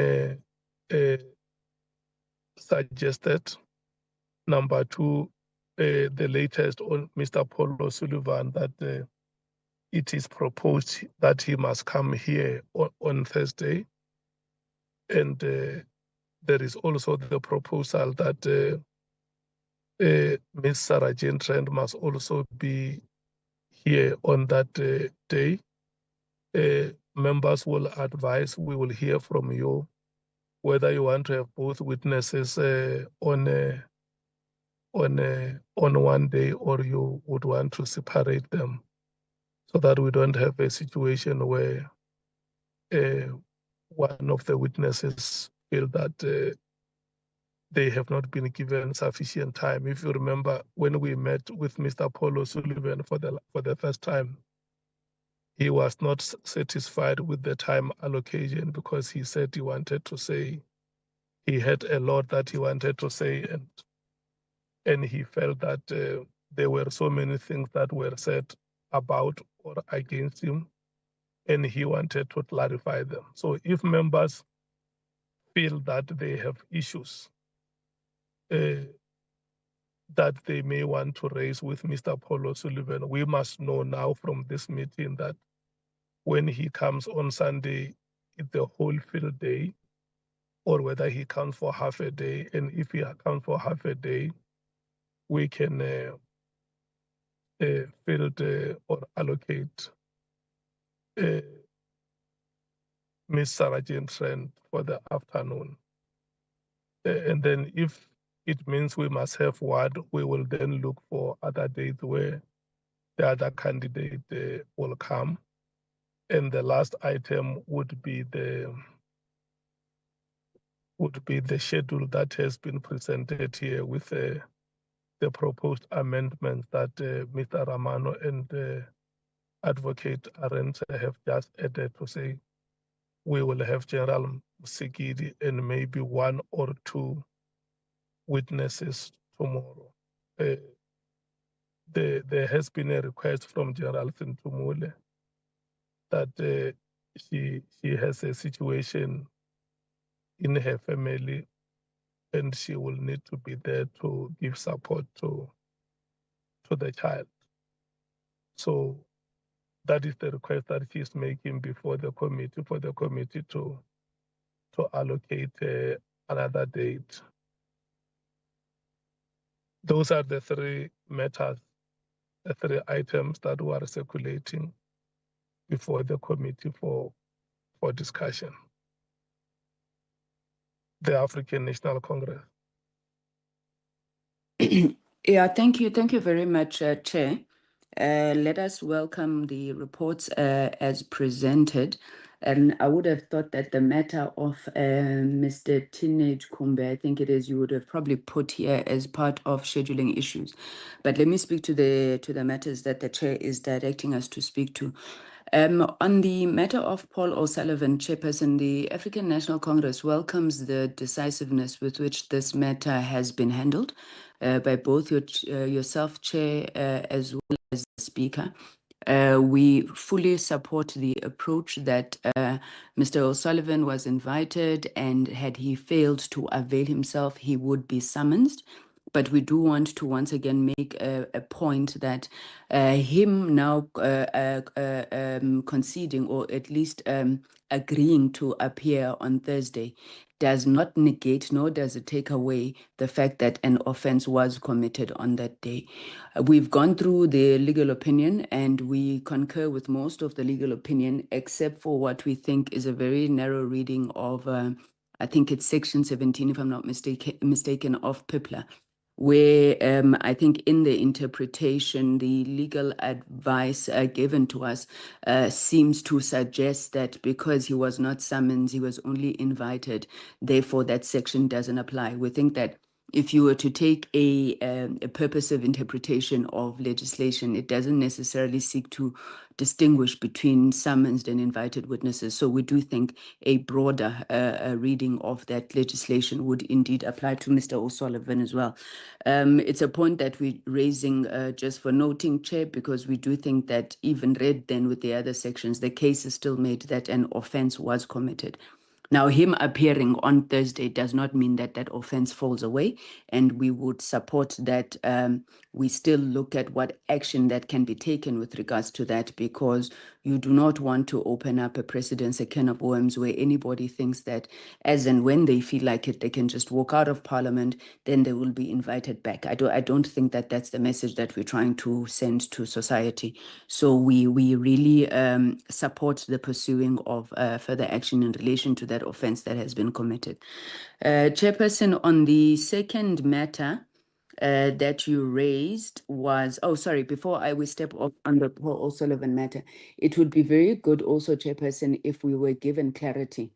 suggested. Number two, the latest on Mr. Paul O'Sullivan, that it is proposed that he must come here on Thursday. And there is also the proposal that Ms. Sarah Jane Trent must also be here on that day. Members will advise, we will hear from you whether you want to have both witnesses on one day, or you would want to separate them, so that we don't have a situation where one of the witnesses feel that they have not been given sufficient time. If you remember, when we met with Mr. Paul O'Sullivan for the first time, he was not satisfied with the time allocation because he said he wanted to say, he had a lot that he wanted to say, and he felt that there were so many things that were said about or against him, and he wanted to clarify them. So if members feel that they have issues that they may want to raise with Mr. Paul O'Sullivan, we must know now from this meeting that when he comes on Sunday, it's the whole field day, or whether he comes for half a day. And if he comes for half a day, we can field or allocate Ms. Sarah Jane Trent for the afternoon. And then if it means we must have one, we will then look for other dates where the other candidate will come. And the last item would be the schedule that has been presented here with the proposed amendments that Mr. Ramano and Advocate Arendse have just added to say we will have General Musigidi and maybe one or two witnesses tomorrow. There has been a request from General Sintumule that she has a situation in her family and she will need to be there to give support to the child. So that is the request that she is making before the committee, for the committee to allocate another date. Those are the three matters, the three items that were circulating. before the committee for discussion. The African National Congress. Yeah, thank you. Thank you very much, Chair. Let us welcome the reports as presented. And I would have thought that the matter of Mr. Teenage Kumbe, I think it is, you would have probably put here as part of scheduling issues. But let me speak to the matters that the Chair is directing us to speak to. On the matter of Paul O'Sullivan, Chairperson, the African National Congress welcomes the decisiveness with which this matter has been handled by both yourself, Chair, as well as the Speaker. We fully support the approach that Mr. O'Sullivan was invited, and had he failed to avail himself, he would be summoned. But we do want to once again make a point that him now conceding, or at least agreeing to appear on Thursday, does not negate, nor does it take away the fact that an offense was committed on that day. We've gone through the legal opinion, and we concur with most of the legal opinion, except for what we think is a very narrow reading of, I think it's section 17, if I'm not mistaken, of PIPLA, where I think in the interpretation, the legal advice given to us seems to suggest that because he was not summoned, he was only invited, therefore that section doesn't apply. We think that if you were to take a purposive interpretation of legislation, it doesn't necessarily seek to distinguish between summoned and invited witnesses. So we do think a broader reading of that legislation would indeed apply to Mr. O'Sullivan as well. It's a point that we're raising just for noting, Chair, because we do think that even read then with the other sections, the case is still made that an offense was committed. Now, him appearing on Thursday does not mean that that offense falls away, and we would support that we still look at what action that can be taken with regards to that, because you do not want to open up a precedence, a can of worms, where anybody thinks that as and when they feel like it, they can just walk out of Parliament, then they will be invited back. I don't think that that's the message that we're trying to send to society. So we really support the pursuing of further action in relation to that offense that has been committed. Chairperson, on the second matter that you raised was, before we step off on the Paul O'Sullivan matter, it would be very good also, Chairperson, if we were given clarity.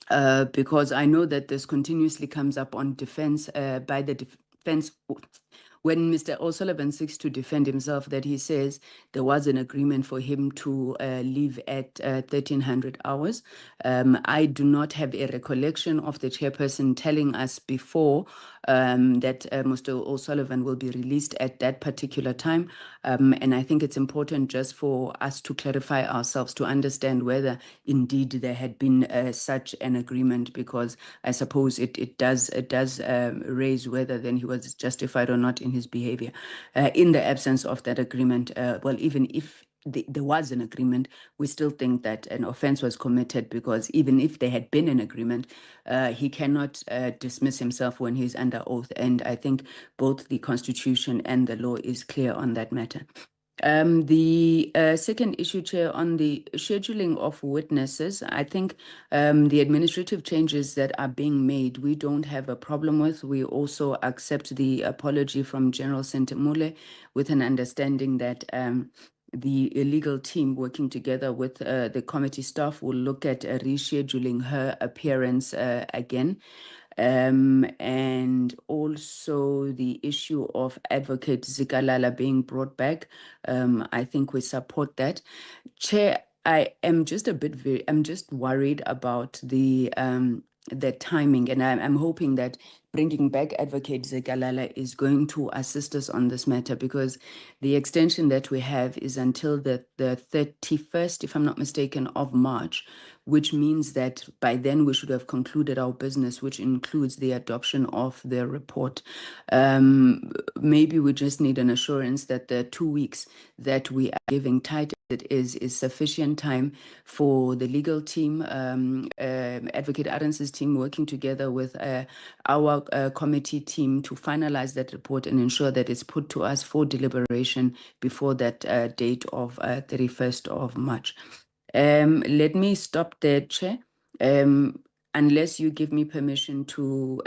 Because I know that this continuously comes up on defense by the defense. When Mr. O'Sullivan seeks to defend himself, that he says there was an agreement for him to leave at 1300 hours. I do not have a recollection of the chairperson telling us before that Mr. O'Sullivan will be released at that particular time. And I think it's important just for us to clarify ourselves to understand whether indeed there had been such an agreement, because I suppose it does raise whether then he was justified or not in his behavior. In the absence of that agreement, even if there was an agreement, we still think that an offense was committed, because even if there had been an agreement, he cannot dismiss himself when he's under oath. And I think both the Constitution and the law is clear on that matter. The second issue, Chair, on the scheduling of witnesses, I think the administrative changes that are being made, we don't have a problem with. We also accept the apology from General Sentemule, with an understanding that the legal team working together with the committee staff will look at rescheduling her appearance again. And also the issue of Advocate Zikalala being brought back. I think we support that. Chair, I am just I'm just worried about the timing, and I'm hoping that bringing back Advocate Zikalala is going to assist us on this matter, because the extension that we have is until the 31st, if I'm not mistaken, of March, which means that by then we should have concluded our business, which includes the adoption of the report. Maybe we just need an assurance that the 2 weeks that we are giving tight it is sufficient time for the legal team, Advocate Arens's team, working together with our committee team to finalize that report and ensure that it's put to us for deliberation before that date of 31st of March. Let me stop there, Chair. Unless you give me permission to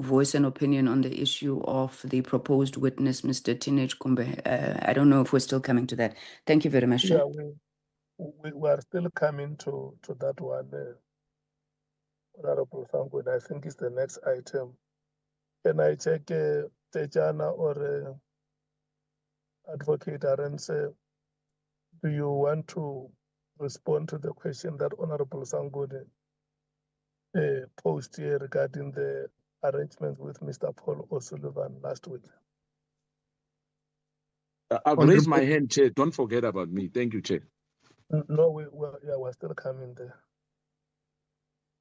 voice an opinion on the issue of the proposed witness, Mr. Tinej Kumbe. I don't know if we're still coming to that. Thank you very much, Chair. Yeah, we are still coming to that one, Honorable Sangwe. I think it's the next item. Can I check Tejana or Advocate Arendse? Do you want to respond to the question that Honorable Sangwe posed here regarding the arrangements with Mr. Paul O'Sullivan last week? I've raised my hand, Chair. Don't forget about me. Thank you, Chair. No, we're still coming there.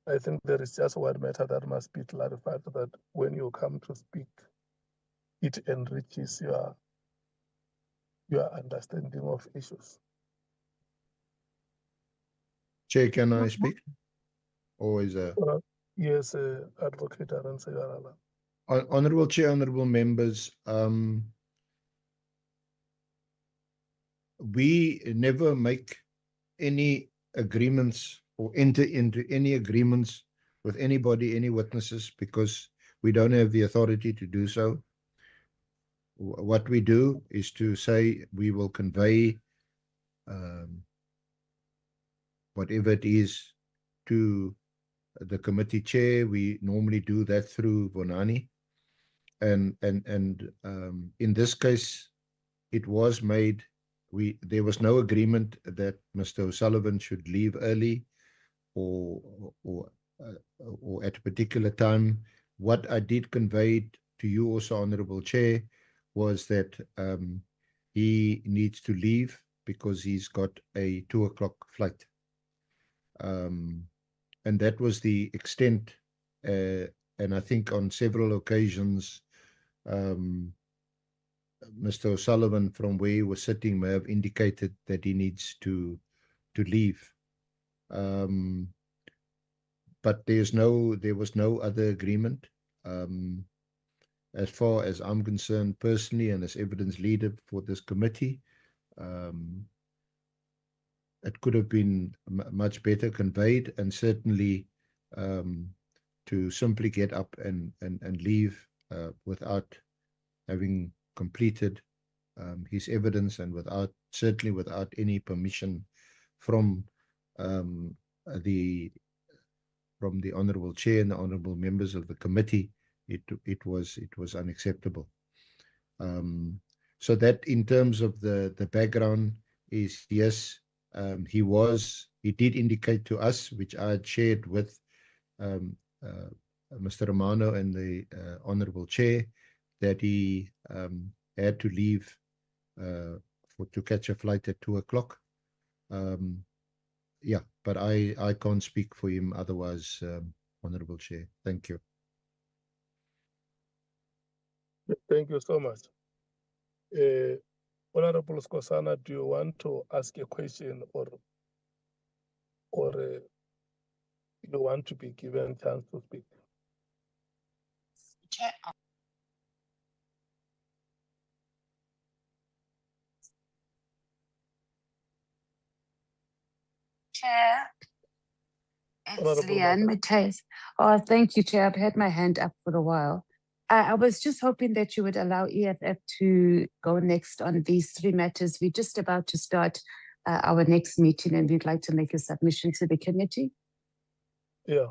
I think there is just one matter that must be clarified, that when you come to speak, it enriches your understanding of issues. Chair, can I speak? Or is yes, Advocate Arendse, you are allowed. Honorable Chair, honorable members, we never make any agreements or enter into any agreements with anybody, any witnesses, because we don't have the authority to do so. What we do is to say we will convey whatever it is to the committee chair. We normally do that through Vonani. And in this case, it was made, there was no agreement that Mr. O'Sullivan should leave early or at a particular time. What I did convey to you also, Honorable Chair, was that he needs to leave because he's got a 2 o'clock flight. And that was the extent. And I think on several occasions, Mr. O'Sullivan, from where he was sitting, may have indicated that he needs to leave. But there was no other agreement. As far as I'm concerned personally, and as evidence leader for this committee, it could have been much better conveyed, and certainly to simply get up and leave without having completed his evidence, and certainly without any permission from the Honourable Chair and the Honourable members of the committee, it was unacceptable. So that, in terms of the background, is yes, he did indicate to us, which I had shared with Mr. Romano and the Honourable Chair, that he had to leave to catch a flight at 2 o'clock. Yeah, but I can't speak for him otherwise, Honourable Chair. Thank you. Thank you so much. Honourable Skosana, do you want to ask a question, or you want to be given a chance to speak? Chair. Chair, it's Leanne Matthys. Oh, thank you, Chair. I've had my hand up for a while. I was just hoping that you would allow EFF to go next on these 3 matters. We're just about to start our next meeting, and we'd like to make a submission to the committee. Yeah.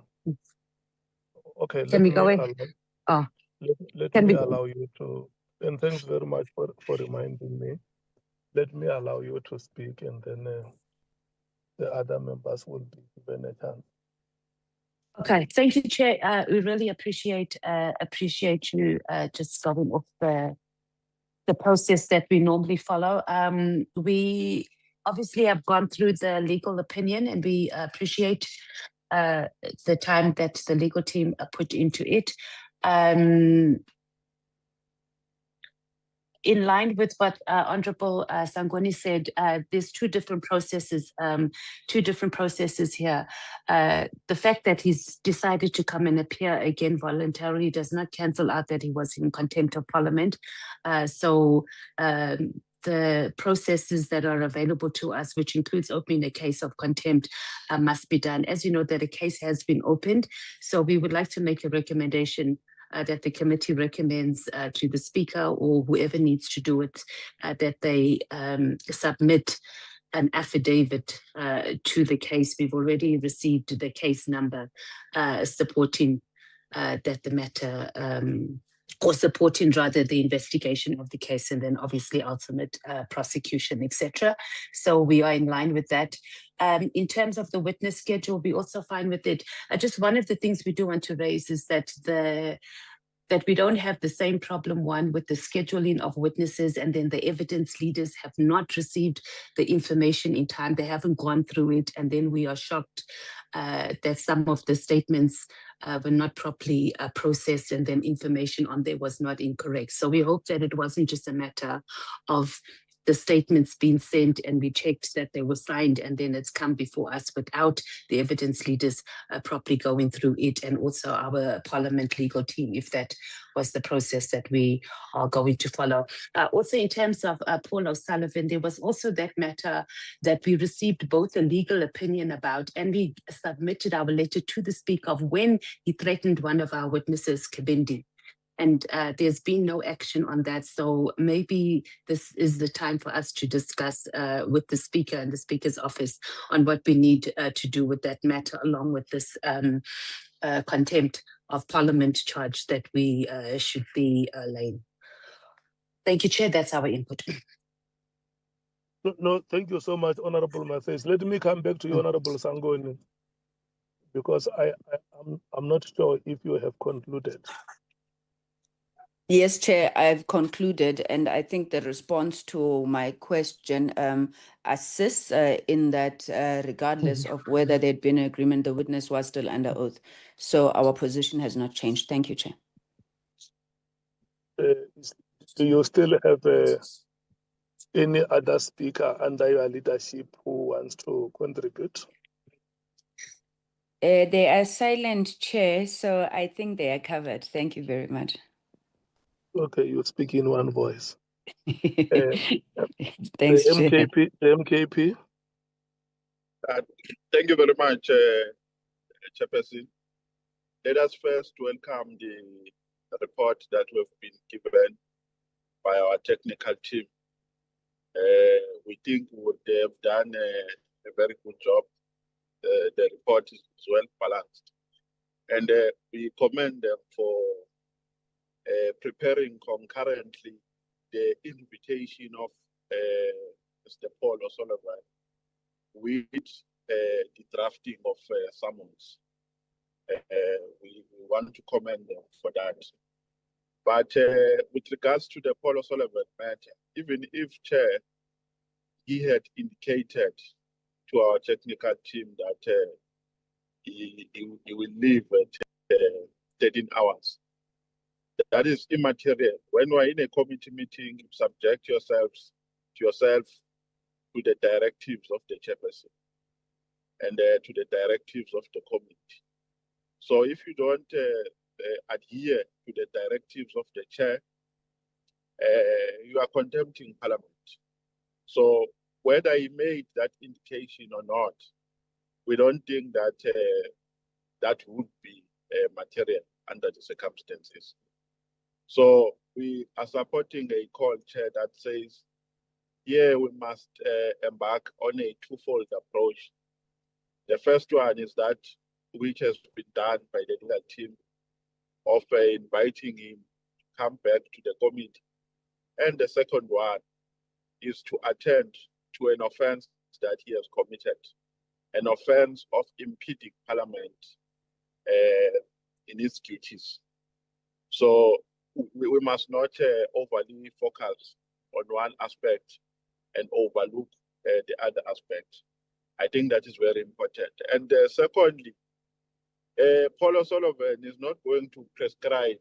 Okay. Can we go in? Let me allow you to, and thanks very much for reminding me. Let me allow you to speak, and then the other members will be given a chance. Okay, thank you, Chair. We really appreciate you just going off the process that we normally follow. We obviously have gone through the legal opinion, and we appreciate the time that the legal team put into it. In line with what Honorable Sangoni said, there's two different processes here. The fact that he's decided to come and appear again voluntarily does not cancel out that he was in contempt of Parliament. So the processes that are available to us, which includes opening a case of contempt, must be done. As you know, that a case has been opened, so we would like to make a recommendation that the committee recommends to the Speaker or whoever needs to do it, that they submit an affidavit to the case. We've already received the case number supporting that the matter, or supporting rather the investigation of the case, and then obviously ultimate prosecution, etc. So we are in line with that. In terms of the witness schedule, we're also fine with it. Just one of the things we do want to raise is that that we don't have the same problem, one, with the scheduling of witnesses, and then the evidence leaders have not received the information in time. They haven't gone through it, and then we are shocked that some of the statements were not properly processed, and then information on there was not incorrect. So we hope that it wasn't just a matter of the statements being sent and we checked that they were signed, and then it's come before us without the evidence leaders properly going through it, and also our Parliament legal team, if that was the process that we are going to follow. Also, in terms of Paul O'Sullivan, there was also that matter that we received both a legal opinion about, and we submitted our letter to the Speaker of when he threatened one of our witnesses, Kabindi. And there's been no action on that. So maybe this is the time for us to discuss with the Speaker and the Speaker's office on what we need to do with that matter, along with this contempt of Parliament charge that we should be laying. Thank you, Chair. That's our input. No, thank you so much, Honorable Mathes. Let me come back to you, Honorable Sangoni, because I'm not sure if you have concluded. Yes, Chair, I've concluded, and I think the response to my question assists in that regardless of whether there'd been an agreement, the witness was still under oath. So our position has not changed. Thank you, Chair. Do you still have any other speaker under your leadership who wants to contribute? They are silent, Chair, so I think they are covered. Thank you very much. Okay, you speak in one voice. Thanks, the MKP. Thank you very much, Chairperson. Let us first welcome the report that we've been given by our technical team. We think we would have done a very good job. The report is well balanced, and we commend them for preparing concurrently the invitation of Mr. Paul O'Sullivan with the drafting of summons. We want to commend them for that. But with regards to the Paul O'Sullivan matter, even if Chair, he had indicated to our technical team that he will leave at 13 hours. That is immaterial. When we're in a committee meeting, you subject yourself to the directives of the chairperson and to the directives of the committee. So if you don't adhere to the directives of the chair, you are contempting Parliament. So whether he made that indication or not, we don't think that that would be material under the circumstances. So we are supporting a call, Chair, that says, yeah, we must embark on a twofold approach. The first one is that which has been done by the legal team of inviting him to come back to the committee. And the second one is to attend to an offense that he has committed, an offense of impeding Parliament in its duties. So we must not overly focus on one aspect and overlook the other aspect. I think that is very important. And secondly, Paul O'Sullivan is not going to prescribe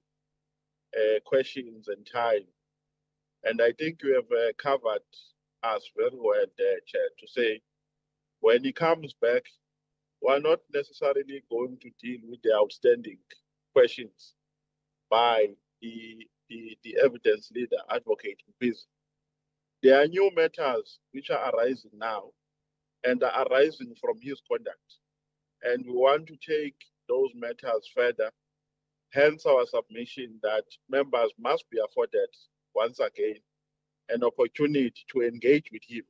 questions and time. And I think you have covered us very well there, Chair, to say when he comes back, we're not necessarily going to deal with the outstanding questions by the evidence leader, Advocate Mpizi. There are new matters which are arising now and are arising from his conduct. And we want to take those matters further. Hence our submission that members must be afforded, once again, an opportunity to engage with him,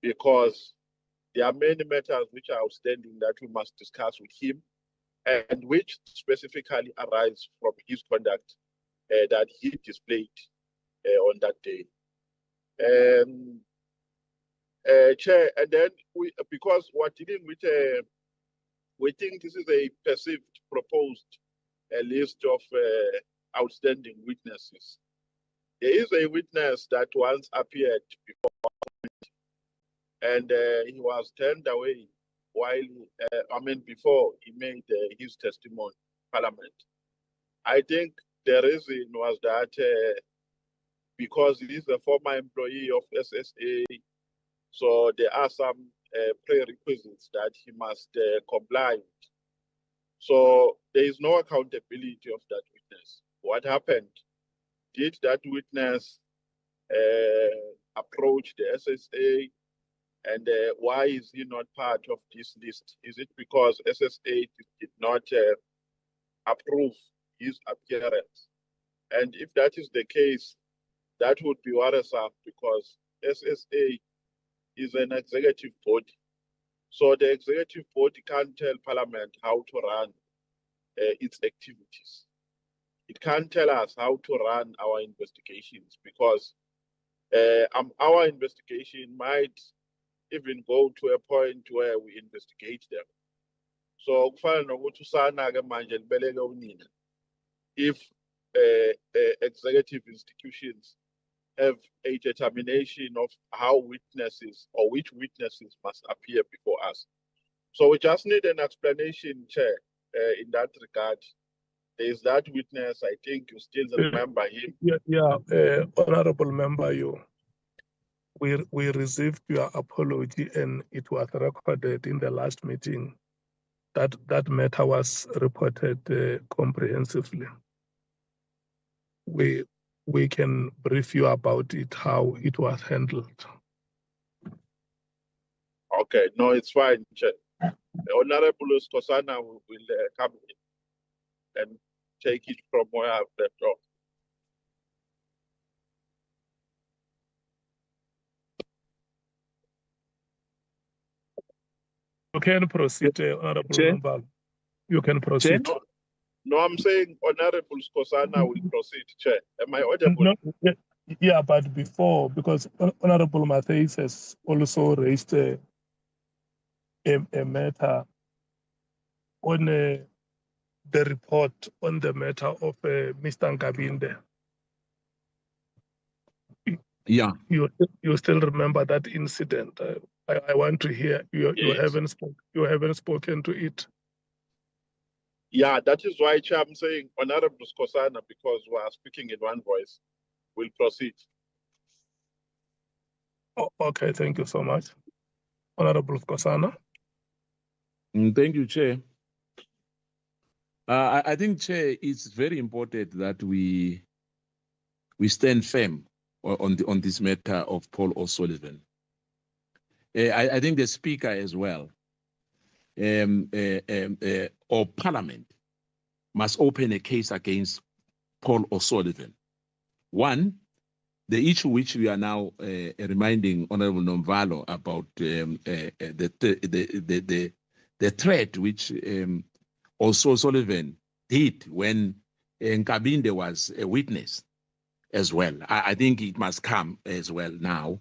because there are many matters which are outstanding that we must discuss with him, and which specifically arise from his conduct that he displayed on that day. Chair, and then because we're dealing with we think this is a perceived proposed list of outstanding witnesses. There is a witness that once appeared before, and he was turned away while, before he made his testimony in Parliament. I think the reason was that because he's a former employee of SSA, so there are some prerequisites that he must comply with. So there is no accountability of that witness. What happened? Did that witness approach the SSA? And why is he not part of this list? Is it because SSA did not approve his appearance? And if that is the case, that would be worrisome, because SSA is an executive body. So the executive body can't tell Parliament how to run its activities. It can't tell us how to run our investigations, because our investigation might even go to a point where we investigate them. So if executive institutions have a determination of how witnesses or which witnesses must appear before us. So we just need an explanation, Chair, in that regard. There is that witness, I think you still remember him. Honorable Member, we received your apology, and it was recorded in the last meeting that matter was reported comprehensively. We can brief you about it, how it was handled. Okay, no, it's fine, Chair. Honorable Skosana will come in and take it from where I've left off. You can proceed, Honorable Member. You can proceed. Chair? No, I'm saying Honorable Skosana will proceed, Chair. Am I audible? No, yeah, but before, because Honorable Matthijs has also raised a matter on the report on the matter of Mr. Nkabinde. Yeah. You still remember that incident? I want to hear you. Yes. You haven't spoken to it. Yeah, that is why, Chair, I'm saying Honorable Skosana, because we are speaking in one voice, will proceed. Oh, okay, thank you so much, Honorable Skosana. Thank you, Chair. I think, Chair, it's very important that we stand firm on this matter of Paul O'Sullivan. I think the Speaker as well, or Parliament, must open a case against Paul O'Sullivan. One, the issue which we are now reminding Honorable Nomvalo about the threat which O'Sullivan did when Nkabinde was a witness as well. I think it must come as well now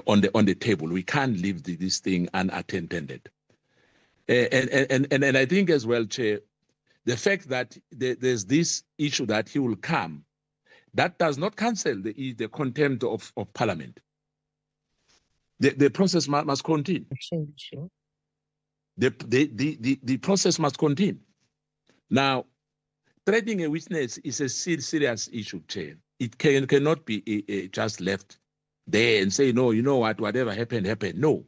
on the table. We can't leave this thing unattended. And I think as well, Chair, the fact that there's this issue that he will come, that does not cancel the contempt of Parliament. The process must continue. Sure. The process must continue. Now, threatening a witness is a serious issue, Chair. It cannot be just left there and say, no, you know what, whatever happened, happened. No.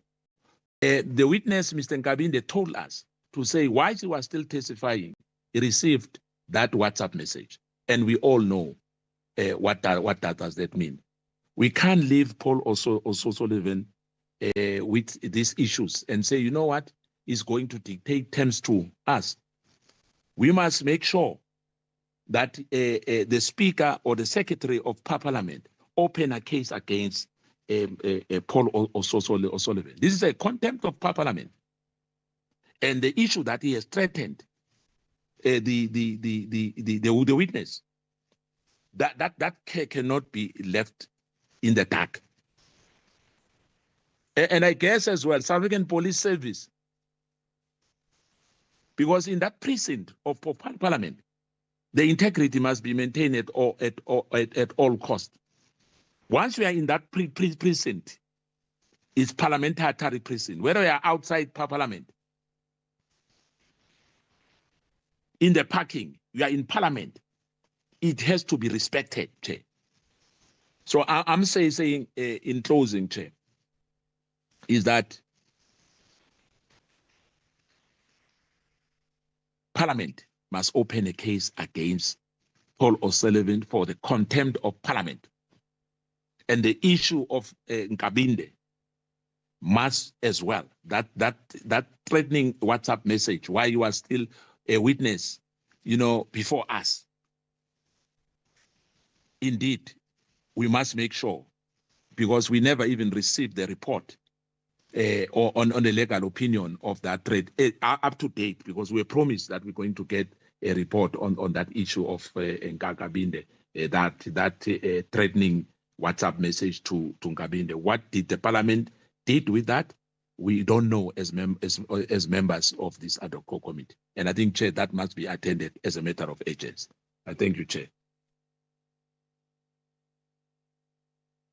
The witness, Mr. Nkabinde, told us to say why he was still testifying. He received that WhatsApp message. And we all know what does that mean. We can't leave Paul also Sullivan with these issues and say, you know what, is going to dictate terms to us. We must make sure that the Speaker or the Secretary of Parliament open a case against Paul O'Sullivan. This is a contempt of Parliament, and the issue that he has threatened the witness, that cannot be left in the dark. And I guess as well, South African Police Service, because in that precinct of Parliament, the integrity must be maintained at all costs. Once we are in that precinct, it's parliamentary precinct. Whether we are outside Parliament, in the parking, we are in Parliament, it has to be respected, Chair. So I'm saying in closing, Chair, is that Parliament must open a case against Paul O'Sullivan for the contempt of Parliament. And the issue of Nkabinde must as well. That threatening WhatsApp message while you are still a witness, before us. Indeed, we must make sure, because we never even received the report or on the legal opinion of that threat up to date, because we were promised that we're going to get a report on that issue of Nkabinde, that threatening WhatsApp message to Nkabinde. What did the Parliament did with that? We don't know as members of this ad hoc committee. And I think, Chair, that must be attended as a matter of urgency. I thank you, Chair.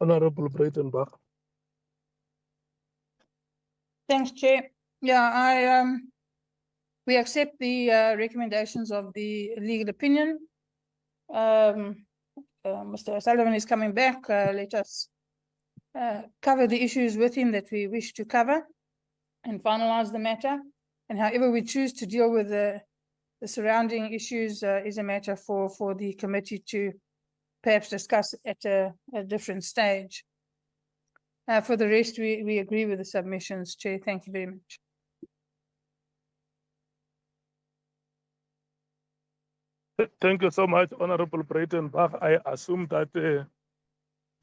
Honorable Breitenbach. Thanks, Chair. Yeah, we accept the recommendations of the legal opinion. Mr. O'Sullivan is coming back. Let us cover the issues with him that we wish to cover and finalize the matter. And however we choose to deal with the surrounding issues is a matter for the committee to perhaps discuss at a different stage. For the rest, we agree with the submissions, Chair. Thank you very much. Thank you so much, Honorable Breitenbach. I assume that the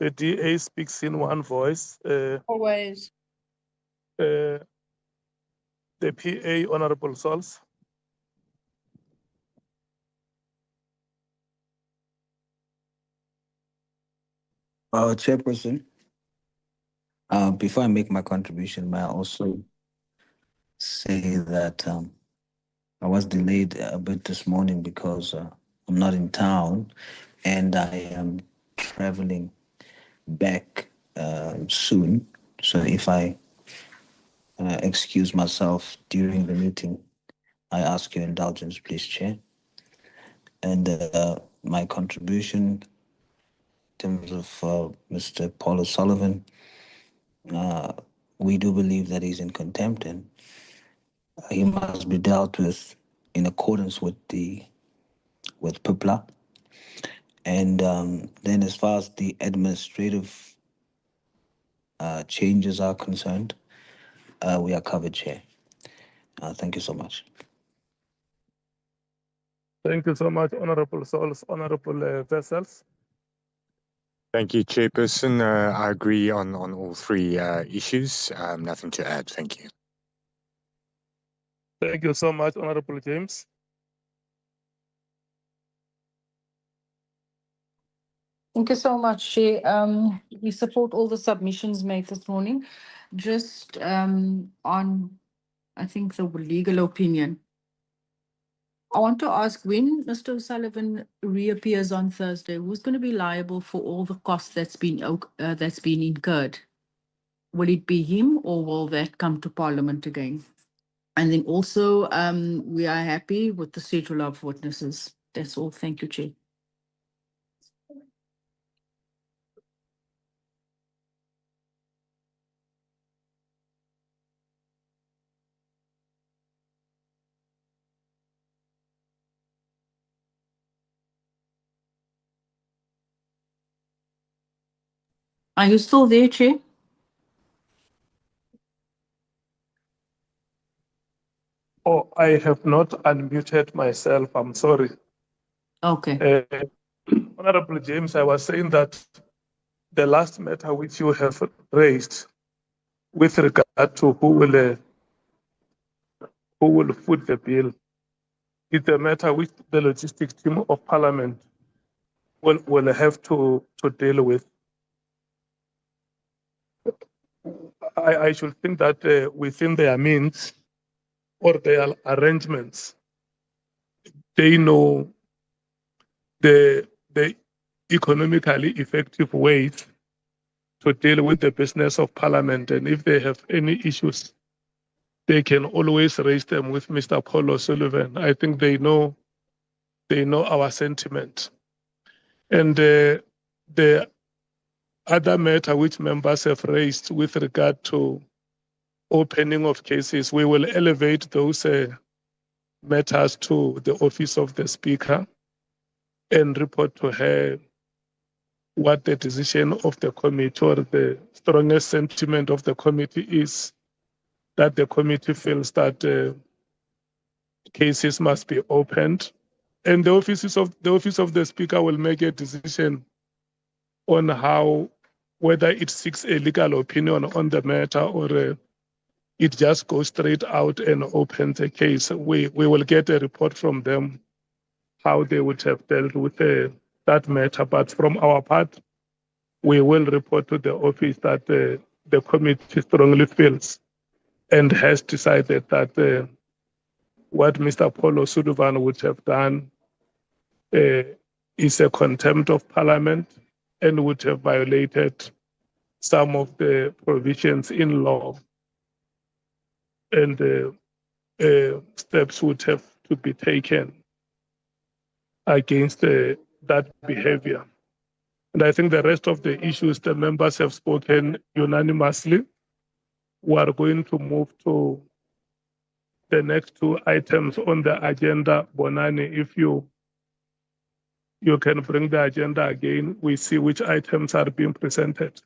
DA speaks in one voice. Always. The PA, Honorable Sols. Chairperson, before I make my contribution, may I also say that I was delayed a bit this morning because I'm not in town and I am traveling back soon. So if I excuse myself during the meeting, I ask your indulgence, please, Chair. And my contribution in terms of Mr. Paul O'Sullivan, we do believe that he's in contempt and he must be dealt with in accordance with PIPLA. And then as far as the administrative changes are concerned, we are covered, Chair. Thank you so much. Thank you so much, Honorable Sols. Honorable Vessels. Thank you, Chairperson. I agree on all three issues. Nothing to add. Thank you. Thank you so much, Honorable James. Thank you so much, Chair. We support all the submissions made this morning. Just on, I think, the legal opinion. I want to ask, when Mr. O'Sullivan reappears on Thursday, who's going to be liable for all the costs that's been incurred? Will it be him or will that come to Parliament again? And then also, we are happy with the schedule of witnesses. That's all. Thank you, Chair. Are you still there, Chair? Oh, I have not unmuted myself. I'm sorry. Okay. Honorable James, I was saying that the last matter which you have raised with regard to who will foot the bill is a matter which the logistics team of Parliament will have to deal with. I should think that within their means or their arrangements, they know the economically effective ways to deal with the business of Parliament. And if they have any issues, they can always raise them with Mr. Paul O'Sullivan. I think they know our sentiment. And the other matter which members have raised with regard to opening of cases, we will elevate those matters to the office of the Speaker and report to her what the decision of the committee or the strongest sentiment of the committee is, that the committee feels that cases must be opened. And the office of the Speaker will make a decision on whether it seeks a legal opinion on the matter or it just goes straight out and opens a case. We will get a report from them how they would have dealt with that matter. But from our part, we will report to the office that the committee strongly feels and has decided that what Mr. Paul O'Sullivan would have done is a contempt of Parliament and would have violated some of the provisions in law, and steps would have to be taken against that behavior. And I think the rest of the issues the members have spoken unanimously. We are going to move to the next two items on the agenda. Bonani, if you can bring the agenda again, we see which items are being presented.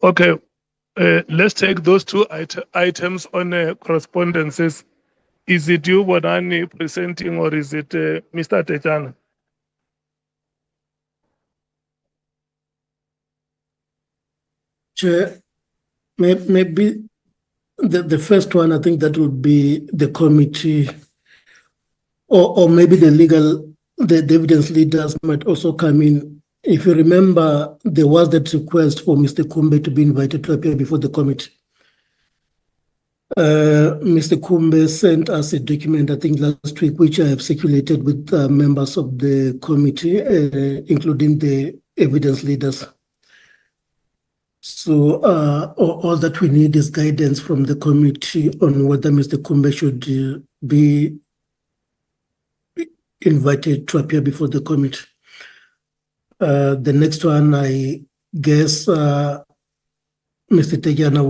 Okay, let's take those two items on correspondences. Is it you, Bonani, presenting, or is it Mr. Tejana? Chair, maybe the first one, I think that would be the committee, or maybe the evidence leaders might also come in. If you remember, there was that request for Mr. Kumbe to be invited to appear before the committee. Mr. Kumbe sent us a document, I think last week, which I have circulated with members of the committee, including the evidence leaders. So all that we need is guidance from the committee on whether Mr. Kumbe should be invited to appear before the committee. The next one, I guess, Mr. Tejana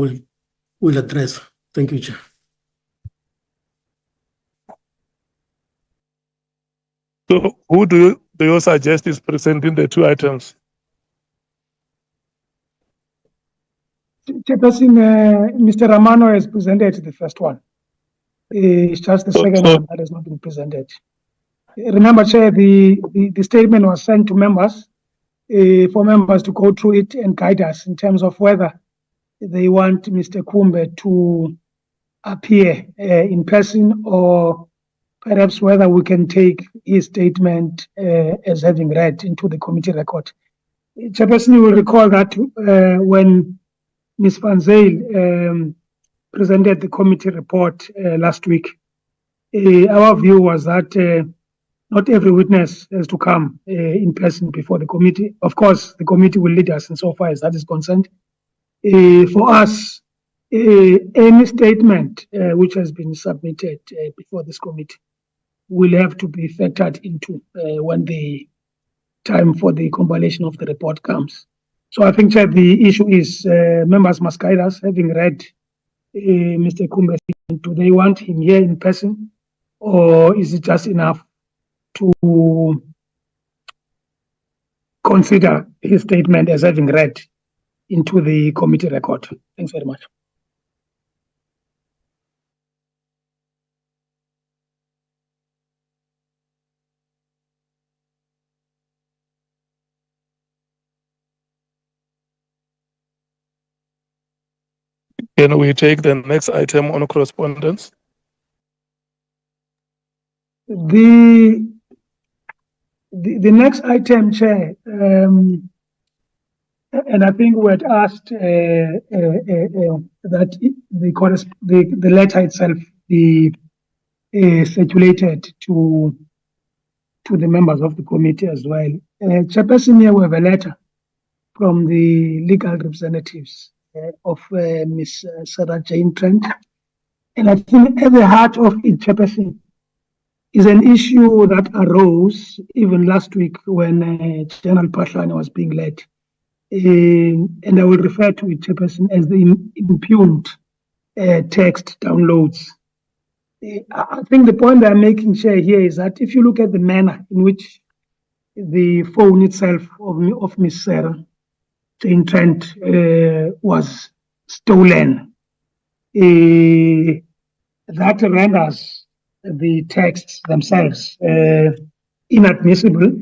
will address. Thank you, Chair. So who do you suggest is presenting the two items? Chairperson, Mr. Ramano has presented the first one. It's just the second one that has not been presented. Remember, Chair, the statement was sent to members for members to go through it and guide us in terms of whether they want Mr. Kumbe to appear in person, or perhaps whether we can take his statement as having read into the committee record. Chairperson, you will recall that when Ms. Van Zyl presented the committee report last week, our view was that not every witness has to come in person before the committee. Of course, the committee will lead us insofar as that is concerned. For us, any statement which has been submitted before this committee will have to be factored into when the time for the compilation of the report comes. So I think, Chair, the issue is members must guide us, having read Mr. Kumbe's statement. Do they want him here in person, or is it just enough to consider his statement as having read into the committee record? Thanks very much. Can we take the next item on correspondence? The next item, Chair, and I think we had asked that the letter itself be circulated to the members of the committee as well. Chairperson, here we have a letter from the legal representatives of Ms. Sarah Jane Trent, and I think at the heart of it, Chairperson, is an issue that arose even last week when General Mohlahlana was being led. And I will refer to it, Chairperson, as the impugned text downloads. I think the point I'm making, Chair, here is that if you look at the manner in which the phone itself of Ms. Sarah Jane Trent was stolen, that renders the texts themselves inadmissible,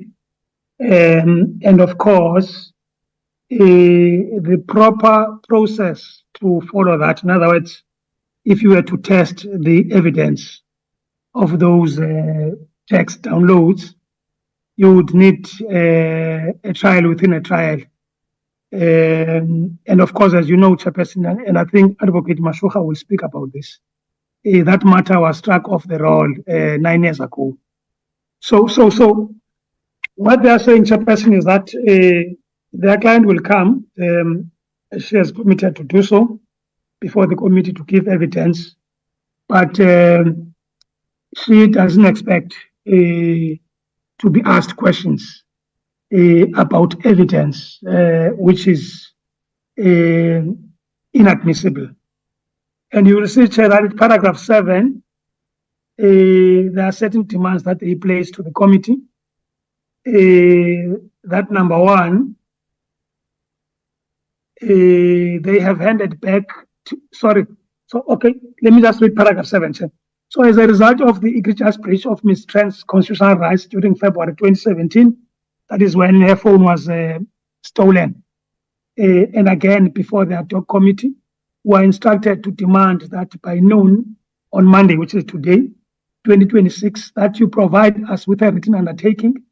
and of course the proper process to follow that, in other words, if you were to test the evidence of those text downloads, you would need a trial within a trial, and of course, as you know, Chairperson, and I think Advocate Mashuha will speak about this, that matter was struck off the roll 9 years ago. So what they are saying, Chairperson, is that their client will come, she has committed to do so, before the committee to give evidence, but she doesn't expect to be asked questions about evidence which is inadmissible. And you will see, Chair, that in paragraph 7, there are certain demands that they place to the committee. That number one, they have handed back let me just read paragraph 7, Chair. So as a result of the egregious breach of Ms. Trent's constitutional rights during February 2017, that is when her phone was stolen, and again before the ad hoc committee, were instructed to demand that by noon on Monday, which is today, 2026, that you provide us with a written undertaking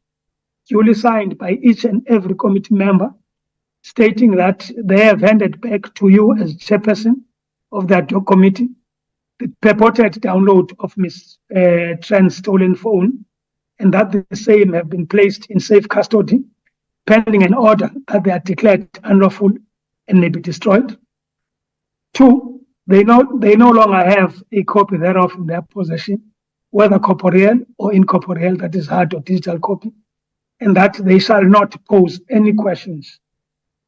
duly signed by each and every committee member, stating that they have handed back to you as chairperson of the ad hoc committee the purported download of Ms. Trent's stolen phone, and that the same have been placed in safe custody pending an order that they are declared unlawful and may be destroyed. 2, they no longer have a copy thereof in their possession, whether corporeal or incorporeal, that is hard or digital copy, and that they shall not pose any questions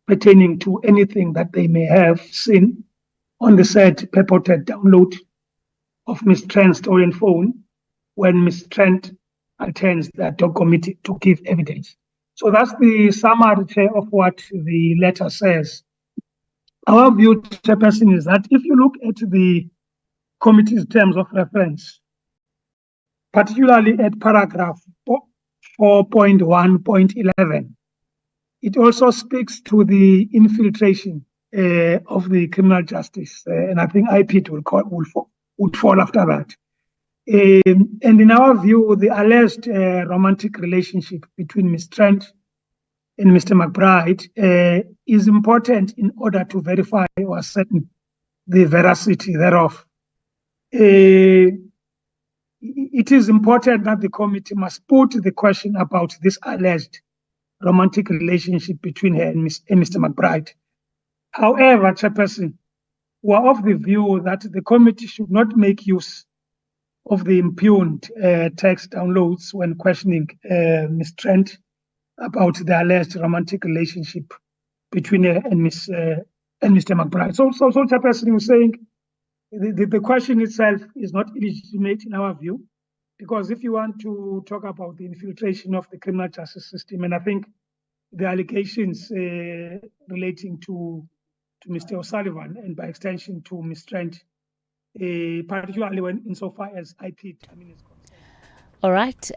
pertaining to anything that they may have seen on the said purported download of Ms. Trent's stolen phone when Ms. Trent attends the ad hoc committee to give evidence. So that's the summary, Chair, of what the letter says. Our view, Chairperson, is that if you look at the committee's terms of reference, particularly at paragraph 4.1.11, it also speaks to the infiltration of the criminal justice, and I think IPIT would fall after that. And in our view, the alleged romantic relationship between Ms. Trent and Mr. McBride is important in order to verify or ascertain the veracity thereof. It is important that the committee must put the question about this alleged romantic relationship between her and Mr. McBride. However, Chairperson, we are of the view that the committee should not make use of the impugned text downloads when questioning Ms. Trent about the alleged romantic relationship between her and Mr. McBride. So Chairperson was saying the question itself is not illegitimate in our view, because if you want to talk about the infiltration of the criminal justice system, and I think the allegations relating to Mr. O'Sullivan and by extension to Ms. Trent, particularly when insofar as IPIT, is concerned. All right.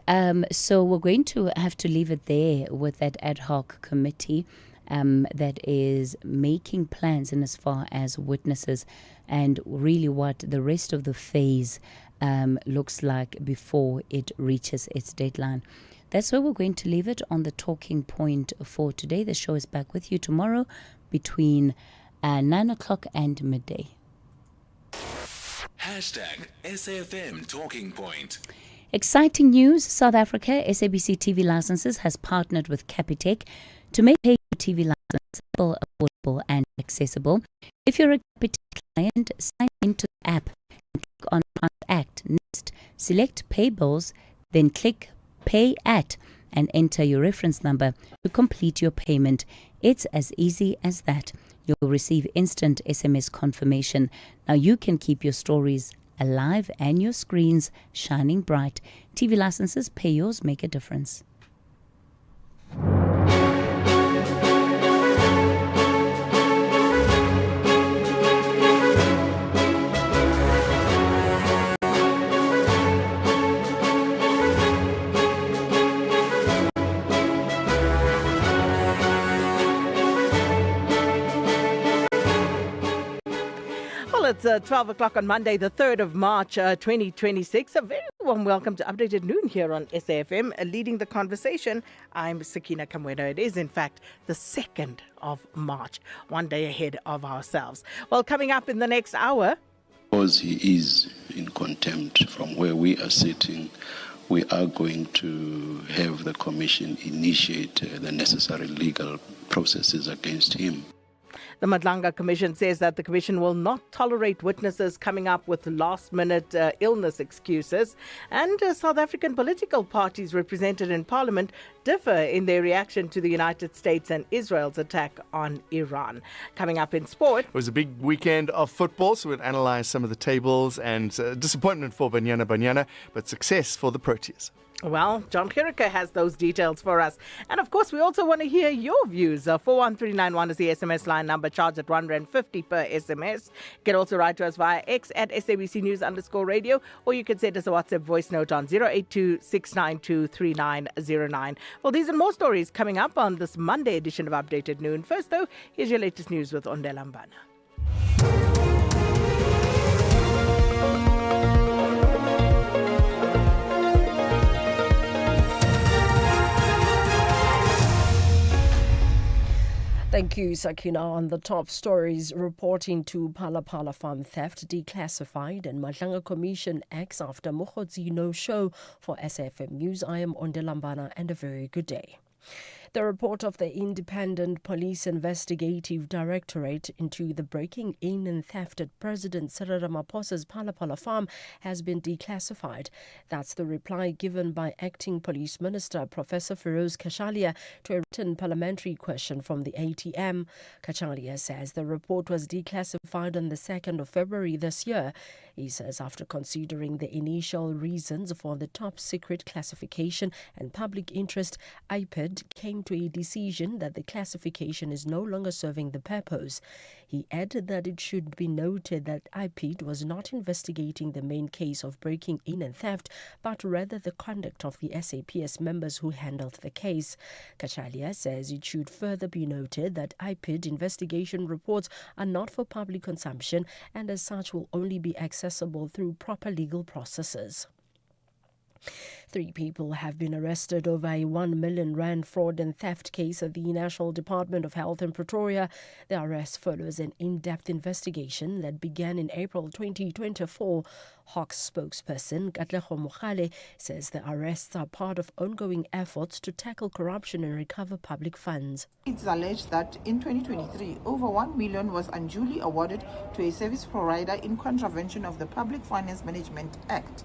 So we're going to have to leave it there with that ad hoc committee that is making plans in as far as witnesses and really what the rest of the phase looks like before it reaches its deadline. That's where we're going to leave it on the talking point for today. The show is back with you tomorrow between 9 o'clock and midday. Hashtag SAFM Talking Point. Exciting news. South Africa SABC TV Licenses has partnered with Capitec to make pay TV license simple, affordable and accessible. If you're a Capitec client, sign into the app and click on Contact. Next, select Pay Bills, then click Pay At and enter your reference number to complete your payment. It's as easy as that. You'll receive instant SMS confirmation. Now you can keep your stories alive and your screens shining bright. TV licenses, pay yours, make a difference. It's 12 o'clock on Monday, the 3rd of March, 2026. A very warm welcome to Updated Noon here on SAFM. Leading the conversation, I'm Sakina Kamwena. It is, in fact, the 2nd of March, one day ahead of ourselves. Well, coming up in the next hour... Because he is in contempt from where we are sitting, we are going to have the Commission initiate the necessary legal processes against him. The Madlanga Commission says that the Commission will not tolerate witnesses coming up with last-minute illness excuses. And South African political parties represented in Parliament differ in their reaction to the United States and Israel's attack on Iran. Coming up in sport... It was a big weekend of football, so we'll analyse some of the tables and disappointment for Banyana, but success for the Proteas. Well, John Chirika has those details for us. And of course, we also want to hear your views. 41391 is the SMS line number, charged at R1.50 per SMS. You can also write to us via X at SABC News_radio, or you can send us a WhatsApp voice note on 082-692-3909. Well, these and more stories coming up on this Monday edition of Updated Noon. First, though, here's your latest news with Mohlahlana. Thank you, Sakina. On the top stories, reporting to Phala farm theft declassified and Madlanga Commission acts after Mokgotsi no-show for SAFM News. I am Mohlahlana and a very good day. The report of the Independent Police Investigative Directorate into the breaking in and theft at President Cyril Ramaphosa's Phala farm has been declassified. That's the reply given by Acting Police Minister Professor Feroz Kashalia to a written parliamentary question from the ATM. Kashalia says the report was declassified on the 2nd of February this year. He says after considering the initial reasons for the top secret classification and public interest, IPID came came to a decision that the classification is no longer serving the purpose. He added that it should be noted that IPID was not investigating the main case of breaking in and theft, but rather the conduct of the SAPS members who handled the case. Kachalia says it should further be noted that IPID investigation reports are not for public consumption and as such will only be accessible through proper legal processes. 3 people have been arrested over a 1 million rand fraud and theft case at the National Department of Health in Pretoria. The arrest follows an in-depth investigation that began in April 2024. Hawks spokesperson Cathy Mohlahlana says the arrests are part of ongoing efforts to tackle corruption and recover public funds. It's alleged that in 2023, over 1 million was unduly awarded to a service provider in contravention of the Public Finance Management Act.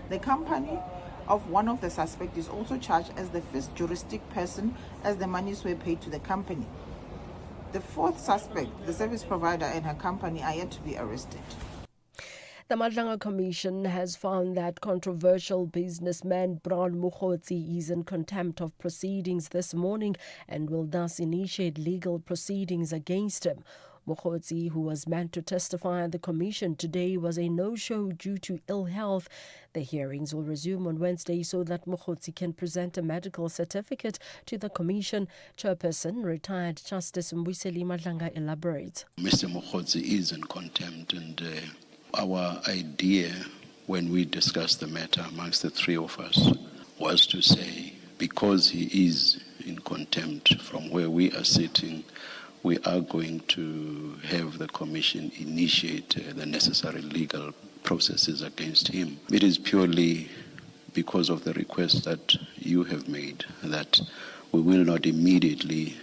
The company of one of the suspects is also charged as the first juristic person as the monies were paid to the company. The 4th suspect, the service provider and her company, are yet to be arrested. The Madlanga Commission has found that controversial businessman Brown Mokgotsi is in contempt of proceedings this morning and will thus initiate legal proceedings against him. Mokgotsi, who was meant to testify at the commission today, was a no-show due to ill health. The hearings will resume on Wednesday so that Mokgotsi can present a medical certificate to the commission. Chairperson, retired Justice Mbuyiseli Madlanga elaborates. Mr. Mokgotsi is in contempt, and our idea when we discussed the matter amongst the 3 of us was to say, because he is in contempt from where we are sitting, we are going to have the commission initiate the necessary legal processes against him. It is purely because of the request that you have made that we will not immediately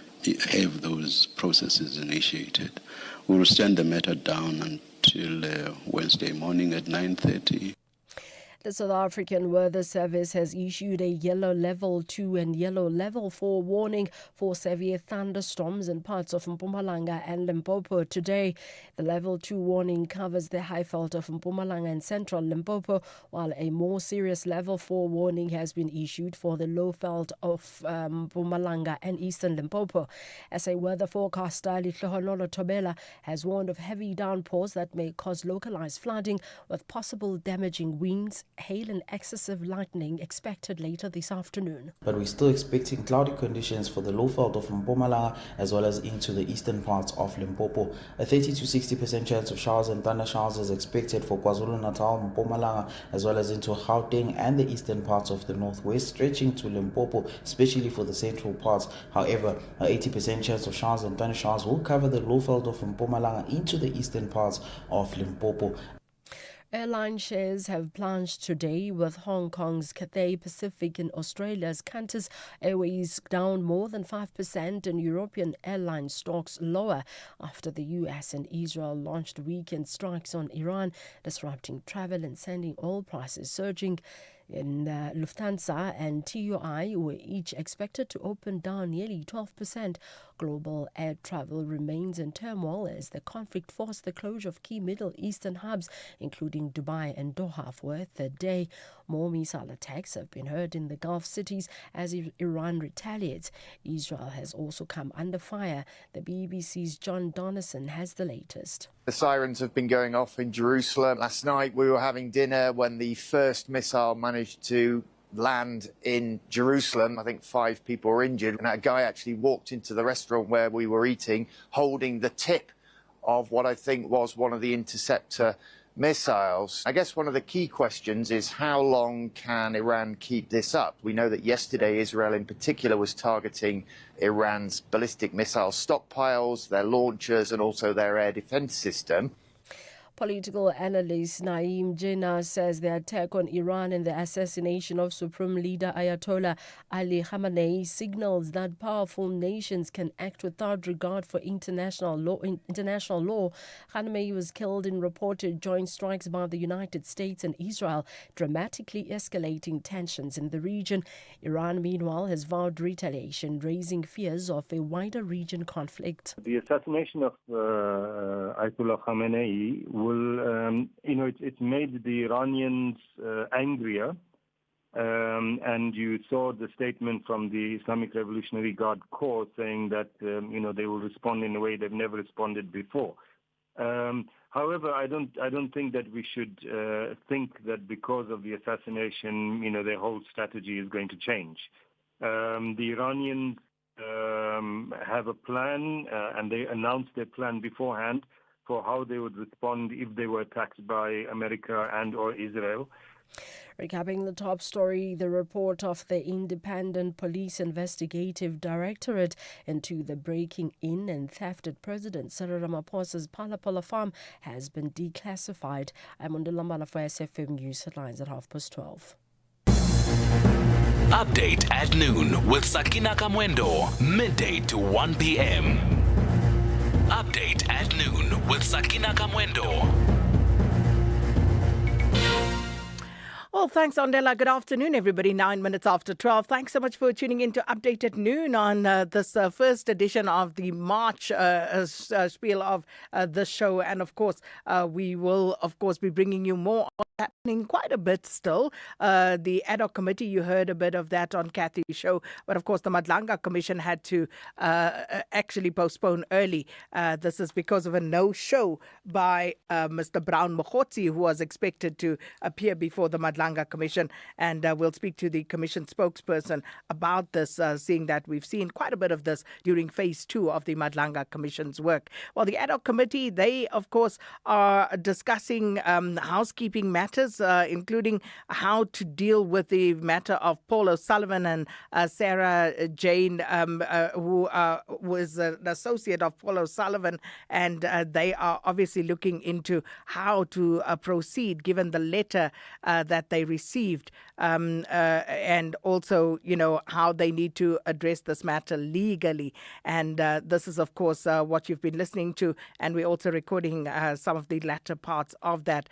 have those processes initiated. We will stand the matter down until Wednesday morning at 9:30. The South African Weather Service has issued a yellow level 2 and yellow level 4 warning for severe thunderstorms in parts of Mpumalanga and Limpopo today. The level 2 warning covers the Highveld of Mpumalanga and central Limpopo, while a more serious level 4 warning has been issued for the Lowveld of Mpumalanga and eastern Limpopo. As a weather forecaster, Lihlohonolo Tobela has warned of heavy downpours that may cause localized flooding with possible damaging winds, hail and excessive lightning expected later this afternoon. But we're still expecting cloudy conditions for the Lowveld of Mpumalanga as well as into the eastern parts of Limpopo. A 30 to 60% chance of showers and thunder showers is expected for KwaZulu-Natal, Mpumalanga as well as into Gauteng and the eastern parts of the northwest, stretching to Limpopo, especially for the central parts. However, a 80% chance of showers and thunder showers will cover the Lowveld of Mpumalanga into the eastern parts of Limpopo. Airline shares have plunged today with Hong Kong's Cathay Pacific and Australia's Qantas Airways down more than 5% and European airline stocks lower after the US and Israel launched weekend strikes on Iran, disrupting travel and sending oil prices surging. In Lufthansa and TUI were each expected to open down nearly 12%. Global air travel remains in turmoil as the conflict forced the closure of key Middle Eastern hubs, including Dubai and Doha, for a third day. More missile attacks have been heard in the Gulf cities as Iran retaliates. Israel has also come under fire. The BBC's John Donison has the latest. The sirens have been going off in Jerusalem. Last night we were having dinner when the first missile managed to land in Jerusalem. I think 5 people were injured, and that guy actually walked into the restaurant where we were eating holding the tip of what I think was one of the interceptor missiles. I guess one of the key questions is how long can Iran keep this up? We know that yesterday Israel in particular was targeting Iran's ballistic missile stockpiles, their launchers and also their air defense system. Political analyst Naeem Jinnah says the attack on Iran and the assassination of Supreme Leader Ayatollah Ali Khamenei signals that powerful nations can act without regard for international law. Khamenei was killed in reported joint strikes by the United States and Israel, dramatically escalating tensions in the region. Iran, meanwhile, has vowed retaliation, raising fears of a wider region conflict. The assassination of Ayatollah Khamenei will, it's made the Iranians angrier, And you saw the statement from the Islamic Revolutionary Guard Corps saying that, they will respond in a way they've never responded before. However, I don't think that we should think that because of the assassination, their whole strategy is going to change. The Iranians have a plan, and they announced their plan beforehand for how they would respond if they were attacked by America and or Israel. Recapping the top story, the report of the Independent Police Investigative Directorate into the breaking in and theft at President Cyril Ramaphosa's Phala farm has been declassified. I'm on the Lambala for SFM News headlines at 12:30. Update at noon with Sakina Kamwendo, midday to 1 p.m. Update at noon with Sakina Kamwendo. Well, thanks, Andela. Good afternoon, everybody. 9 minutes after 12. Thanks so much for tuning in to Update at Noon on this first edition of the March spiel of this show. And, of course, we will, be bringing you more happening quite a bit still. The ad hoc committee, you heard a bit of that on Cathy's show. But, of course, the Madlanga Commission had to actually postpone early. This is because of a no-show by Mr. Brown Mokhotsi, who was expected to appear before the Madlanga Commission, and we'll speak to the Commission spokesperson about this, seeing that we've seen quite a bit of this during phase 2 of the Madlanga Commission's work. Well, the ad hoc committee, they, of course, are discussing housekeeping matters, including how to deal with the matter of Paul O'Sullivan and Sarah Jane, who was an associate of Paul O'Sullivan, and they are obviously looking into how to proceed given the letter that they received, and also, how they need to address this matter legally. And this is, of course, what you've been listening to, and we're also recording some of the latter parts of that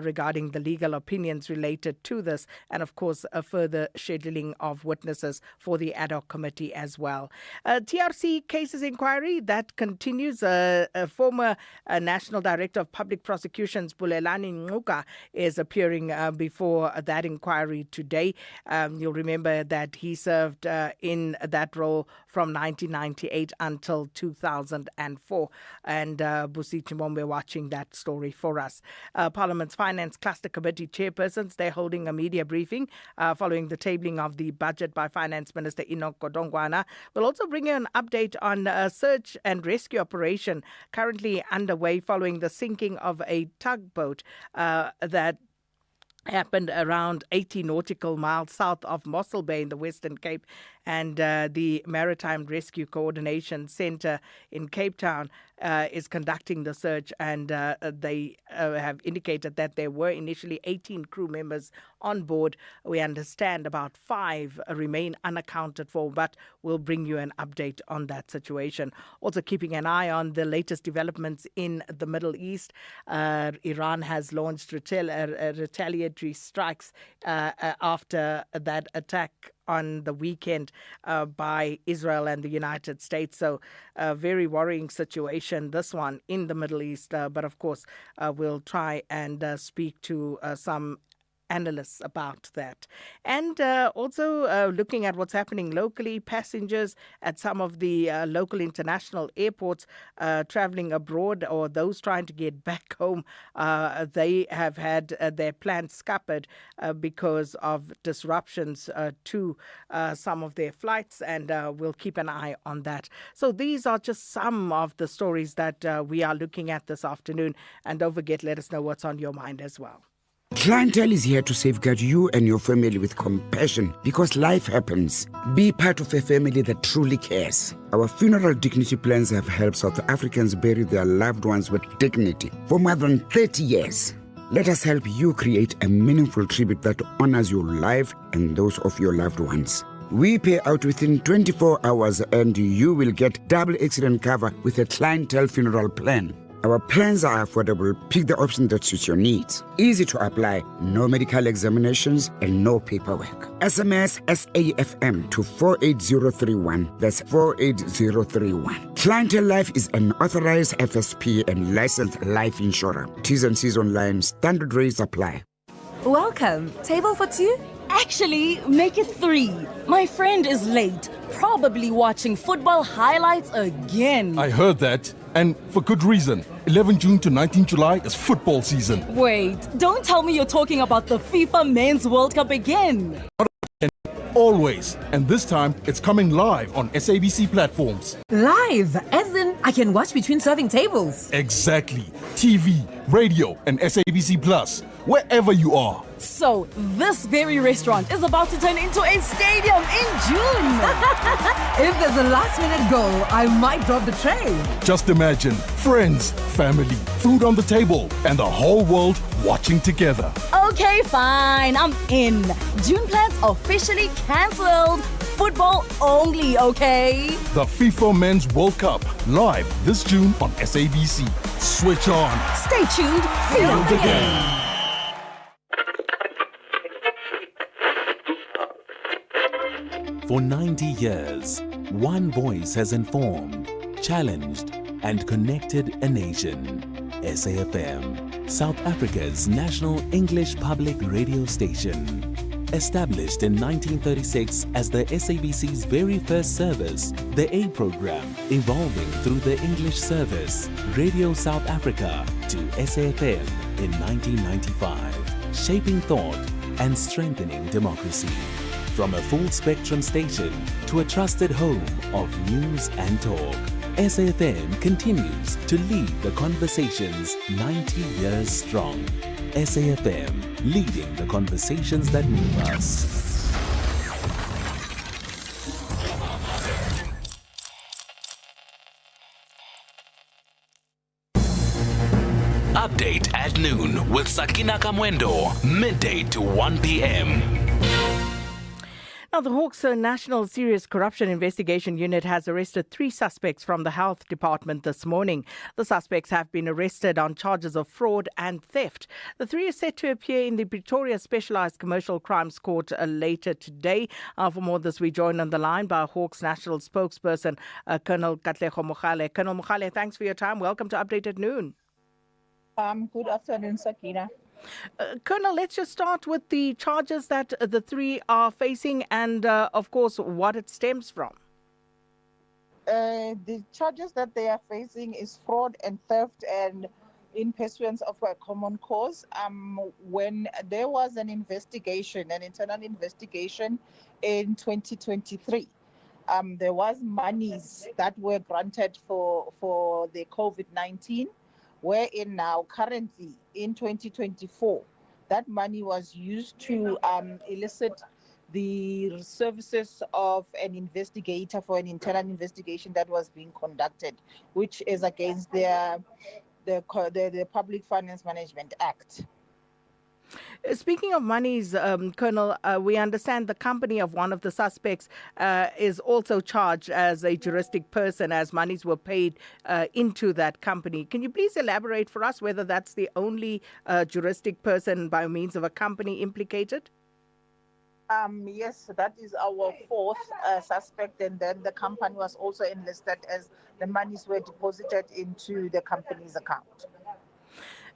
regarding the legal opinions related to this, and, of course, a further scheduling of witnesses for the ad hoc committee as well. TRC cases inquiry, that continues. A former National Director of Public Prosecutions, Bulelani Ngcuka, is appearing before that inquiry today. You'll remember that he served in that role from 1998 until 2004. And Busi Chimombe watching that story for us. Parliament's Finance Cluster Committee chairpersons, they're holding a media briefing following the tabling of the budget by Finance Minister Enoch Godongwana. We'll also bring you an update on a search and rescue operation currently underway following the sinking of a tugboat that happened around 80 nautical miles south of Mossel Bay in the Western Cape. And the Maritime Rescue Coordination Centre in Cape Town is conducting the search, and they have indicated that there were initially 18 crew members on board. We understand about 5 remain unaccounted for, but we'll bring you an update on that situation. Also keeping an eye on the latest developments in the Middle East. Iran has launched retaliatory strikes after that attack on the weekend by Israel and the United States. So a very worrying situation, this one in the Middle East. But of course, we'll try and speak to some analysts about that. And also looking at what's happening locally, passengers at some of the local international airports traveling abroad, or those trying to get back home, they have had their plans scuppered because of disruptions to some of their flights, and we'll keep an eye on that. So these are just some of the stories that we are looking at this afternoon. And don't forget, let us know what's on your mind as well. Clientele is here to safeguard you and your family with compassion because life happens. Be part of a family that truly cares. Our funeral dignity plans have helped South Africans bury their loved ones with dignity for more than 30 years. Let us help you create a meaningful tribute that honors your life and those of your loved ones. We pay out within 24 hours and you will get double accident cover with a clientele funeral plan. Our plans are affordable. Pick the option that suits your needs. Easy to apply, no medical examinations and no paperwork. SMS SAFM to 48031. That's 48031. Clientele Life is an authorized FSP and licensed life insurer. T's and C's online. Standard rates apply. Welcome. Table for two? Actually, make it 3. My friend is late, probably watching football highlights again. I heard that, and for good reason. 11 June to 19 July is football season. Wait, don't tell me you're talking about the FIFA Men's World Cup again. Always. And this time, it's coming live on SABC platforms. Live, as in I can watch between serving tables. Exactly. TV, radio, and SABC Plus, wherever you are. So, this very restaurant is about to turn into a stadium in June. If there's a last-minute goal, I might drop the tray. Just imagine, friends, family, food on the table, and the whole world watching together. Okay, fine, I'm in. June plans officially cancelled. Football only, okay? The FIFA Men's World Cup, live this June on SABC. Switch on. Stay tuned. Feel the game. For 90 years, one voice has informed, challenged, and connected a nation. SAFM, South Africa's national English public radio station. Established in 1936 as the SABC's very first service, the A program, evolving through the English service, Radio South Africa, to SAFM in 1995, shaping thought and strengthening democracy. From a full-spectrum station to a trusted home of news and talk, SAFM continues to lead the conversations 90 years strong. SAFM, leading the conversations that move us. Update at noon with Sakina Kamwendo, midday to 1 p.m. Now, the Hawks National Serious Corruption Investigation Unit has arrested 3 suspects from the Health Department this morning. The suspects have been arrested on charges of fraud and theft. The 3 are set to appear in the Pretoria Specialised Commercial Crimes Court later today. For more on this, we join on the line by Hawks National spokesperson, Colonel Cathy Mohlahlana. Colonel Mohlahlana, thanks for your time. Welcome to Update at Noon. Good afternoon, Sakina. Colonel, let's just start with the charges that the 3 are facing and, of course, what it stems from. The charges that they are facing is fraud and theft and in pursuance of a common cause. When there was an investigation, an internal investigation in 2023, there was monies that were granted for the COVID-19, wherein now currently in 2024, that money was used to elicit the services of an investigator for an internal investigation that was being conducted, which is against the Public Finance Management Act. Speaking of monies, Colonel, we understand the company of one of the suspects is also charged as a juristic person as monies were paid into that company. Can you please elaborate for us whether that's the only juristic person by means of a company implicated? Yes, that is our 4th suspect, and then the company was also enlisted as the monies were deposited into the company's account.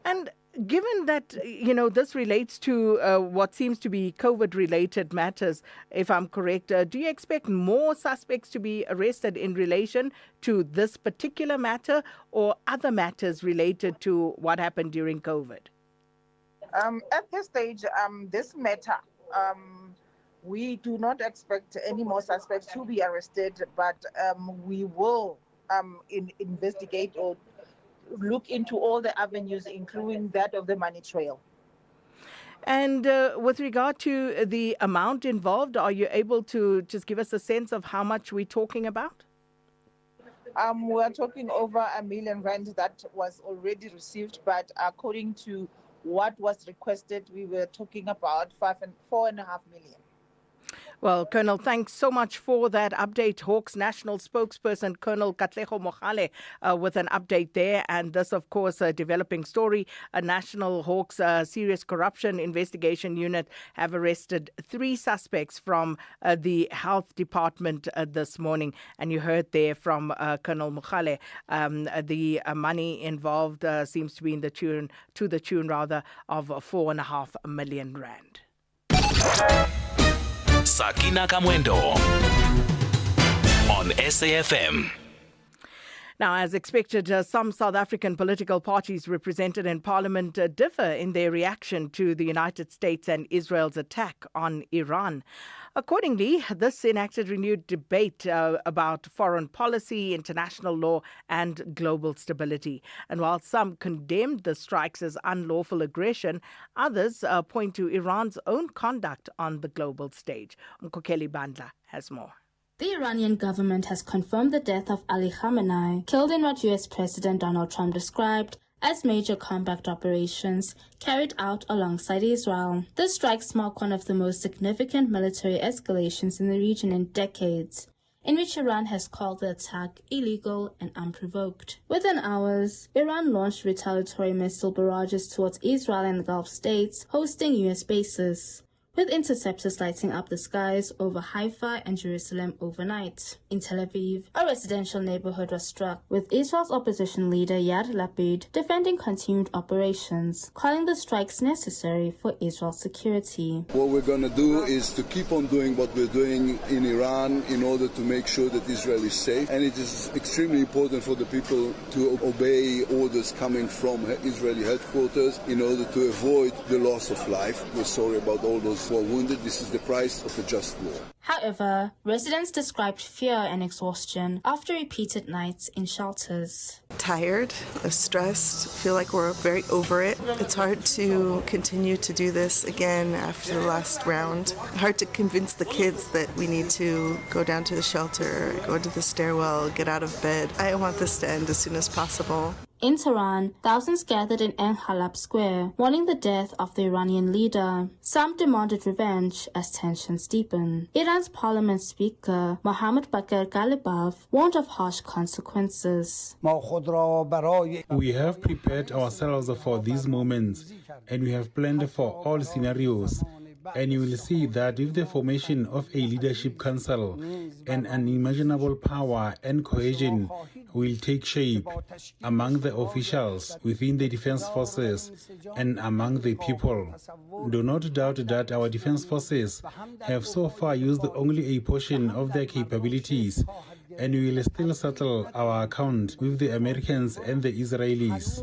And given that, this relates to what seems to be COVID-related matters, if I'm correct, do you expect more suspects to be arrested in relation to this particular matter or other matters related to what happened during COVID? At this stage, this matter, we do not expect any more suspects to be arrested, but we will investigate or look into all the avenues, including that of the money trail. And with regard to the amount involved, are you able to just give us a sense of how much we're talking about? We are talking over R1 million that was already received, but according to what was requested, we were talking about 4.5 million. Well, Colonel, thanks so much for that update. Hawks National spokesperson Colonel Cathy Mohlahlana with an update there. And this, of course, a developing story. A National Hawks Serious Corruption Investigation Unit have arrested 3 suspects from the Health Department this morning. And you heard there from Colonel Mohlahlana, the money involved seems to be to the tune of 4.5 million rand. Sakina Kamwendo on SAFM. Now, as expected, some South African political parties represented in Parliament differ in their reaction to the United States and Israel's attack on Iran. Accordingly, this enacted renewed debate about foreign policy, international law and global stability. And while some condemned the strikes as unlawful aggression, others point to Iran's own conduct on the global stage. Mkokeli Bandla has more. The Iranian government has confirmed the death of Ali Khamenei, killed in what US President Donald Trump described as major combat operations carried out alongside Israel. The strikes mark one of the most significant military escalations in the region in decades, in which Iran has called the attack illegal and unprovoked. Within hours, Iran launched retaliatory missile barrages towards Israel and the Gulf states, hosting US bases, with interceptors lighting up the skies over Haifa and Jerusalem overnight. In Tel Aviv, a residential neighborhood was struck, with Israel's opposition leader Yair Lapid defending continued operations, calling the strikes necessary for Israel's security. What we're going to do is to keep on doing what we're doing in Iran in order to make sure that Israel is safe. And it is extremely important for the people to obey orders coming from Israeli headquarters in order to avoid the loss of life. We're sorry about all those who are wounded. This is the price of a just war. However, residents described fear and exhaustion after repeated nights in shelters. Tired, stressed, feel like we're very over it. It's hard to continue to do this again after the last round. Hard to convince the kids that we need to go down to the shelter, go to the stairwell, get out of bed. I want this to end as soon as possible. In Tehran, thousands gathered in Halab Square, mourning the death of the Iranian leader. Some demanded revenge as tensions deepen. Iran's parliament speaker, Mohammad Bakir Ghalibaf, warned of harsh consequences. We have prepared ourselves for these moments, and we have planned for all scenarios. And you will see that with the formation of a leadership council, an unimaginable power and cohesion will take shape among the officials, within the defense forces, and among the people. Do not doubt that our defense forces have so far used only a portion of their capabilities, and we will still settle our account with the Americans and the Israelis.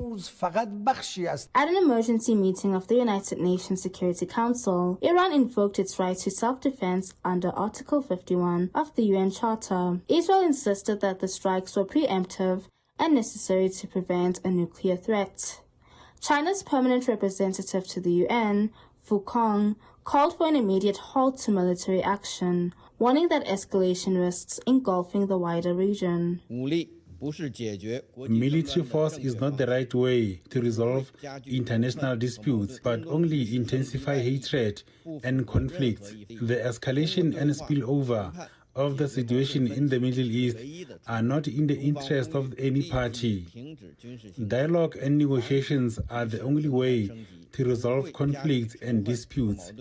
At an emergency meeting of the United Nations Security Council, Iran invoked its right to self-defense under Article 51 of the UN Charter. Israel insisted that the strikes were preemptive and necessary to prevent a nuclear threat. China's permanent representative to the UN, Fu Kong, called for an immediate halt to military action, warning that escalation risks engulfing the wider region. Military force is not the right way to resolve international disputes, but only intensify hatred and conflict. The escalation and spillover of the situation in the Middle East are not in the interest of any party. Dialogue and negotiations are the only way to resolve conflicts and disputes.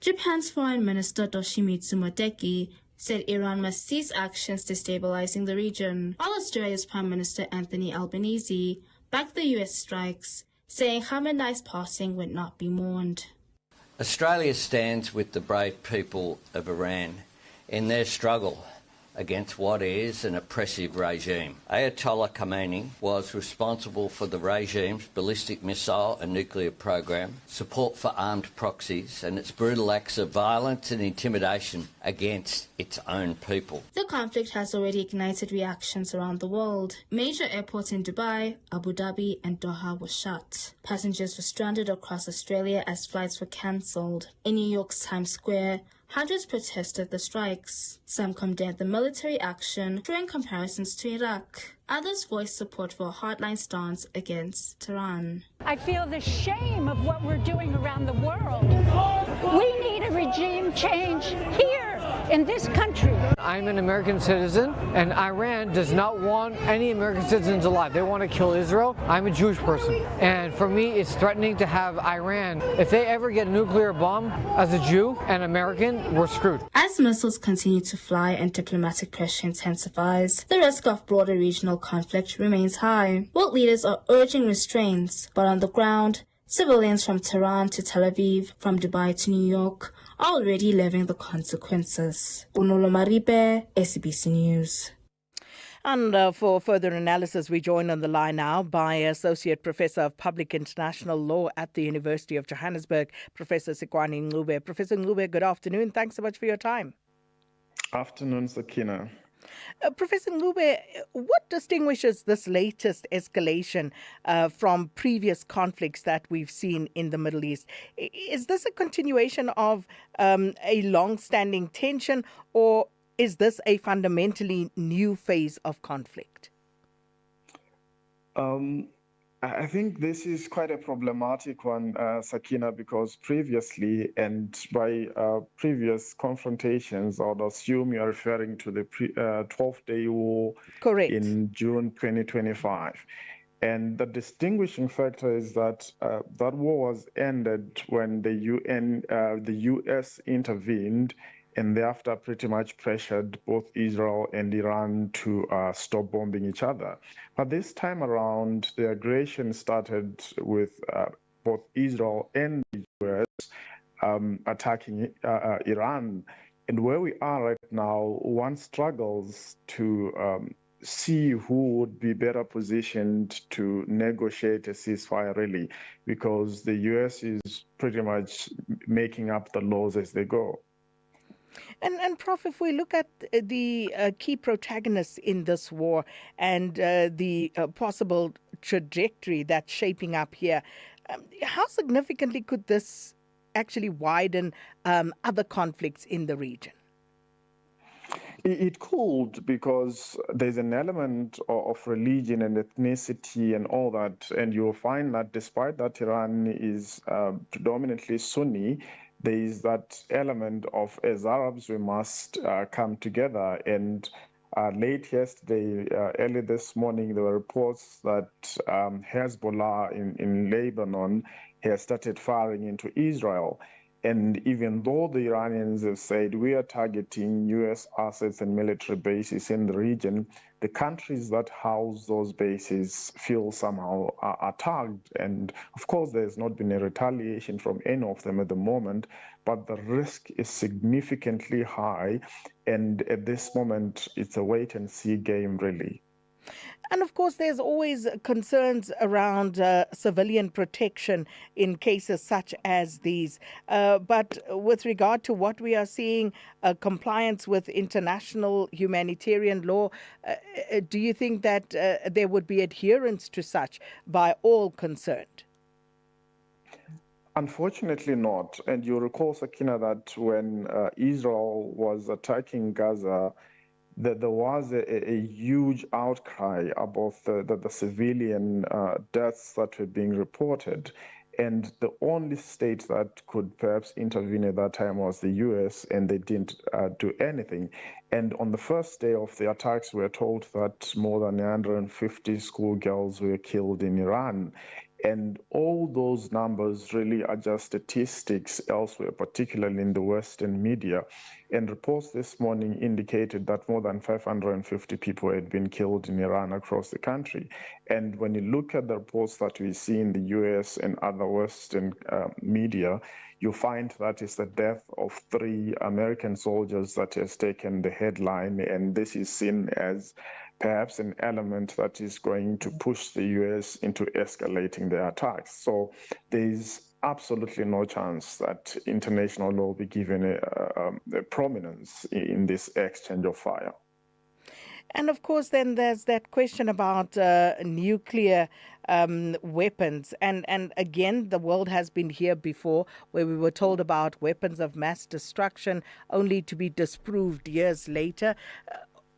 Japan's Foreign Minister Toshimitsu Motegi said Iran must cease actions destabilizing the region, while Australia's Prime Minister Anthony Albanese backed the US strikes, saying Khamenei's passing would not be mourned. Australia stands with the brave people of Iran in their struggle against what is an oppressive regime. Ayatollah Khamenei was responsible for the regime's ballistic missile and nuclear program, support for armed proxies, and its brutal acts of violence and intimidation against its own people. The conflict has already ignited reactions around the world. Major airports in Dubai, Abu Dhabi and Doha were shut. Passengers were stranded across Australia as flights were cancelled. In New York's Times Square, hundreds protested the strikes. Some condemned the military action, drawing comparisons to Iraq. Others voiced support for a hardline stance against Tehran. I feel the shame of what we're doing around the world. We need a regime change here in this country. I'm an American citizen, and Iran does not want any American citizens alive. They want to kill Israel. I'm a Jewish person, and for me, it's threatening to have Iran. If they ever get a nuclear bomb, as a Jew and American, we're screwed. As missiles continue to fly and diplomatic pressure intensifies, the risk of broader regional conflict remains high. World leaders are urging restraints, but on the ground, civilians from Tehran to Tel Aviv, from Dubai to New York, are already living the consequences. Bonolo Maribe, SABC News. And for further analysis, we join on the line now by Associate Professor of Public International Law at the University of Johannesburg, Professor Sikwani Ngube. Professor Ngube, good afternoon. Thanks so much for your time. Afternoon, Sakina. Professor Ngube, what distinguishes this latest escalation from previous conflicts that we've seen in the Middle East? Is this a continuation of a long-standing tension, or is this a fundamentally new phase of conflict? I think this is quite a problematic one, Sakina, because previously and by previous confrontations, I would assume you are referring to the 12-day war in June 2025. And the distinguishing factor is that that war was ended when the US intervened and thereafter pretty much pressured both Israel and Iran to stop bombing each other. But this time around, the aggression started with both Israel and the US attacking Iran. And where we are right now, one struggles to see who would be better positioned to negotiate a ceasefire, really, because the US is pretty much making up the laws as they go. And Prof, if we look at the key protagonists in this war and the possible trajectory that's shaping up here, how significantly could this actually widen other conflicts in the region? It could, because there's an element of religion and ethnicity and all that, and you'll find that despite that Iran is predominantly Sunni, there is that element of, as Arabs, we must come together. And late yesterday, early this morning, there were reports that Hezbollah in Lebanon has started firing into Israel. And even though the Iranians have said we are targeting U.S. assets and military bases in the region, the countries that house those bases feel somehow attacked. And of course, there's not been a retaliation from any of them at the moment, but the risk is significantly high. And at this moment, it's a wait and see game, really. And of course, there's always concerns around civilian protection in cases such as these. But with regard to what we are seeing, compliance with international humanitarian law, do you think that there would be adherence to such by all concerned? Unfortunately not. And you recall, Sakina, that when Israel was attacking Gaza, that there was a huge outcry about the civilian deaths that were being reported. And the only state that could perhaps intervene at that time was the US, and they didn't do anything. And on the first day of the attacks, we were told that more than 150 schoolgirls were killed in Iran. And all those numbers really are just statistics elsewhere, particularly in the Western media. And reports this morning indicated that more than 550 people had been killed in Iran across the country. And when you look at the reports that we see in the US and other Western media, you find that it's the death of 3 American soldiers that has taken the headline. And this is seen as perhaps an element that is going to push the US into escalating their attacks. So there's absolutely no chance that international law will be given a prominence in this exchange of fire. And of course, then there's that question about nuclear weapons. And again, the world has been here before, where we were told about weapons of mass destruction only to be disproved years later.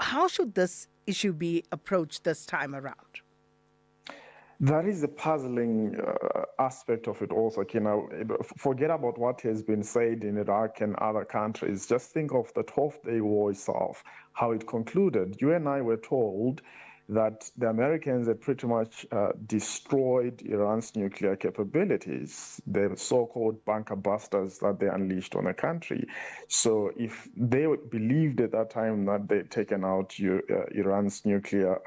How should this issue be approached this time around? That is the puzzling aspect of it also. Forget about what has been said in Iraq and other countries. Just think of the 12-day war itself, how it concluded. You and I were told that the Americans had pretty much destroyed Iran's nuclear capabilities, the so-called bunker busters that they unleashed on the country. So if they believed at that time that they'd taken out Iran's nuclear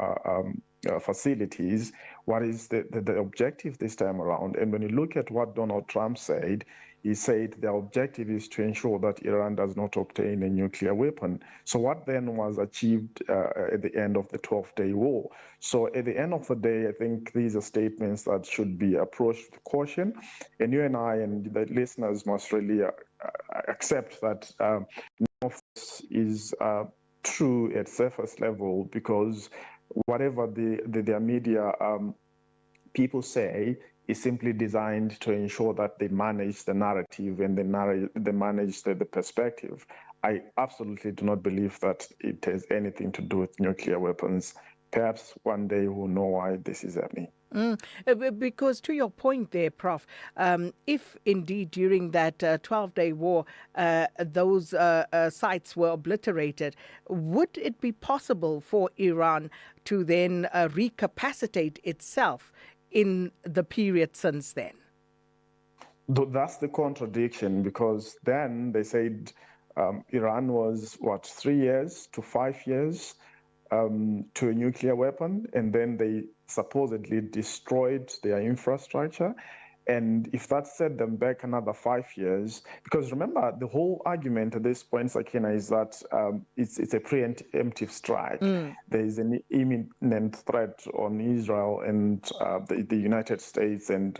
facilities, what is the objective this time around? And when you look at what Donald Trump said, he said the objective is to ensure that Iran does not obtain a nuclear weapon. So what then was achieved at the end of the 12-day war? So at the end of the day, I think these are statements that should be approached with caution. And you and I and the listeners must really accept that none of this is true at surface level, because whatever their media people say is simply designed to ensure that they manage the narrative and they manage the perspective. I absolutely do not believe that it has anything to do with nuclear weapons. Perhaps one day we'll know why this is happening. Because to your point there, Prof, if indeed during that 12-day war those sites were obliterated, would it be possible for Iran to then recapacitate itself in the period since then? That's the contradiction, because then they said Iran was, 3 years to 5 years to a nuclear weapon, and then they supposedly destroyed their infrastructure. And if that set them back another 5 years, because remember, the whole argument at this point, Sakina, is that it's a preemptive strike. There is an imminent threat on Israel and the United States and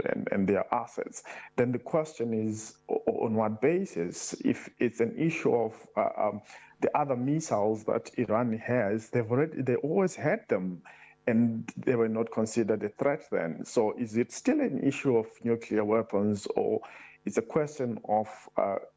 their assets. Then the question is, on what basis? If it's an issue of the other missiles that Iran has, they always had them, and they were not considered a threat then. So is it still an issue of nuclear weapons, or it's a question of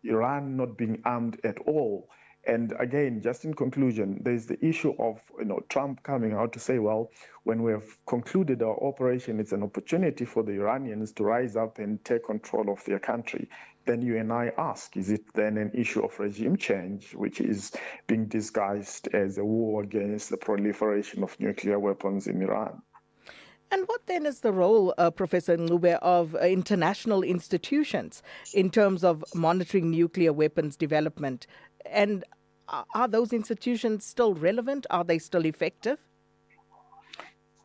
Iran not being armed at all? And again, just in conclusion, there's the issue of Trump coming out to say, well, when we have concluded our operation, it's an opportunity for the Iranians to rise up and take control of their country. Then you and I ask, is it then an issue of regime change, which is being disguised as a war against the proliferation of nuclear weapons in Iran? And what then is the role, Professor Ncube, of international institutions in terms of monitoring nuclear weapons development? And are those institutions still relevant? Are they still effective?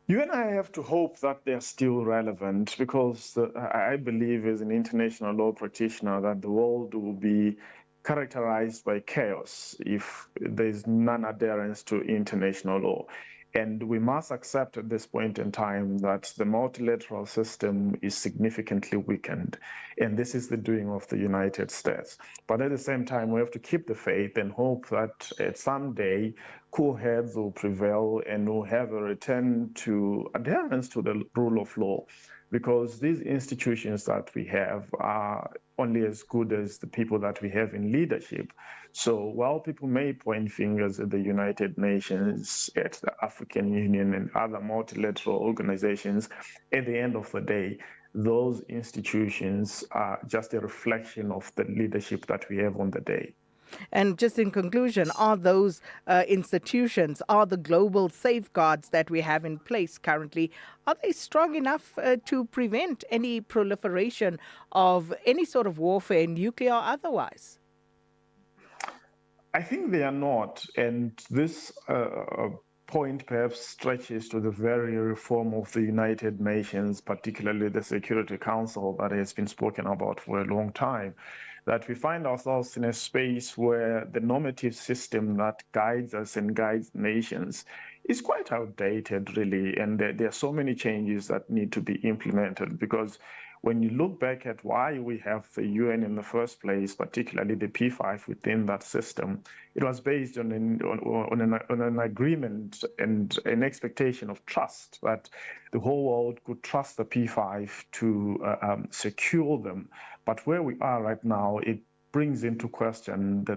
You and I have to hope that they're still relevant, because I believe as an international law practitioner that the world will be characterized by chaos if there's non-adherence to international law. And we must accept at this point in time that the multilateral system is significantly weakened. And this is the doing of the United States. But at the same time, we have to keep the faith and hope that at some day, cool heads will prevail and we'll have a return to adherence to the rule of law. Because these institutions that we have are only as good as the people that we have in leadership. So while people may point fingers at the United Nations, at the African Union and other multilateral organizations, at the end of the day, those institutions are just a reflection of the leadership that we have on the day. And just in conclusion, are those institutions, are the global safeguards that we have in place currently, are they strong enough to prevent any proliferation of any sort of warfare, nuclear or otherwise? I think they are not. And this point perhaps stretches to the very reform of the United Nations, particularly the Security Council that has been spoken about for a long time. That we find ourselves in a space where the normative system that guides us and guides nations is quite outdated, really. And there are so many changes that need to be implemented, because when you look back at why we have the UN in the first place, particularly the P5 within that system, it was based on an agreement and an expectation of trust, that the whole world could trust the P5 to secure them. But where we are right now, it brings into question the